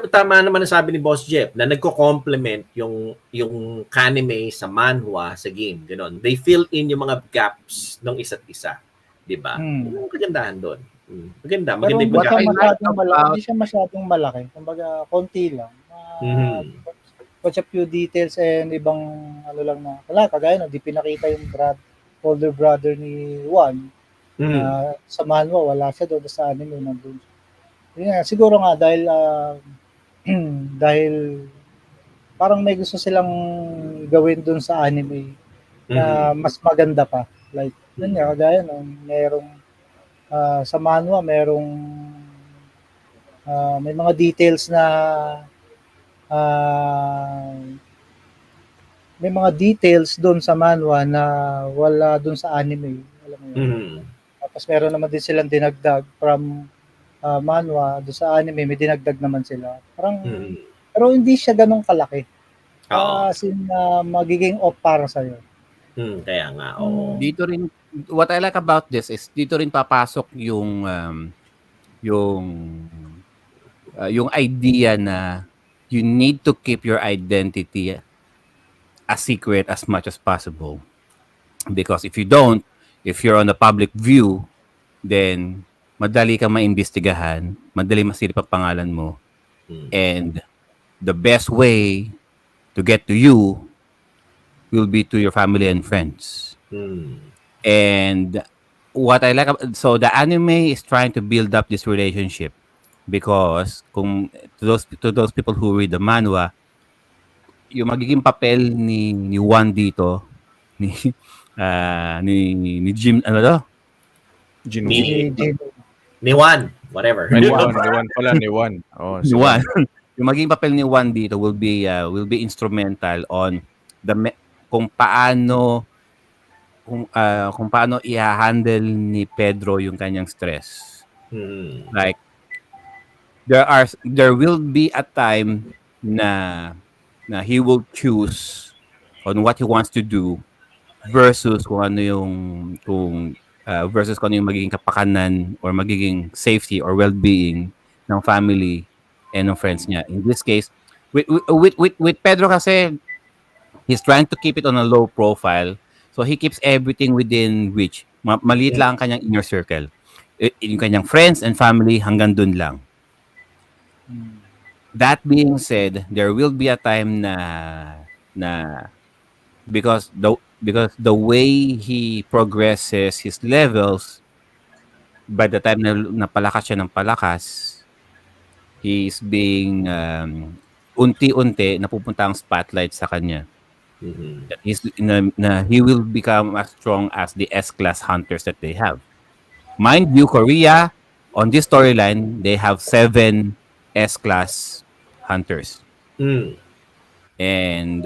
Tama naman ang sabi ni Boss Jeff na nagko-complement yung kanime sa manhwa sa game. Ganon. They fill in yung mga gaps ng isa't isa. 'Di ba? Yun ang kagandahan doon. Maganda Pero yung hindi What siya I pagka. like masyadong malaki. about Hindi siya masyadong malaki. Kumbaga, konti lang. Mhm. Watch a few details and ibang ano lang na. Wala, kagaya no, di pinakita yung older brother ni Juan. Mhm. Sa manhwa, wala siya doon sa anime. Nandun. Yun nga, siguro nga dahil dahil parang may gusto silang gawin doon sa anime na mas maganda pa. Like, yun nga, kagaya no, merong sa manhwa, may mga details na ah, may mga details doon sa manhwa na wala doon sa anime. Alam mo yun. Mhm. Tapos meron naman din silang dinagdag from manhwa doon sa anime, may dinagdag naman sila. Parang, Mhm. pero hindi siya ganun kalaki. Oo. As in, magiging off para sa'yo. Kaya nga. Oo. dito rin, what I like about this is dito rin papasok yung yung idea na you need to keep your identity a secret as much as possible, because if you don't, if you're on the public view, then madali kang maimbestigahan, madali masilip ang pangalan mo, and the best way to get to you will be to your family and friends. And what I like so the anime is trying to build up this relationship, because kung to those people who read the manhwa, yung magiging papel ni Juan dito, ni ni Jim, ano to? Gino. Ni Juan, whatever. Ni Juan pala, ni Juan. Oh, si Ni Juan. Juan. Yung magiging papel ni Juan dito will be instrumental on kung paano i-handle ni Pedro yung kanyang stress. Like, there will be a time na he will choose on what he wants to do versus kung ano yung magiging kapakanan or magiging safety or well-being ng family and ng friends niya. In this case, with Pedro kasi, he's trying to keep it on a low profile. So he keeps everything within reach. Maliit lang ang kanyang inner circle. Yung kanyang friends and family, hanggang dun lang. That being said, there will be a time na because the way he progresses his levels, by the time na palakas siya ng palakas, he's being unti-unti napupunta ang spotlight sa kanya. He will become as strong as the S-class hunters that they have. Mind you, Korea, on this storyline, they have 7 S-class hunters. And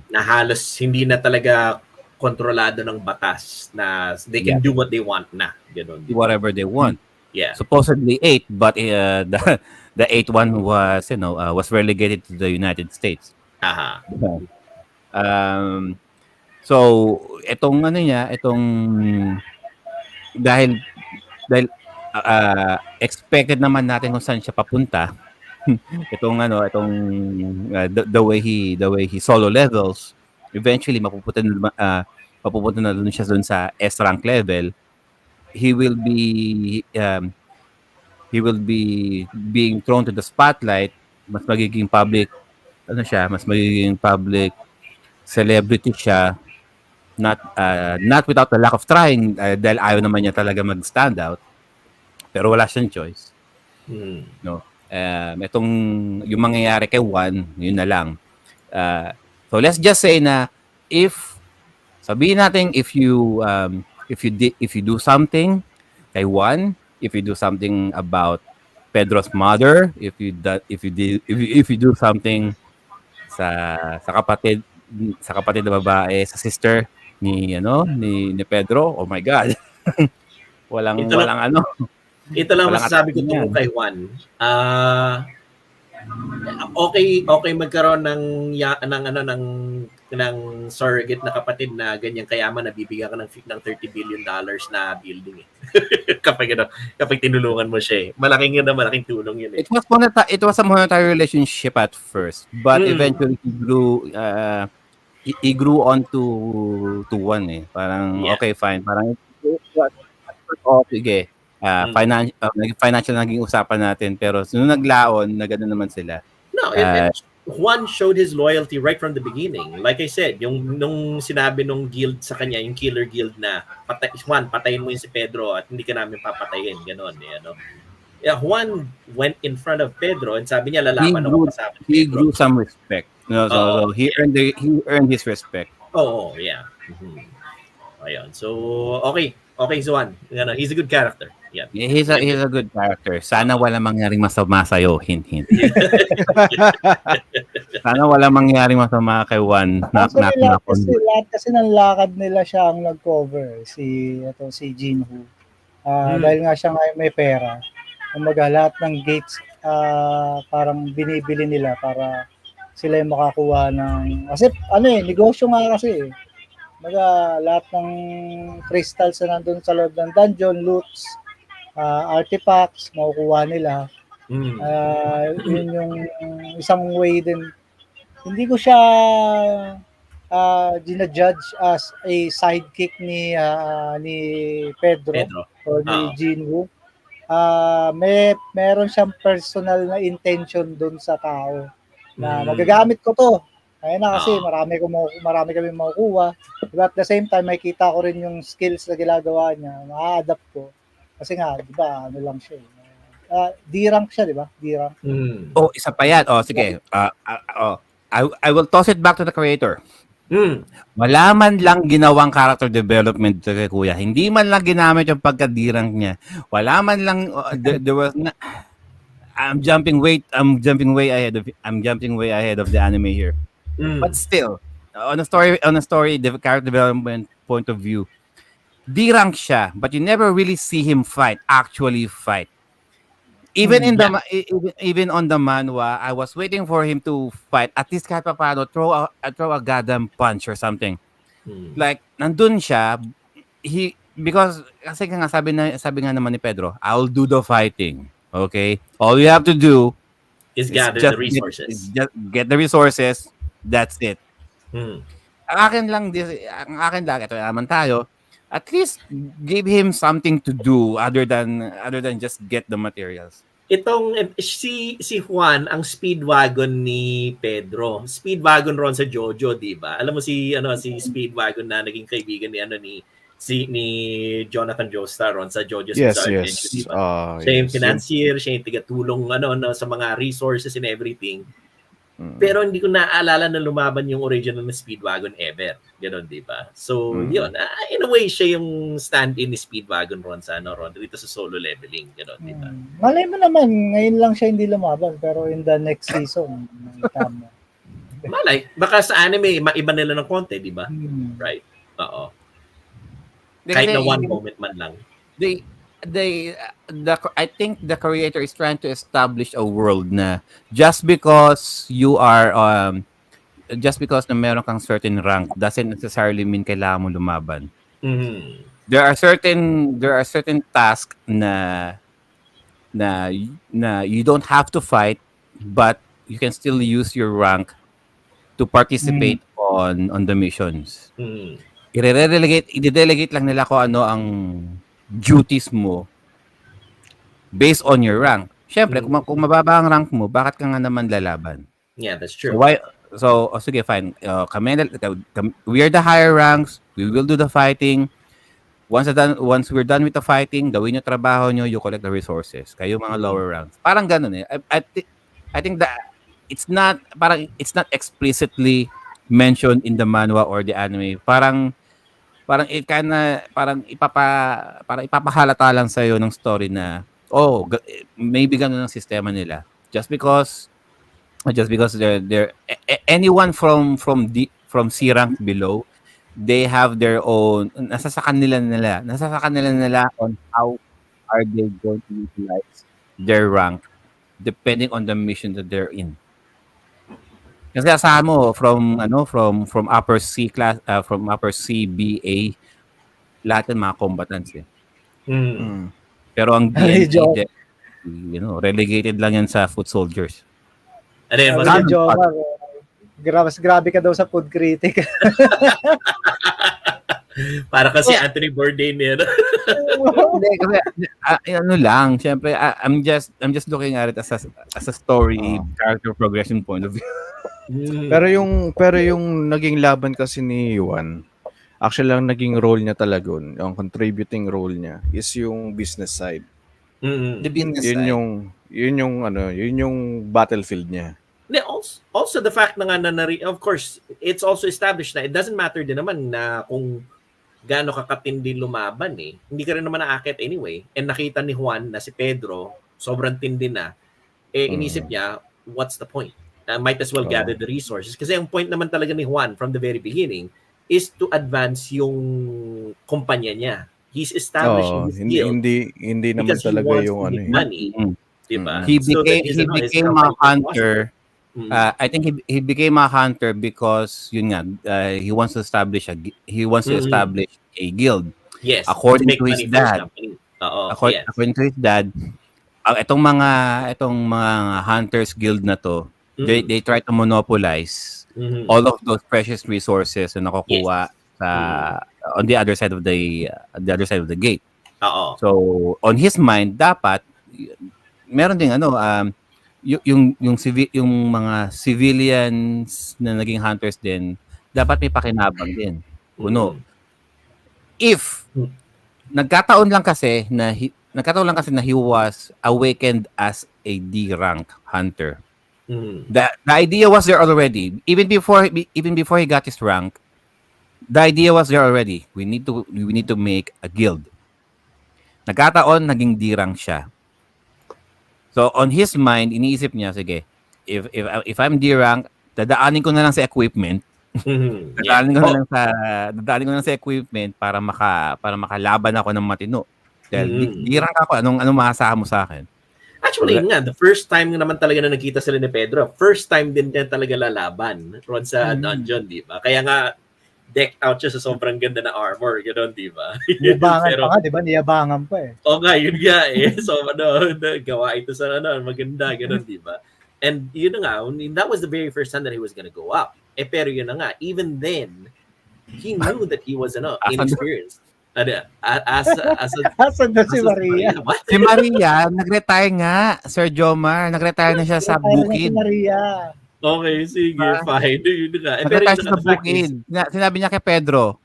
na halos hindi na talaga kontrolado ng batas, na they can do what they want na. Ganun. whatever they want. Yeah. Supposedly 8, but the 8th one was was relegated to the United States. Aha. So itong dahil expected naman natin kung saan siya papunta. The way he solo levels, eventually mapupunta na dun siya dun sa S rank level. He will be being thrown to the spotlight. Mas magiging public celebrity siya, not without the lack of trying, dahil ayaw naman niya talaga mag-stand out, pero wala siyang choice. No, itong yung mangyayari kay Juan, yun na lang. So let's just say na sabihin natin if you do something, kay Juan, if you do something about Pedro's mother, if you do something sa kapatid na babae, sa sister ni Pedro, oh my God. walang Ito lang, walang ano, ito lang walang masasabi ko atake tungkol niyan. kay Juan. Okay magkaroon ng surrogate na kapatid na ganyan kayaman na bibigyan ka ng $30 billion na building eh. kapag tinulungan mo siya eh. Malaking tulong yun eh. It was a monetary relationship at first, but eventually he grew on to one eh. Parang Yeah. okay fine, parang sige. Financial naging usapan natin, pero nung naglaon na gano'n naman sila. No, Juan showed his loyalty right from the beginning. Like I said, nung sinabi nung guild sa kanya, yung killer guild na, Juan, patayin mo yun si Pedro at hindi ka namin papatayin. Ganon, Yeah, Juan went in front of Pedro and sabi niya, lalaban ako kasama ni He Pedro. grew some respect. So he earned his respect. Oh, yeah. Mm-hmm. Ayun. So, okay, Juan. He's a good character. Yeah. He's a good character. Sana wala mangyaring masama sa'yo. Hint, hint. Sana wala mangyaring masama kay Juan. Actually, lahat kasi ng lakad nila siya ang nag-cover. Si Jinwoo. Dahil nga siya nga may pera. Kumbaga, lahat ng gates parang binibili nila para sila yung makakuha ng... Kasi negosyo nga kasi eh. Kumbaga, lahat ng crystals na nandun sa loob ng dungeon, loots, artifacts, makukuha nila. Yun yung isang way din. Hindi ko siya ginajudge as a sidekick ni Pedro. O ni Jinwoo. Meron siyang personal na intention doon sa tao na magagamit ko to. Ayun na kasi marami kami makukuha. But at the same time, makita ko rin yung skills na ginagawa niya. Ma-adapt ko. Kasi nga, di ba, lang siya. D-rank siya, di ba? D-rank. Oh, isa pa yan. Oh, sige. I will toss it back to the creator. Wala man lang ginawang character development kay Kuya. Hindi man lang ginamit yung pagka-D-rank niya. Wala man lang there was I'm jumping way ahead of the anime here. But still, on a story character development point of view, D-rank siya, but you never really see him actually fight. Even even on the manhwa, I was waiting for him to fight. At least kahit paano, throw a goddamn punch or something. Like, nandun siya, because kasi nga sabi nga naman ni Pedro, I'll do the fighting. Okay? All you have to do is gather the resources. Just get the resources. That's it. Ang akin lang, ito naman tayo, at least give him something to do other than just get the materials. Si Juan ang Speedwagon ni Pedro. Speedwagon ron sa Jojo, 'di ba? Alam mo si Speedwagon na naging kaibigan ni Jonathan Joestar ron sa Jojo's Bizarre Adventure, diba? Siya yung financier, siya yung tigatulong sa mga resources and everything. Pero hindi ko naaalala na lumaban yung original na Speedwagon ever. Ganon, di ba? So, yun. In a way, siya yung stand-in ni Speedwagon ron sa dito sa solo leveling. Ganon, di ba? Malay mo naman, ngayon lang siya hindi lumaban. Pero in the next season, tama. Malay. Baka sa anime, maiba nila ng konti, di ba? Right. Oo. Kahit na one moment man lang. I think the creator is trying to establish a world na just because na meron kang certain rank doesn't necessarily mean kailangan mo lumaban. There are certain tasks na you don't have to fight, but you can still use your rank to participate on the missions. I-delegate lang nila kung ano ang duties mo based on your rank. Siyempre, kung mababa ang rank mo, bakit ka nga naman lalaban? Yeah, that's true. Sige, fine. We are the higher ranks. We will do the fighting. Once we're done with the fighting, gawin yung trabaho nyo, you collect the resources. Kayo mga lower ranks. Parang ganun eh. I think that it's not explicitly mentioned in the manhwa or the anime. Parang parang parang ipapahalata lang sa ng story na maybe ganun ang sistema nila. Just because they're anyone from C rank below, they have their own nasa sa kanila on how are they going to utilize their rank depending on the mission that they're in. Kasi asahan mo from upper C class from upper C BA lahat ng mga combatants eh. Pero ang Medyo- DNA relegated lang yan sa foot soldiers. And then, Sabi ni Jomar, grabe ka daw sa food critic. para kasi Anthony Bourdain yan. Hindi kasi lang, syempre I'm just looking at it as a story character progression point of view. Pero yung naging laban kasi ni Juan, actually lang naging role niya talaga yung contributing role niya is yung business side. The business Yun side. yun yung battlefield niya. Also the fact na of course, it's also established na it doesn't matter din naman na kung gaano kakatindi lumaban eh. Hindi ka rin naman naakit anyway. And nakita ni Juan na si Pedro, sobrang tindi na. Inisip niya, what's the point? Might as well gather the resources. Kasi ang point naman talaga ni Juan from the very beginning is to advance yung kumpanya niya. He's establishing his guild. Hindi naman talaga yung ano eh. Money, diba? He became a hunter. I think he became a hunter because yun nga he wants to establish a guild. Yes. According to his money for his dad. company. According to his dad, itong mga hunters guild na to, they try to monopolize all of those precious resources na nakukuha sa on the other side of the gate. So on his mind dapat meron ding yung mga civilians na naging hunters din dapat may pakinabang din. If nagkataon lang kasi na he was awakened as a D rank hunter. The idea was there already. Even before he got his rank, the idea was there already. We need to make a guild. Nagkataon naging D rank siya. So on his mind, iniisip niya, sige, if I'm D rank, dadaanin ko na lang sa equipment. Dadaanin ko na lang sa equipment para makalaban ako ng matino. Dahil D rank ako, anong maasahan mo sa akin? Actually, the first time naman talaga na nakita sila ni Pedro, first time din niya talaga lalaban ron sa dungeon, di ba? Kaya nga, decked out siya sa sobrang ganda na armor, gano'n, di ba? Niyabangan pa nga, di ba? Niyabangan pa eh. Yun nga eh. So, gawa ito sa maganda, gano'n, di ba? And yun na nga, that was the very first time that he was gonna go up. Pero yun na nga, even then, he knew that he was inexperienced. Asan na si Maria? Si Maria, nag-retire nga, Sir Jomar. Nag-retire na siya sa bukid. Si Maria. Okay, sige, fine. Yun nga. Nag-retire siya sa bukid. Sinabi niya kay Pedro,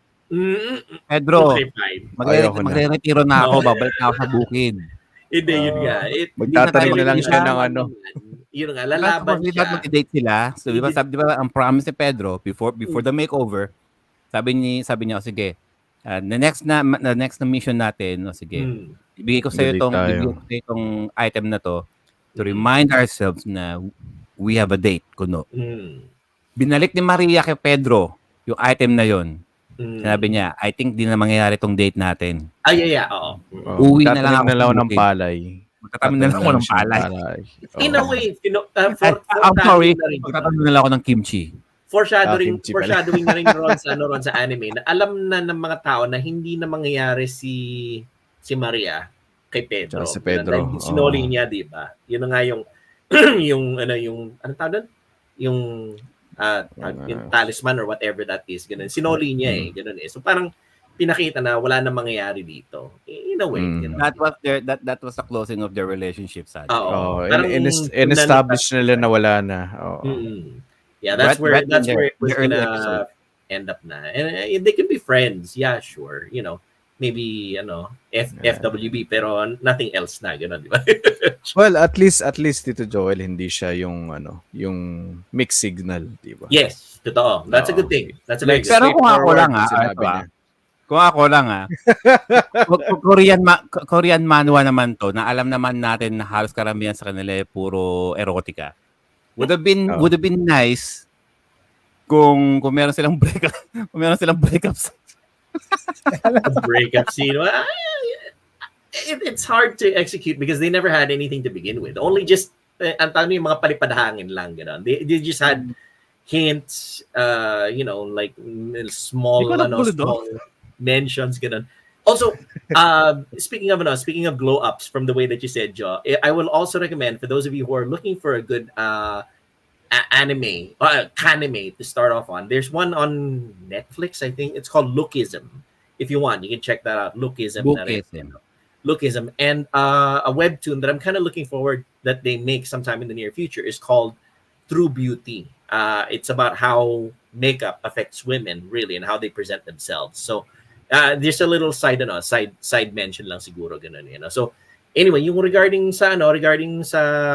Pedro, okay, fine. magre-retiro na ako, babalik na ako sa bukid. Hindi, yun nga. Magtatanim na lang siya ng Yun nga, lalaban siya. Mag-date sila. So, di ba, ang promise ni Pedro, before the makeover, sabi niya, sige, the next na mission natin, sige, ibigay ko sa itong item na to remind ourselves na we have a date, kuno. Binalik ni Maria kay Pedro yung item na yon. Sinabi niya, I think di na mangyayari tong date natin. Oo. Uwi na lang ako ng palay. Magtatanim na lang ako ng palay. In a way, I'm sorry, magtatanim na lang ako ng kimchi. Foreshadowing na rin ron sa anime na alam na ng mga tao na hindi na mangyayari si Maria kay Pedro. Si Pedro. Sinoli niya, di ba? Yun na nga yung ano tawag doon? Yung talisman or whatever that is. Ganun. Sinoli niya ganun eh. So parang pinakita na wala na mangyayari dito. In a way. You know? That was the closing of their relationship, sadly. In-establish nila na wala na. Yeah, that's where it was gonna end up na. And they can be friends. Yeah, sure. You know, maybe FWB pero nothing else na ganun, di ba? Well, at least Tito Joel hindi siya yung mixed signal, di ba? Yes, totoo. That's a good thing. That's a very good Pero kung ako lang Kung ako lang Korean manhwa naman to, na alam naman natin na halos karamihan sa kanila puro erotica. Would have been nice kung meron silang kung meron silang breakups. Breakup scene. Well, it's hard to execute because they never had anything to begin with. Only just ang tawag yung mga palipadhangin lang gano'n. They just had hints, like small mentions gano'n. Also, speaking of glow ups from the way that you said, Joe, I will also recommend for those of you who are looking for a good anime kanime to start off on. There's one on Netflix, I think. It's called Lookism. If you want, you can check that out. Lookism. Lookism. And a webtoon that I'm kind of looking forward that they make sometime in the near future is called True Beauty. It's about how makeup affects women really and how they present themselves. So there's a little side mention lang siguro ganun, So anyway, yung regarding sa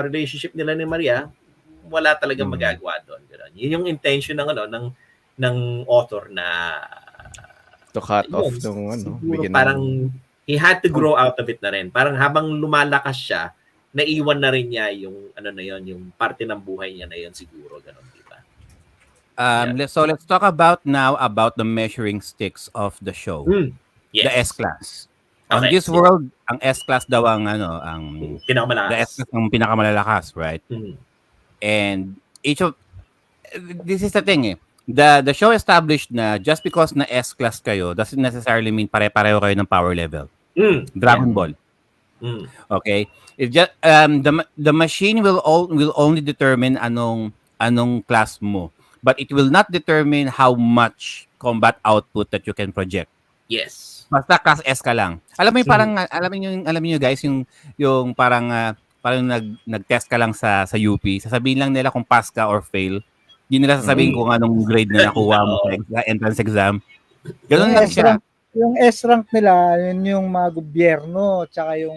relationship nila ni Maria, wala talagang magagawa doon. Ganun. Yun yung intention ng author na to cut off nung parang he had to grow out of it na rin. Parang habang lumalakas siya, naiwan na rin niya yung yung parte ng buhay niya na yun siguro ganun, di ba? So let's talk about the measuring sticks of the show. Yes. The S-class. Okay. On this world, ang S-class daw ang pinakamalakas. The S-class ang pinakamalalakas, right? And this is the thing The show established na just because na S-class kayo doesn't necessarily mean pare-pareho kayo ng power level. Dragon Ball. Okay? It just the machine will only determine anong class mo, but it will not determine how much combat output that you can project. Yes. Basta class S ka lang. Alam mo yung parang alam niyo guys yung parang nag-test ka lang sa UP, sasabihin lang nila kung pass ka or fail. Hindi nila sasabihin kung anong grade na nakuha mo sa entrance exam. Ganun lang siya. Yung S-rank nila, yun yung mga gobyerno, tsaka yung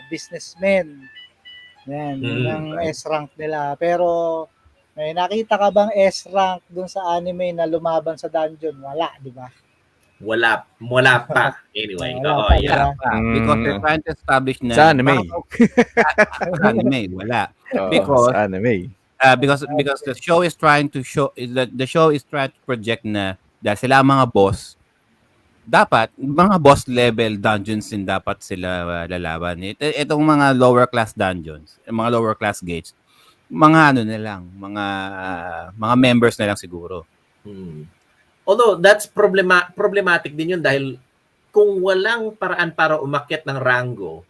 businessmen. Yan, yun ang S-rank nila. Pero may nakita ka bang S-rank dun sa anime na lumaban sa dungeon? Wala, di ba? Wala pa. Anyway, because they're trying to establish na sa anime. Sa anime, wala. Because sa anime. Because the show is trying to project na dahil sila mga boss, dapat mga boss level dungeons din dapat sila lalaban. Itong mga lower class dungeons, mga lower class gates, mga mga members na lang siguro. Although that's problematic din yun dahil kung walang paraan para umakyat ng rango,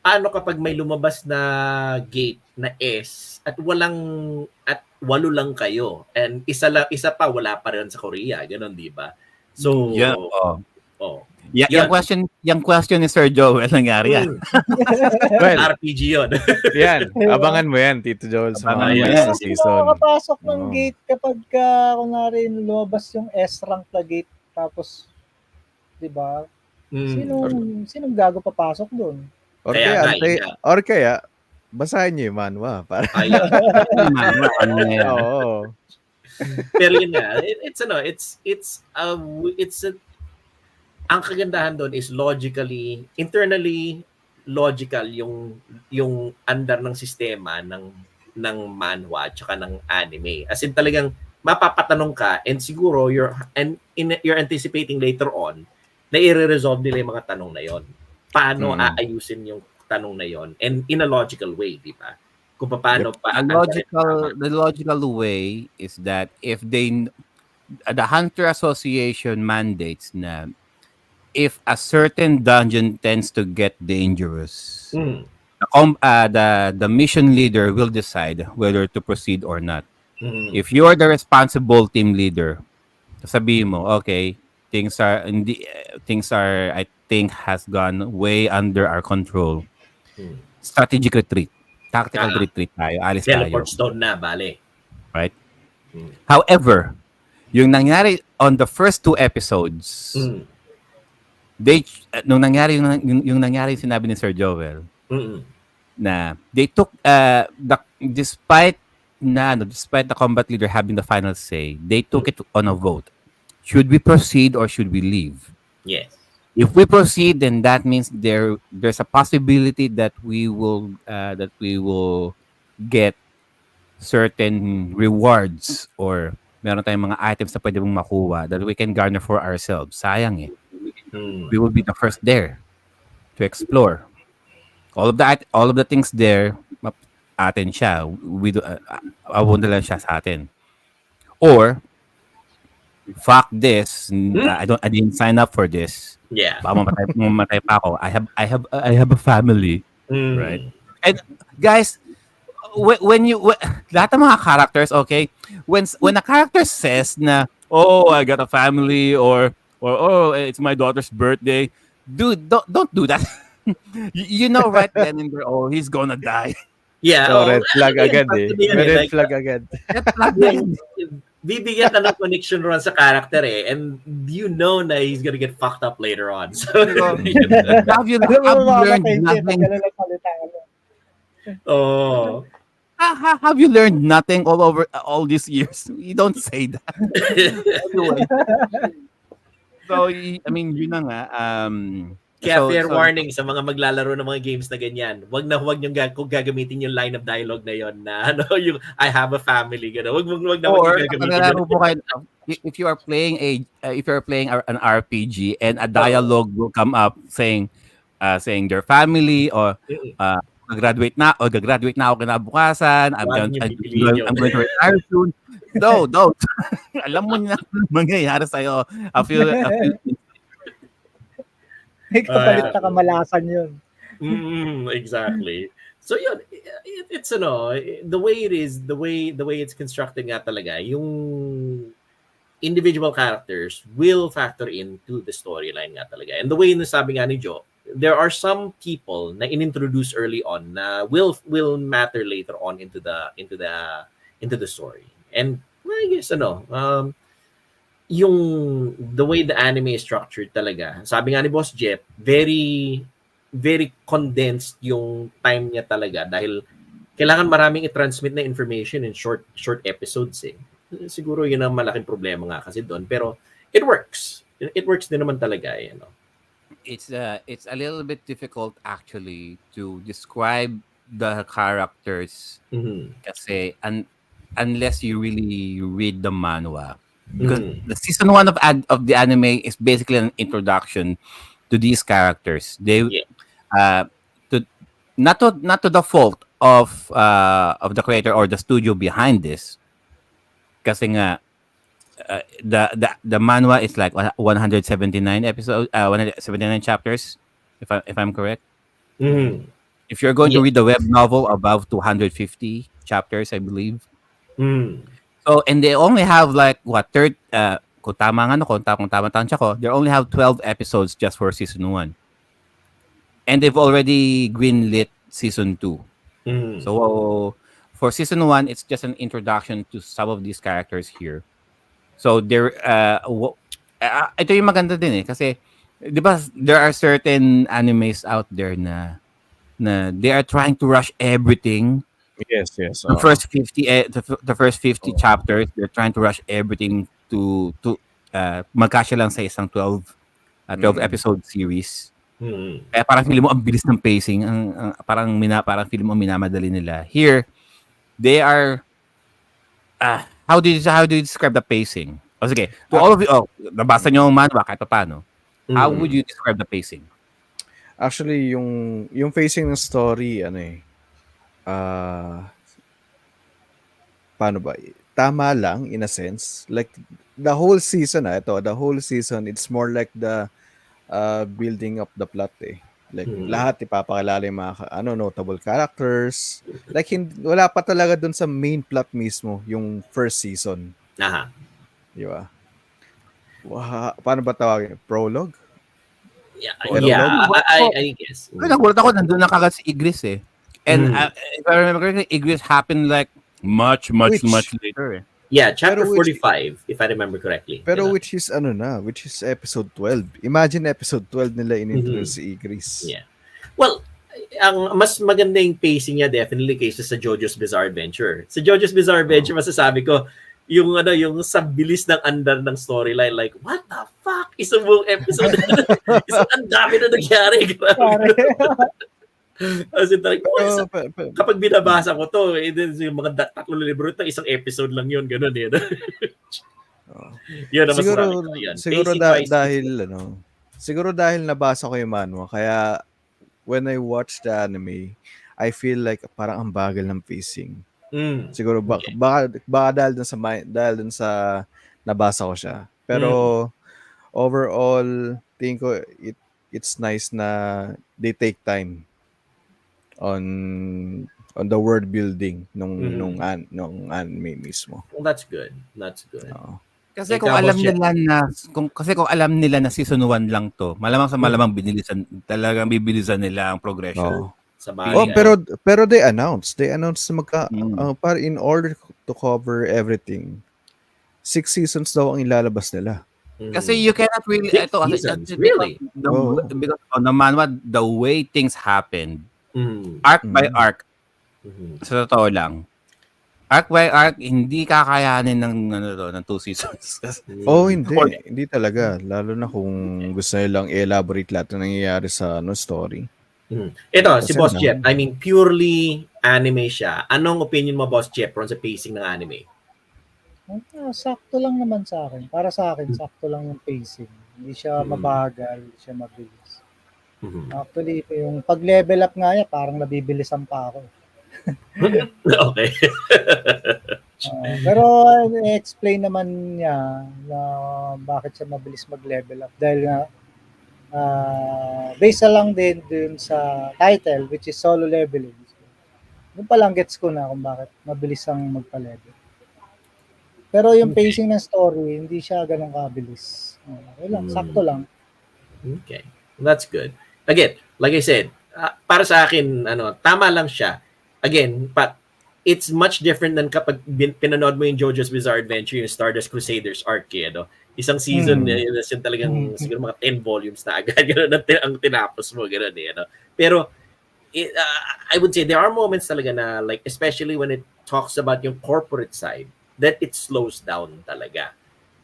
paano kapag may lumabas na gate na S at walo lang kayo and isa pa wala pa rin sa Korea, ganun, di ba? So yung question ni Sir Joel nangyari yan. Well, RPG yun. yan, abangan mo yan, Tito Joel, sa mga season. Makakapasok ng gate kapag kunwari lumabas yung S-rank na gate tapos, di ba? Sinong gago papasok doon? Or kaya, basahin niyo yung manhwa. Pero yun nga, ang kagandahan doon is internally logical yung andar ng sistema ng manhwa at saka ng anime. As in talagang mapapatanong ka and siguro you're anticipating later on na i-resolve nila yung mga tanong na yon. Paano aayusin yung tanong na yon and in a logical way, di ba? Kung paano the logical way is that if the Hunter Association mandates na if a certain dungeon tends to get dangerous, the mission leader will decide whether to proceed or not. If you're the responsible team leader, sabihin mo, okay, things are I think has gone way under our control. Strategic retreat. Tactical retreat tayo. Alis tayo. Teleport stone na, bale. Right? However, yung nangyari on the first 2 episodes, nung nangyari yung sinabi ni Sir Joel, na they took despite the combat leader having the final say, they took it on a vote. should we proceed or should we leave? Yes. If we proceed, then that means there's a possibility that we will get certain rewards or meron tayong mga items na pwede mong makuha that we can garner for ourselves. Sayang eh. Mm. We will be the first there to explore. All of the things there, atin siya. We do, abunda lang siya sa atin. Or, fuck this. I didn't sign up for this. Yeah. Baka mamatay pa ako. I have a family, Mm. right? And guys, when lahat ng mga characters, okay, when a character says na, oh, I got a family, or oh, it's my daughter's birthday, dude, don't do that. You know right then and there, oh, he's gonna die. Yeah. So, red flag agad eh. sabihin May red like, flag agad. bibigyan ka ng connection ron sa character eh, and you know na he's gonna get fucked up later on. So, have you learned nothing? oh. Have you learned nothing all over all these years? You don't say that. Anyway. So, I mean, yun na nga. Kaya fair warning sa mga maglalaro ng mga games na ganyan. Wag niyong kung gagamitin yung line of dialogue na yon na ano yung I have a family gano'n. Wag na gagamitin yun. Po kayo, if you are playing an RPG and a dialogue will come up saying their family or gagraduate na ako kinabukasan, I'm going to retire soon. No, don't. Alam mo na mangyayari sa'yo. A few May kapalit na kamalasan yun. Exactly. So yun, it's the way it is, the way it's constructed nga talaga, yung individual characters will factor into the storyline nga talaga. And the way nasabi nga ni Joe, there are some people na inintroduce early on na will matter later on into the story. And I guess yung the way the anime is structured talaga. Sabi nga ni Boss Jeff, very very condensed yung time niya talaga dahil kailangan maraming i-transmit na information in short episodes eh. Siguro yun ang malaking problema nga kasi doon, pero it works. It works din naman talaga, It's a little bit difficult actually to describe the characters kasi unless you really read the manhwa. Because the season 1 of the anime is basically an introduction to these characters. They not to the fault of the creator or the studio behind this. Kasi nga the manhwa is like 179 episodes, 179 chapters, if I'm correct. If you're going to read the web novel, above 250 chapters, I believe. So, and they only have like kung tama tansya ko, they only have 12 episodes just for season 1. And they've already greenlit season 2. So, for season 1, it's just an introduction to some of these characters here. So, ito yung maganda din eh. Kasi, di ba, there are certain animes out there na they are trying to rush everything. Yes. The first 50 chapters, they're trying to rush everything to magkasya lang sa isang 12 episode series. Kaya parang feeling mo ang bilis ng pacing, parang feeling mo minamadali nila. Here, they are how do you describe the pacing? O sige, to all of you, nabasa niyo ang manhwa kahit paano. How would you describe the pacing? Actually, yung pacing ng story, paano ba? Tama lang in a sense. Like the whole season, it's more like the building up the plot eh. Like lahat ipapakilala yung mga notable characters. Like wala pa talaga dun sa main plot mismo yung first season. Di ba? Paano ba tawagin? Prologue? I guess. Nagulat ako, nandun na kagad si Igris eh. And if I remember correctly, Igris happened like much later. Yeah, chapter 45, if I remember correctly. Pero which is episode 12. Imagine episode 12 nila in-introduce si Igris. Yeah. Well, ang mas maganda yung pacing niya definitely kaysa sa JoJo's Bizarre Adventure. Sa JoJo's Bizarre Adventure, masasabi ko, yung sa bilis ng andar ng storyline, like, what the fuck? Isang buong episode. Isang ang dami na nangyari. Pare. As in, like, Pero, pe- pe- kapag binabasa ko to, yung mga tatlong libro ito, isang episode lang yun, ganun eh. Yun ang siguro masasabi ko. Yun. siguro Pacing-wise, dahil siguro dahil nabasa ko yung manhwa, kaya when I watch the anime, I feel like parang ang bagal ng pacing. Siguro Okay. baka dahil dun sa nabasa ko siya. Pero overall, tingin ko it's nice na they take time on the world building nung anime mismo. Well, that's good. That's good. Oo. Kasi Ikaw, kung alam Boss Jet. nila na kung alam nila na season 1 lang to, malamang sa malamang talagang bibilisan nila ang progression. Oo. Sa Oh, bagay. pero they announced na Mm. para in order to cover everything, 6 seasons daw ang ilalabas nila. Kasi you cannot really 6 ito kasi seasons, because really? because on the manhwa, the way things happened, Mm. arc by arc, Mhm. sa totoo lang, arc by arc, hindi kakayanin ng 2 seasons. Oh, hindi talaga, lalo na kung gusto nilang i-elaborate lahat ng nangyayari sa story. Ito, si Kasi Boss na- Jeff, I mean, purely anime siya. Anong opinion mo, Boss Jeff, sa pacing ng anime? Sakto lang naman sa akin. Para sa akin, sakto lang yung pacing. Hindi siya mabagal, hindi siya mabilis. Actually, yung pag-level up nga niya, parang nabibilisan pa ako. Okay. Pero i-explain naman niya na bakit siya mabilis mag-level up. Dahil nga, based lang din dun sa title, which is solo leveling. Doon pa lang gets ko na kung bakit mabilis ang magpa-level. Pero yung pacing ng story, hindi siya ganun kabilis. Okay lang, sakto lang. Okay. That's good. Again, like I said, para sa akin, tama lang siya. Again, but it's much different than kapag pinanood mo yung JoJo's Bizarre Adventure, yung Stardust Crusaders arc, isang season, yun talagang siguro mga 10 volumes na agad, gano'n ang tinapos mo, gano'n Pero, I would say there are moments talaga na, like, especially when it talks about yung corporate side, that it slows down talaga.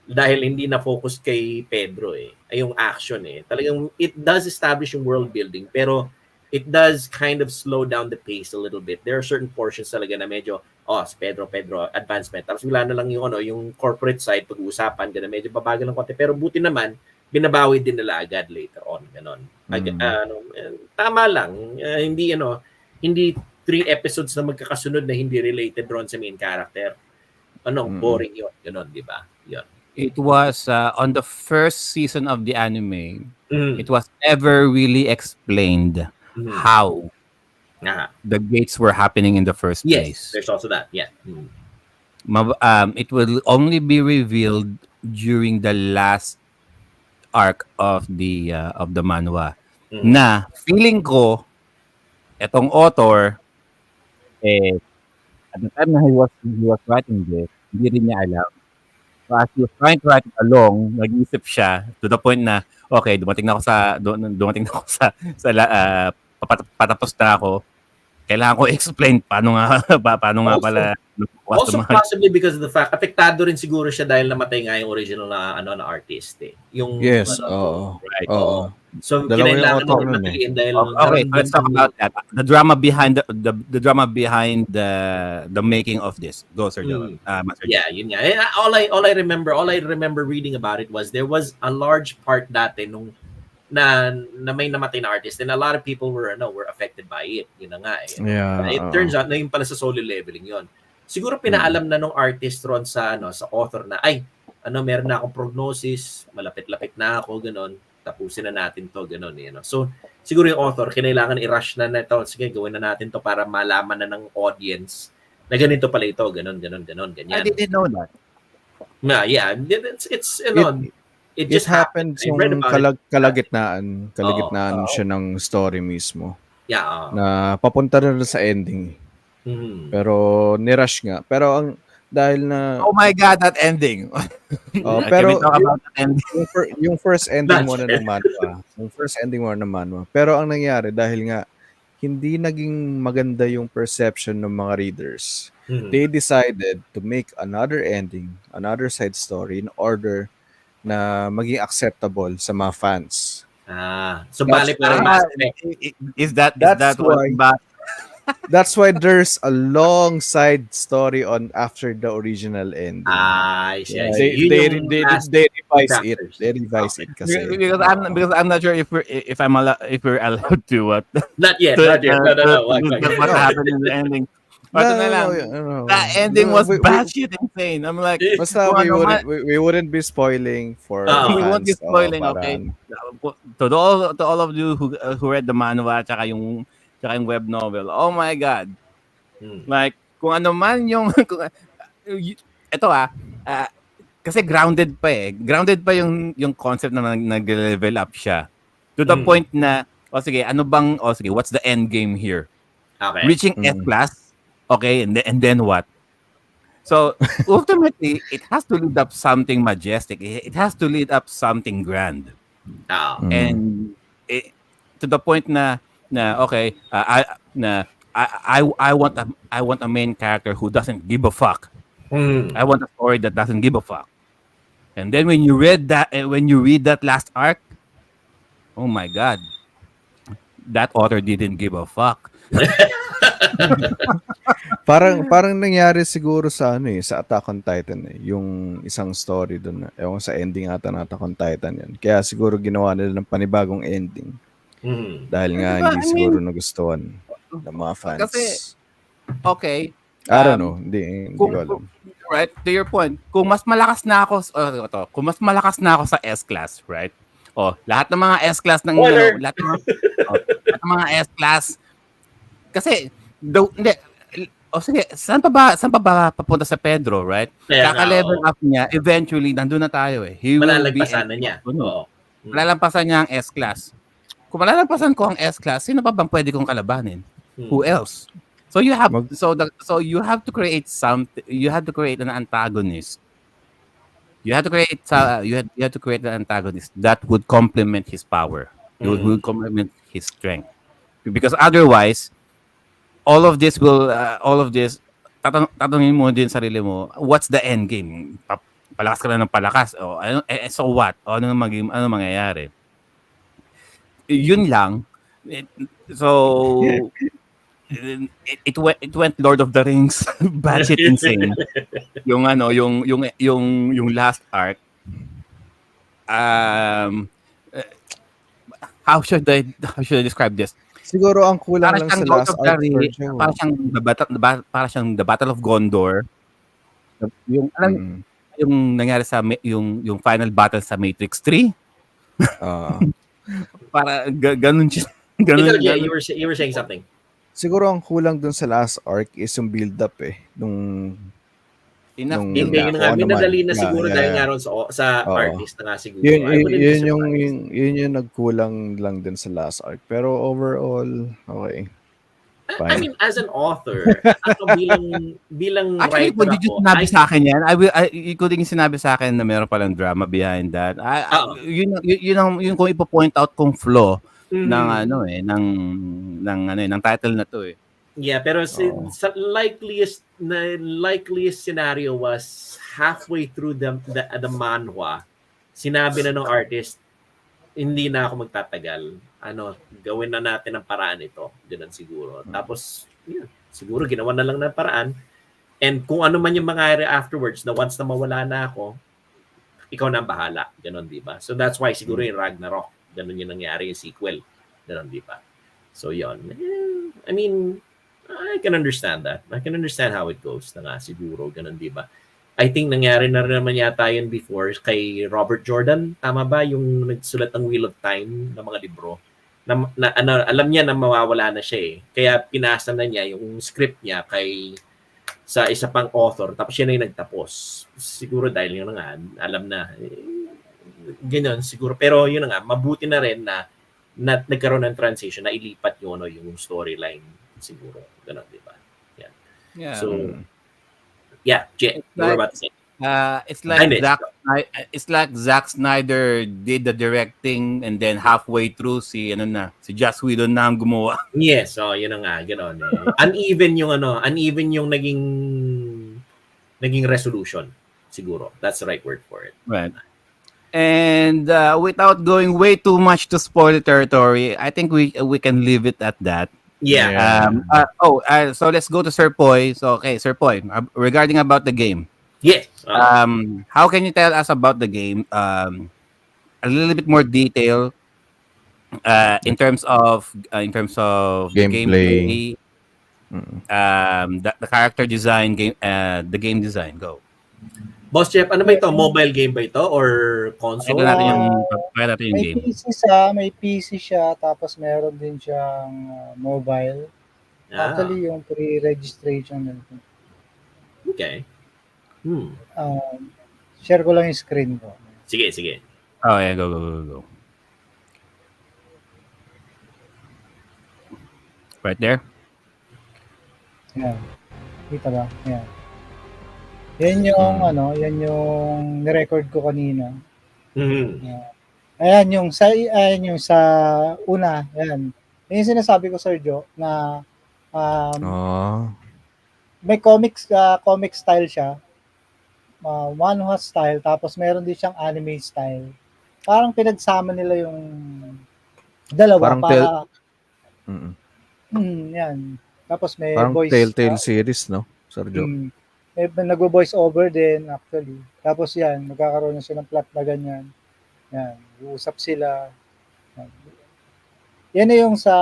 Dahil hindi na focus kay Pedro ay yung action Talagang it does establish yung world building, pero it does kind of slow down the pace a little bit. There are certain portions talaga na medyo si Pedro advancement. Tapos wala na lang yung corporate side pag-uusapan, ganun medyo babagal ng konti, pero buti naman binabawi din nila agad later on, ganon. Tama lang, hindi 3 episodes na magkakasunod na hindi related ron sa main character. Boring yun, ganon, di ba? Yun. It was on the first season of the anime, it was never really explained how the gates were happening in the first place. Yes, there's also that. Yeah. It will only be revealed during the last arc of the manhwa. Na feeling ko etong author at the time na he was writing this, hindi rin niya alam. So as he was trying to write it along, nag-iisip siya to the point na okay, dumating na ako sa patapos na ako. Kailangan ko explain paano nga pala Also possibly because of the fact apektado rin siguro siya dahil namatay nga yung original na na artist Yung Yes, right. Oo. So Dalawa yung kailangan author na nun mataliin dahil okay, let's talk about that. The drama behind the drama behind the making of this. Go, Sir Joel. Master Yeah, yun nga. All I remember reading about it was there was a large part dati nung na may namatay na artist and a lot of people were affected by it. Yun na nga Yeah, It turns out na yung pala sa solo leveling yun. Siguro pinaalam na nung artist ron sa author na meron na akong prognosis, malapit-lapit na ako, ganon. Tapusin na natin to, ganon So, siguro yung author, kinailangan i-rush na ito. Sige, gawin na natin to para malaman na ng audience na ganito pala ito, ganon, ganyan. I didn't know that. Yeah, it's It just happened I read yung about it. kalagitnaan siya ng story mismo. Yeah. Na papunta na sa ending. Pero nirush nga. Pero dahil na Oh my God, that ending. pero Can we talk about that ending? yung first ending mo na ng manhwa. Pero ang nangyari dahil nga hindi naging maganda yung perception ng mga readers. Mhm. They decided to make another ending, another side story in order na maging acceptable sa mga fans. So That's bali parang why- Mass Effect. Is that That's what why- ba? That's why there's a long side story on after the original ending. I see. They revise it. chapters. They revise it kasi. Because I'm not sure if we're allowed to Not yet. to, Not yet. No. Wag. discuss what happened in the ending. But na lang, no. that ending was we- batshit insane. I'm like, Basta kung ano man- we wouldn't be spoiling for Ah, the we fans. won't be spoiling, para- okay? To all of you who read the manhwa tsaka yung web novel. Oh my God. Like, kung ano man yung ito kasi grounded pa eh. Grounded pa yung concept na nag-level up siya. To the point na sige, what's the end game here? Okay. Reaching S class. Okay, and then what? So, ultimately, it has to lead up something majestic. It has to lead up something grand. And to the point na okay, I want a main character who doesn't give a fuck. I want a story that doesn't give a fuck. And then when you read that last arc, oh my God, that author didn't give a fuck. parang nangyari siguro sa sa Attack on Titan yung isang story doon. Ewan sa ending ata ng Attack on Titan yan. Kaya siguro ginawa nila ng panibagong ending. Dahil nga hindi siguro nagustuhan ng mga fans. Kasi, okay. I don't know. Hindi ko alam. Right, to your point, kung mas malakas na ako sa S-class, right? Lahat ng mga S-class lahat ng mga S-class kasi sige, saan pa ba papunta sa Pedro, right? Kaka-level up niya, eventually nandun na tayo eh. Malalampasan na niya. Oo. Malalampasan niya ang S-class. Kung malalampasan ko ang S-class, sino pa bang pwede kong kalabanin? Who else? So you have you have to create something. You have to create an antagonist. You have to create you have to create an antagonist that would complement his power. It would complement his strength. Because otherwise, all of this tatanungin mo din sarili mo, what's the end game? Palakas ka na ng palakas. So what? Ano mangyayari? Yun lang. It went Lord of the Rings batshit insane. Yung last arc. How should I describe this? Siguro ang kulang lang sa last arc. Para siyang The Battle of Gondor. Yung nangyari sa yung final battle sa Matrix 3. Para ganun siya. Ikaw, you were saying something. Siguro ang kulang dun sa last arc is yung build up Minadali na siguro dahil nga ron sa artist na nga siguro. Yun yung nagkulang lang din sa last arc. Pero overall, okay. Fine. I mean, as an author, ako bilang actually, writer kung ako, sinabi sa akin yan, kung di sinabi sa akin na meron palang drama behind that, yun kung ipo-point out kong flaw ng title na to eh. Yeah, pero sa likeliest scenario was halfway through the manhwa, sinabi na ng artist, hindi na ako magtatagal. Gawin na natin ang paraan ito. Ganun siguro. Tapos, siguro ginawa na lang ng paraan. And kung ano man yung mangyari afterwards, na once na mawala na ako, ikaw na ang bahala. Ganun, di ba? So that's why siguro yung Ragnarok, ganun yung nangyari yung sequel. Ganun, di ba? So yun. I mean, I can understand that. I can understand how it goes na nga siguro. Ganun, di ba? I think nangyari na rin naman yata yun before kay Robert Jordan. Tama ba? Yung nagsulat ng Wheel of Time ng mga libro. Alam niya na mawawala na siya eh. Kaya pinasa na niya yung script niya sa isa pang author. Tapos siya na yung nagtapos. Siguro dahil yun na nga, alam na. Ganyan siguro. Pero yun na nga, mabuti na rin na nagkaroon ng transition na ilipat yung storyline siguro. Ganun, di ba? Yeah. So, yeah, Jay, you were about to say. It's like Hindi. Zack Snyder did the directing and then halfway through si Joss Whedon na ang gumawa. Yes, yun na nga, gano'n eh. Uneven yung naging resolution siguro. That's the right word for it. Right. And without going way too much to spoil territory, I think we can leave it at that. Yeah. So let's go to Sir Poy. So okay, Sir Poy, regarding about the game. Yes. How can you tell us about the game? A little bit more detail in terms of the gameplay, the character design, the game design. Go. Boss Jeff, ano ba ito? Mobile game ba ito or console? Pakita natin yung game. May PC siya, tapos meron din siyang mobile. Actually, yung pre-registration. Okay. Share ko lang yung screen ko. Sige. Oh yeah, go. Right there. Yan. Kita ba? Yan. Yan yung yan yung ni-record ko kanina. Ayan yung sa una, ayan. Yan yung sinasabi ko, Sir Joe, na may comic style siya. Manhwa style, tapos meron din siyang anime style. Parang pinagsama nila yung dalawa parang para yan. Tapos may parang voice Telltale series, no? Sir Joe. May nag-voice over din actually. Tapos yan, magkakaroon na siya ng plot na ganyan. Yan, uusap sila. Yan na yung sa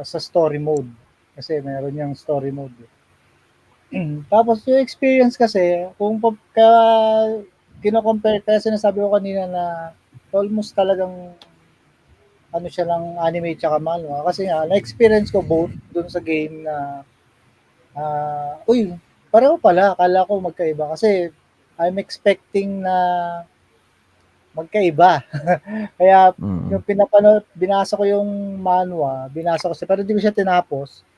story mode. Kasi meron yung story mode. Tapos yung experience kasi, kung kino-compare, kaya sinasabi ko kanina na almost talagang siya lang anime tsaka manhwa. Kasi nga, na-experience ko both dun sa game na pareho pala. Akala ko magkaiba. Kasi I'm expecting na magkaiba. Kaya yung binasa ko yung manhwa, pero hindi ko siya tinapos.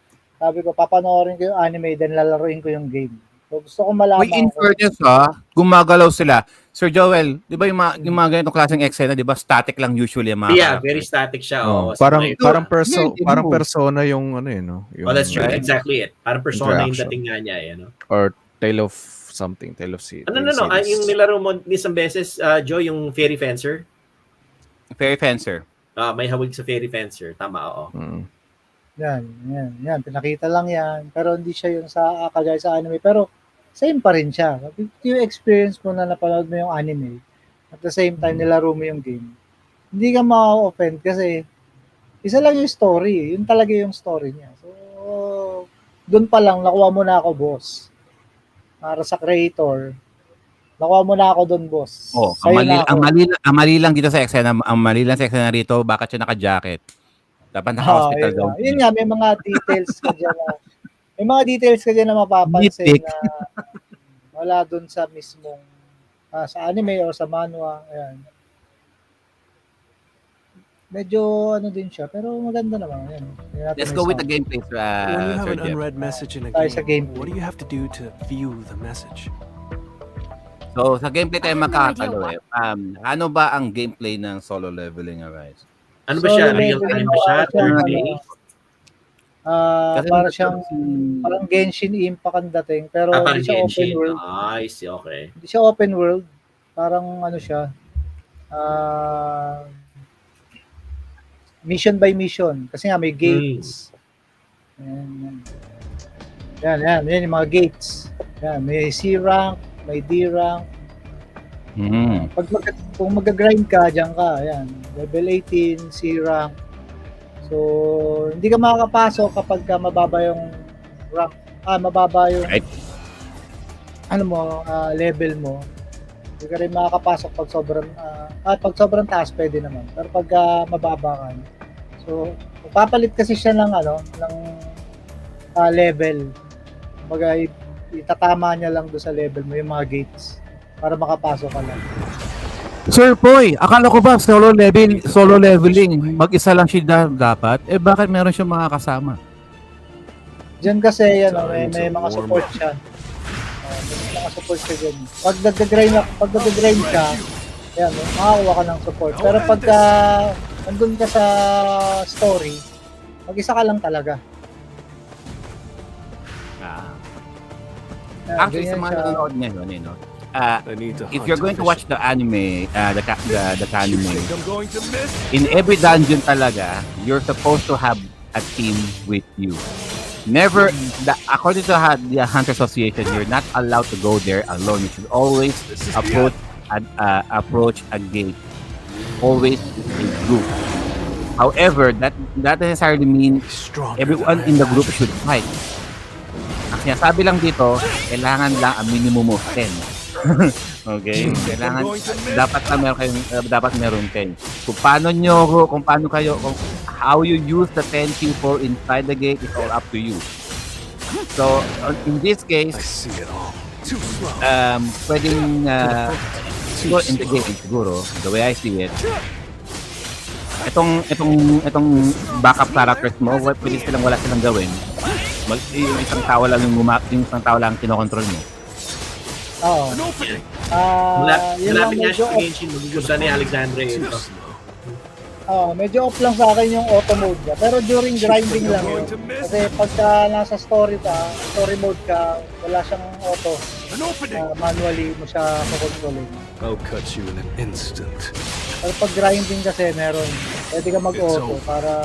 Sabi ko, papanoorin ko yung anime, then lalaruin ko yung game. So gusto ko malaman. In fairness gumagalaw sila. Sir Joel, di ba yung mga ganitong klaseng eksena, di ba static lang usually yung mga character. Very static siya. Parang persona yung no? Yung, that's true. Exactly it. Parang persona yung dating nga niya. Or Tale of Series. Yung nilaro mo isang beses, Joe, yung Fairy Fencer. Fairy Fencer. May hawig sa Fairy Fencer. Tama, oo. Yan. Pinakita lang yan. Pero hindi siya yung kagaya sa anime. Pero same pa rin siya. Yung experience mo na napanood mo yung anime, at the same time nilaro mo yung game, hindi ka ma-offend kasi isa lang yung story. Yun talaga yung story niya. So, doon pa lang, nakuha mo na ako, boss. Para sa creator, nakuha mo na ako doon, boss. Ang mali lang dito sa eksena, rito, bakit siya naka-jacket? Dapat naka-hospital daw. Yun nga, may mga details ka dyan na mapapansin na wala dun sa mismong sa anime o sa manhwa. Ayan. Medyo din siya, pero maganda naman. Ayan. Let's go with the gameplay, When you have an unread message in a game, what do you have to do to view the message? So, sa gameplay tayo makakatalo ano ba ang gameplay ng solo leveling, Arise? Ano ba siya? Real-time ba siya? Parang Genshin Impact ang dating, pero hindi siya open world. I see, okay. Hindi siya open world. Parang siya. Mission by mission. Kasi nga may gates. Yan yung mga gates. Yan, may C rank, may D rank. Kung mag-grind ka, dyan ka. Yan, level 18, C rank. So, hindi ka makakapasok kapag mababa yung rank. Mababa yung level mo. Hindi ka rin makakapasok pag sobrang taas pwede naman. Pero pag mababa ka. So, papalit kasi siya ng level. Kumbaga, itatama niya lang doon sa level mo yung mga gates para makapasok ka lang. Sir Poy, akala ko ba solo leveling, mag-isa lang siya dapat? Bakit meron siyang mga kasama? Diyan kasi may mga support siya. May mga support ka dyan. Pag nag-grind ka, ayan, makakuha ka ng support. Pero pagka nandun ka sa story, mag-isa ka lang talaga. Actually, sa mga nanonood ngayon, if you're going to watch the anime, the anime, in every dungeon talaga, you're supposed to have a team with you. Never, according to the Hunter Association, you're not allowed to go there alone. You should always approach a gate, always in a group. However, that necessarily means everyone in the group should fight. Ang sinasabi lang dito, kailangan lang a minimum of 10. Okay? Kailangan, dapat meron 10. Kung paano kayo, how you use the 10 people inside the gate is all up to you. So, in this case, pwedeng, in the game, siguro, the way I see it, itong backup characters mo, pwede wala silang gawin. Yung isang tao lang yung isang tao lang kinokontrol mo. Oo. Malapit nga siya sa Genshin, magugursa ni Alexandre ito. Medyo off lang sa akin yung auto mode niya. Pero during grinding lang yun. Kasi pagka nasa story mode ka, wala siyang auto. Manually mo siya kukontrolin. I'll cut you in an instant. Pero pag grinding kasi meron, pwede ka mag-auto para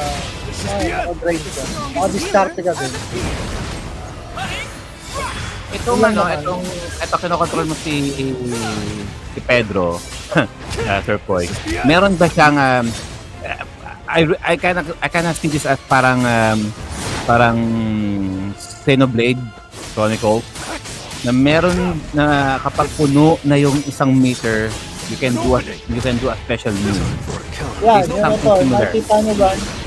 mag-grind ka. Maka-discard ka din. Ito kinokontrol mo si Pedro, Sir Poy. Meron ba siyang I kinda see this as parang Xenoblade Chronicle na meron na kapag puno na yung isang meter, you can do a special move. Yeah, yun ito.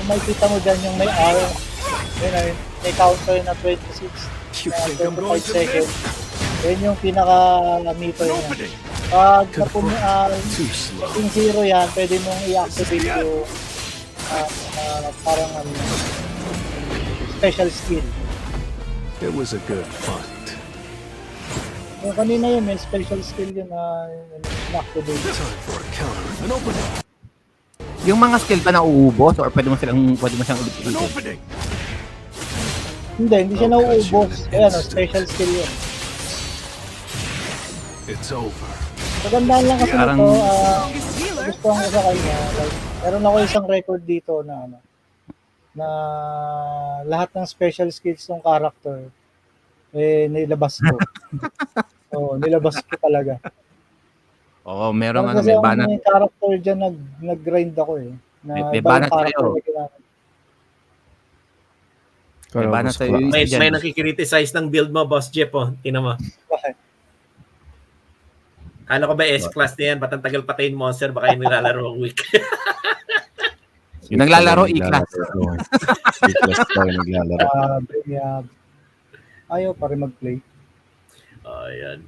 Makikita mo dyan yung may hour. May counter na 26. 25 seconds. Yun yung pinaka-meter niya. Pag yung zero yan, pwede mong i-activate yung parang special skill. It was a good fight. Yung kanina yun, may special skill yun na in-activate. Time for a counter. An opening. Yung mga skill ba nauubos or pwede mo siyang ulit-ulitin? Hindi siya nauubos. Ayan, special skill yun. It's over. Magandaan lang kasi nito, gustuhan ko sa kanya. Like, meron ako isang record dito na lahat ng special skills ng character nilabas ko. Nilabas ko talaga. Meron kasi may banat. May character dyan nag-grind ako may banat sa'yo. May nakikriticize ng build mo, Boss Jeff, Tingnan mo. Kala ko ba S-class na yan? Ba't ang tagal patayin monster? Baka yung nilalaro ang week. Yung naglalaro, E-class. E-class pa yung naglalaro. Ayaw pa rin mag-play. Ayan.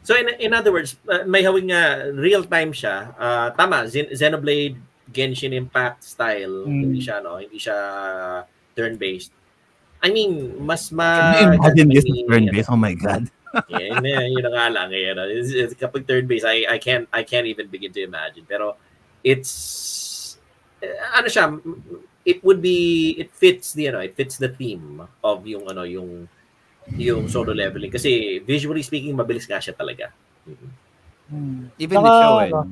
So in other words, may hawing nga real-time siya. Tama, Xenoblade, Genshin Impact style. Hindi siya turn-based. I mean, mas imagine this is turn-based? Oh my God. Yun na nga lang. Kapag turn-based, I can't even begin to imagine. Pero it's it fits the theme of yung solo leveling kasi visually speaking mabilis nga siya talaga. Even the show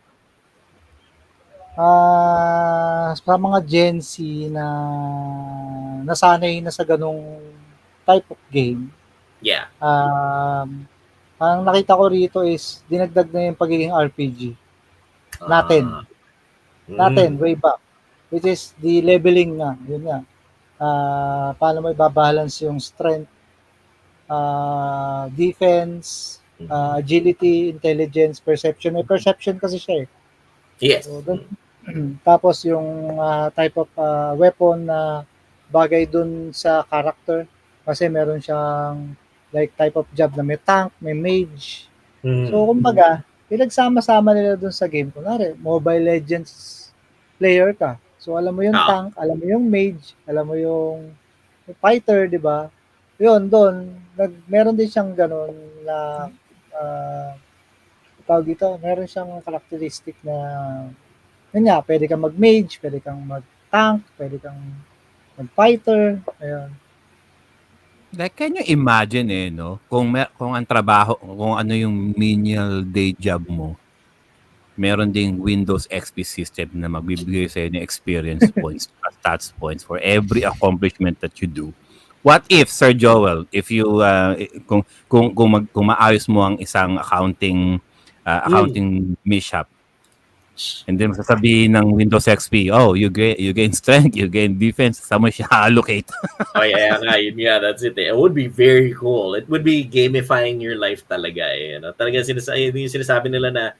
sa mga Gen Z na nasanay na sa ganong type of game. Yeah. Ang nakita ko rito is dinagdag na yung pagiging RPG natin way back, which is the leveling nga, yun nga. Paano mo ibabalance yung strength, defense, agility, intelligence, perception. May perception kasi siya Yes. So, tapos yung type of weapon na bagay dun sa character kasi meron siyang like type of job na may tank, may mage. So kumbaga, pinagsama-sama nila dun sa game. Kunwari, Mobile Legends player ka. So alam mo yung tank, alam mo yung mage, alam mo yung fighter, di ba? yun, doon, meron din siyang ganun na, tawag dito, meron siyang characteristic na, yun nga, pwede kang mag-mage, pwede kang mag-tank, pwede kang mag-fighter, ayun. Like, can you imagine no? Kung ang trabaho, kung ano yung menial day job mo, meron ding Windows XP system na magbibigay sa'yo ng experience points, stats points for every accomplishment that you do. What if, Sir Joel, if you, kung maayos mo ang isang accounting mishap, and then sasabihin ng Windows XP, oh, you gain strength, you gain defense, saan mo siya allocate? Oh, yeah, yun nga, that's it. It would be very cool. It would be gamifying your life talaga. Talaga yung sinasabi nila na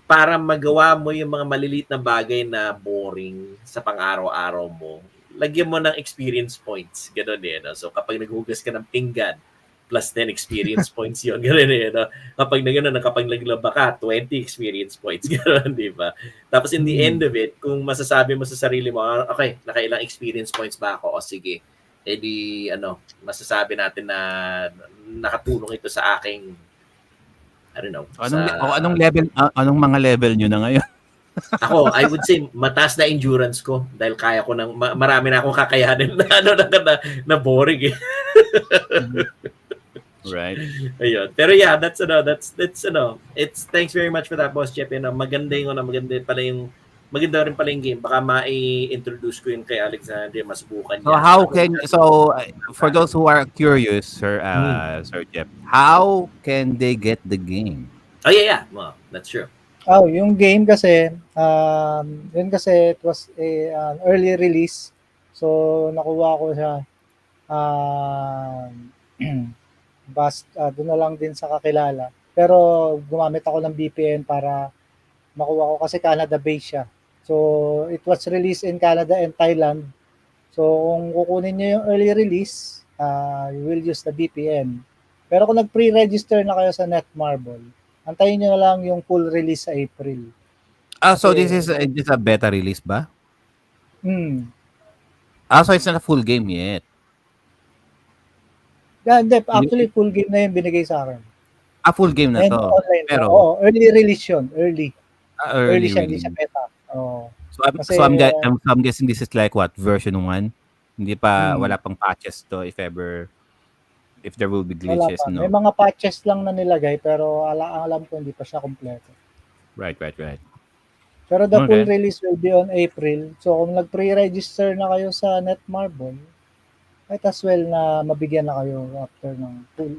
para magawa mo yung mga maliliit na bagay na boring sa pang-araw-araw mo, lagyan mo ng experience points. Ganun no? So kapag naghugas ka ng pinggan, plus 10 experience points yun. Ganun no? Kapag naglaba ka, 20 experience points. Ganun, di ba? Tapos in the end of it, kung masasabi mo sa sarili mo, okay, nakailang experience points ba ako? O sige, edi masasabi natin na nakatulong ito sa aking I don't know. Anong mga level nyo na ngayon? Ako, I would say mataas na endurance ko dahil kaya ko ng marami na akong kakayanin na boring eh. Right. Ayun. Pero yeah, that's it's thanks very much for that, Boss Jeff. Maganda rin pala yung game. Baka mai-introduce ko yun kay Alexander, masubukan niya. For those who are curious, Sir Jeff, how can they get the game? Oh yeah. Well, that's true. Oh, yung game kasi, yun kasi it was an early release. So, nakuha ko siya doon na lang din sa kakilala. Pero gumamit ako ng VPN para makuha ko kasi Canada-based siya. So, it was released in Canada and Thailand. So, kung kukunin nyo yung early release, you will use the VPN. Pero kung nag-pre-register na kayo sa Netmarble, antayin nyo na lang yung full release sa April. So this is a beta release ba? So it's not a full game yet. Yeah, actually full game na yung binigay sa akin. Full game na and to. Online, pero early release yun. Early siya, hindi siya beta. So I'm guessing this is like what, version 1? Hindi pa, wala pang patches to if there will be glitches, no? May mga patches lang na nilagay pero alam ko hindi pa siya kompleto. Right. Pero the full release will be on April. So kung nag-pre-register na kayo sa Netmarble, might as well na mabigyan na kayo after ng full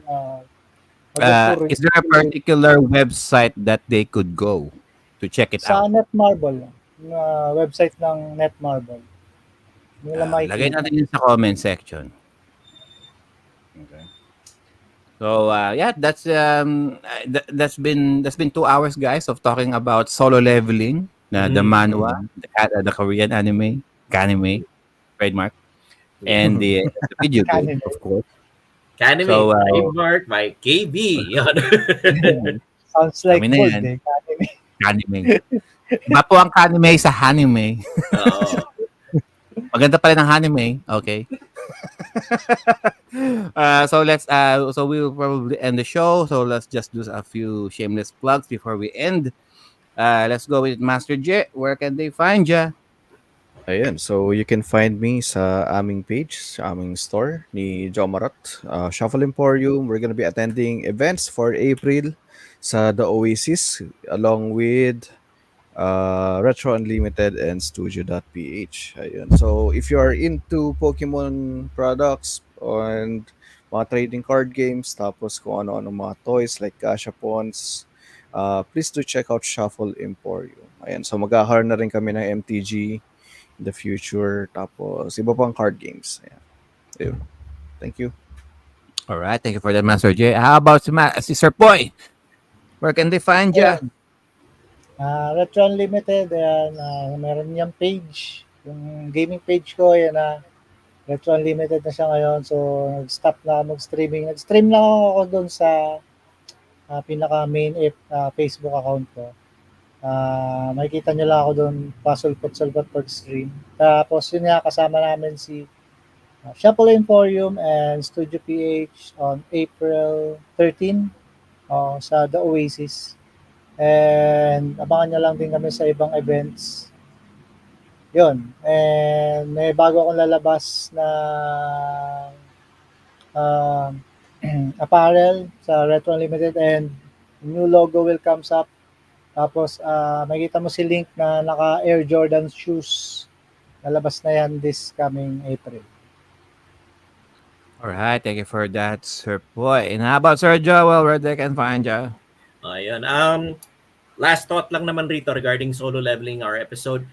is there a particular website that they could go to check it out? Sa Netmarble, website ng Netmarble. Lagay natin yun sa comment section. Okay. So that's been 2 hours, guys, of talking about solo leveling, the manhwa, the Korean anime, trademark, and the video game, of course. Kanime, trademark by KB. Sounds like gold, Kanime. Mapo ang kanime sa hanime. Maganda pala ng hanime. Okay. So we will probably end the show. So let's just do a few shameless plugs before we end. Let's go with Master J. Where can they find ya? Ayan, so you can find me sa aming page, sa aming store ni Jomarot, Shuffle Emporium. We're gonna be attending events for April sa The Oasis along with Retro Unlimited and Studio.ph. Ayun. So if you are into Pokemon products and mga trading card games, tapos kung ano-ano mga toys like Gashapons, please do check out Shuffle Emporium. Ayan, so mag-ahar na rin kami ng MTG in the future, tapos iba pang card games. Ayan. Thank you. All right, thank you for that, Master J. How about si Sir Poy? Where can they find ya? Retro Unlimited, ayan, meron niyang page, yung gaming page ko, ayan Retro Unlimited na siya ngayon, so nag-stop na mag-streaming. Nag-stream lang ako doon sa pinaka main Facebook account ko. Makikita nyo lang ako doon, pasulpot-sulpot pag stream. Tapos yun nga, kasama namin si Shopple Emporium and Studio PH on April 13 sa The Oasis. And abangan nyo lang din kami sa ibang events. Yun. And may bago akong lalabas na apparel sa Retro Unlimited and new logo will comes up. Tapos makikita mo si Link na naka Air Jordan shoes. Lalabas na yan this coming April. Alright, thank you for that, Sir Boy. And how about Sir Joel, where they can find you? Ayun. Last thought lang naman rito regarding solo leveling our episode.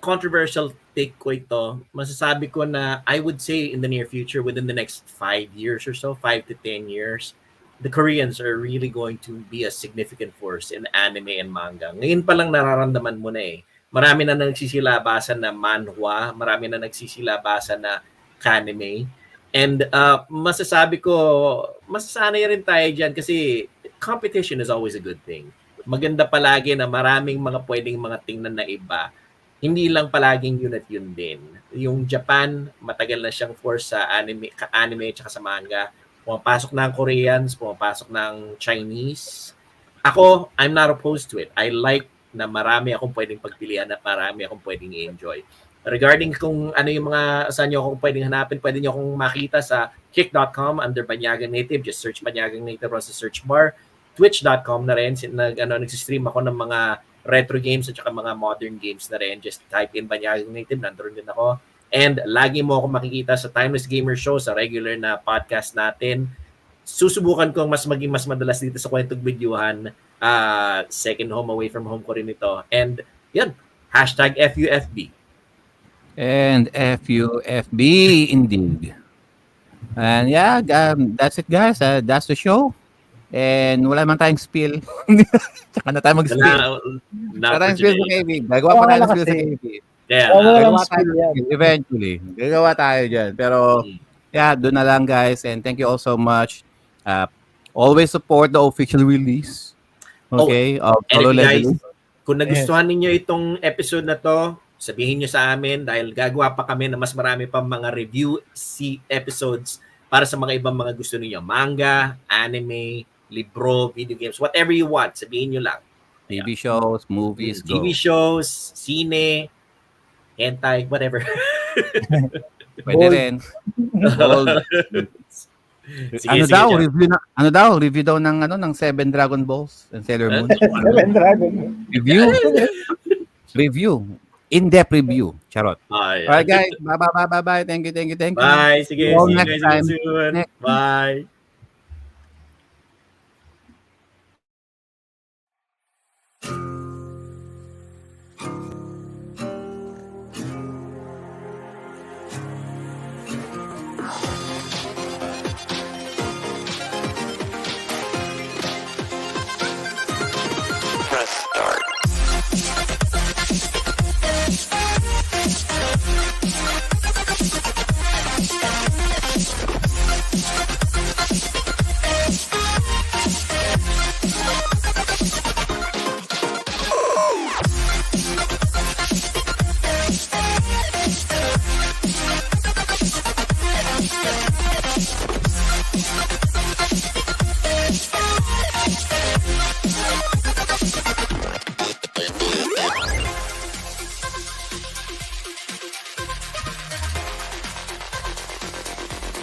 Controversial take ko ito. Masasabi ko na I would say in the near future, within the next 5 years or so, 5 to 10 years, the Koreans are really going to be a significant force in anime and manga. Ngayon pa lang nararamdaman mo na eh. Marami na nagsisilabasan na manhwa, marami na nagsisilabasan na anime. And masasabi ko, masasanay rin tayo dyan kasi competition is always a good thing. Maganda palagi na maraming mga pwedeng mga tingnan na iba. Hindi lang palaging yun at yun din. Yung Japan, matagal na siyang force sa anime at sa manga. Pumapasok na ang Koreans, pumapasok na ang Chinese. Ako, I'm not opposed to it. I like na marami akong pwedeng pagpilian at marami akong pwedeng i-enjoy. Regarding kung ano yung mga saan nyo akong pwedeng hanapin, pwede nyo akong makita sa kick.com under Banyagang Native. Just search Banyagang Native sa search bar. Twitch.com na rin. Nagsistream ako ng mga retro games at saka mga modern games na rin. Just type in Banyagang Native. Nandun din ako. And lagi mo ako makikita sa Timeless Gamer Show, sa regular na podcast natin. Susubukan kong maging mas madalas dito sa Kwentong Bidyuhan. Second home away from home ko rin ito. And yan, #FUFB. And FUFB indeed. And yeah, that's it guys. That's the show. And wala man tayong spill. Tsaka na tayo mag-spill. Wala tayong spill sa KB. Gagawa pa tayo ng spill sa KB. Yeah, gagawa tayo eventually. Gagawa tayo dyan. Pero yeah, doon na lang guys. And thank you all so much. Always support the official release. Okay? Of Solo Leveling. Kung nagustuhan ninyo itong episode na to, sabihin nyo sa amin dahil gagawa pa kami na mas marami pang mga review episodes para sa mga ibang mga gusto niyo. Manga, anime, libro, video games, whatever you want, sabihin nyo lang. TV shows, movies, TV shows, sine, hentai, whatever. Pwede rin. Sige, ano daw, review daw ng 7 Dragon Balls and Sailor Moon. 7 Dragon. Review. In-depth review. Charot. Alright guys. Bye. Thank you. Bye. Sige. See you next guys time. soon. Bye. Press start.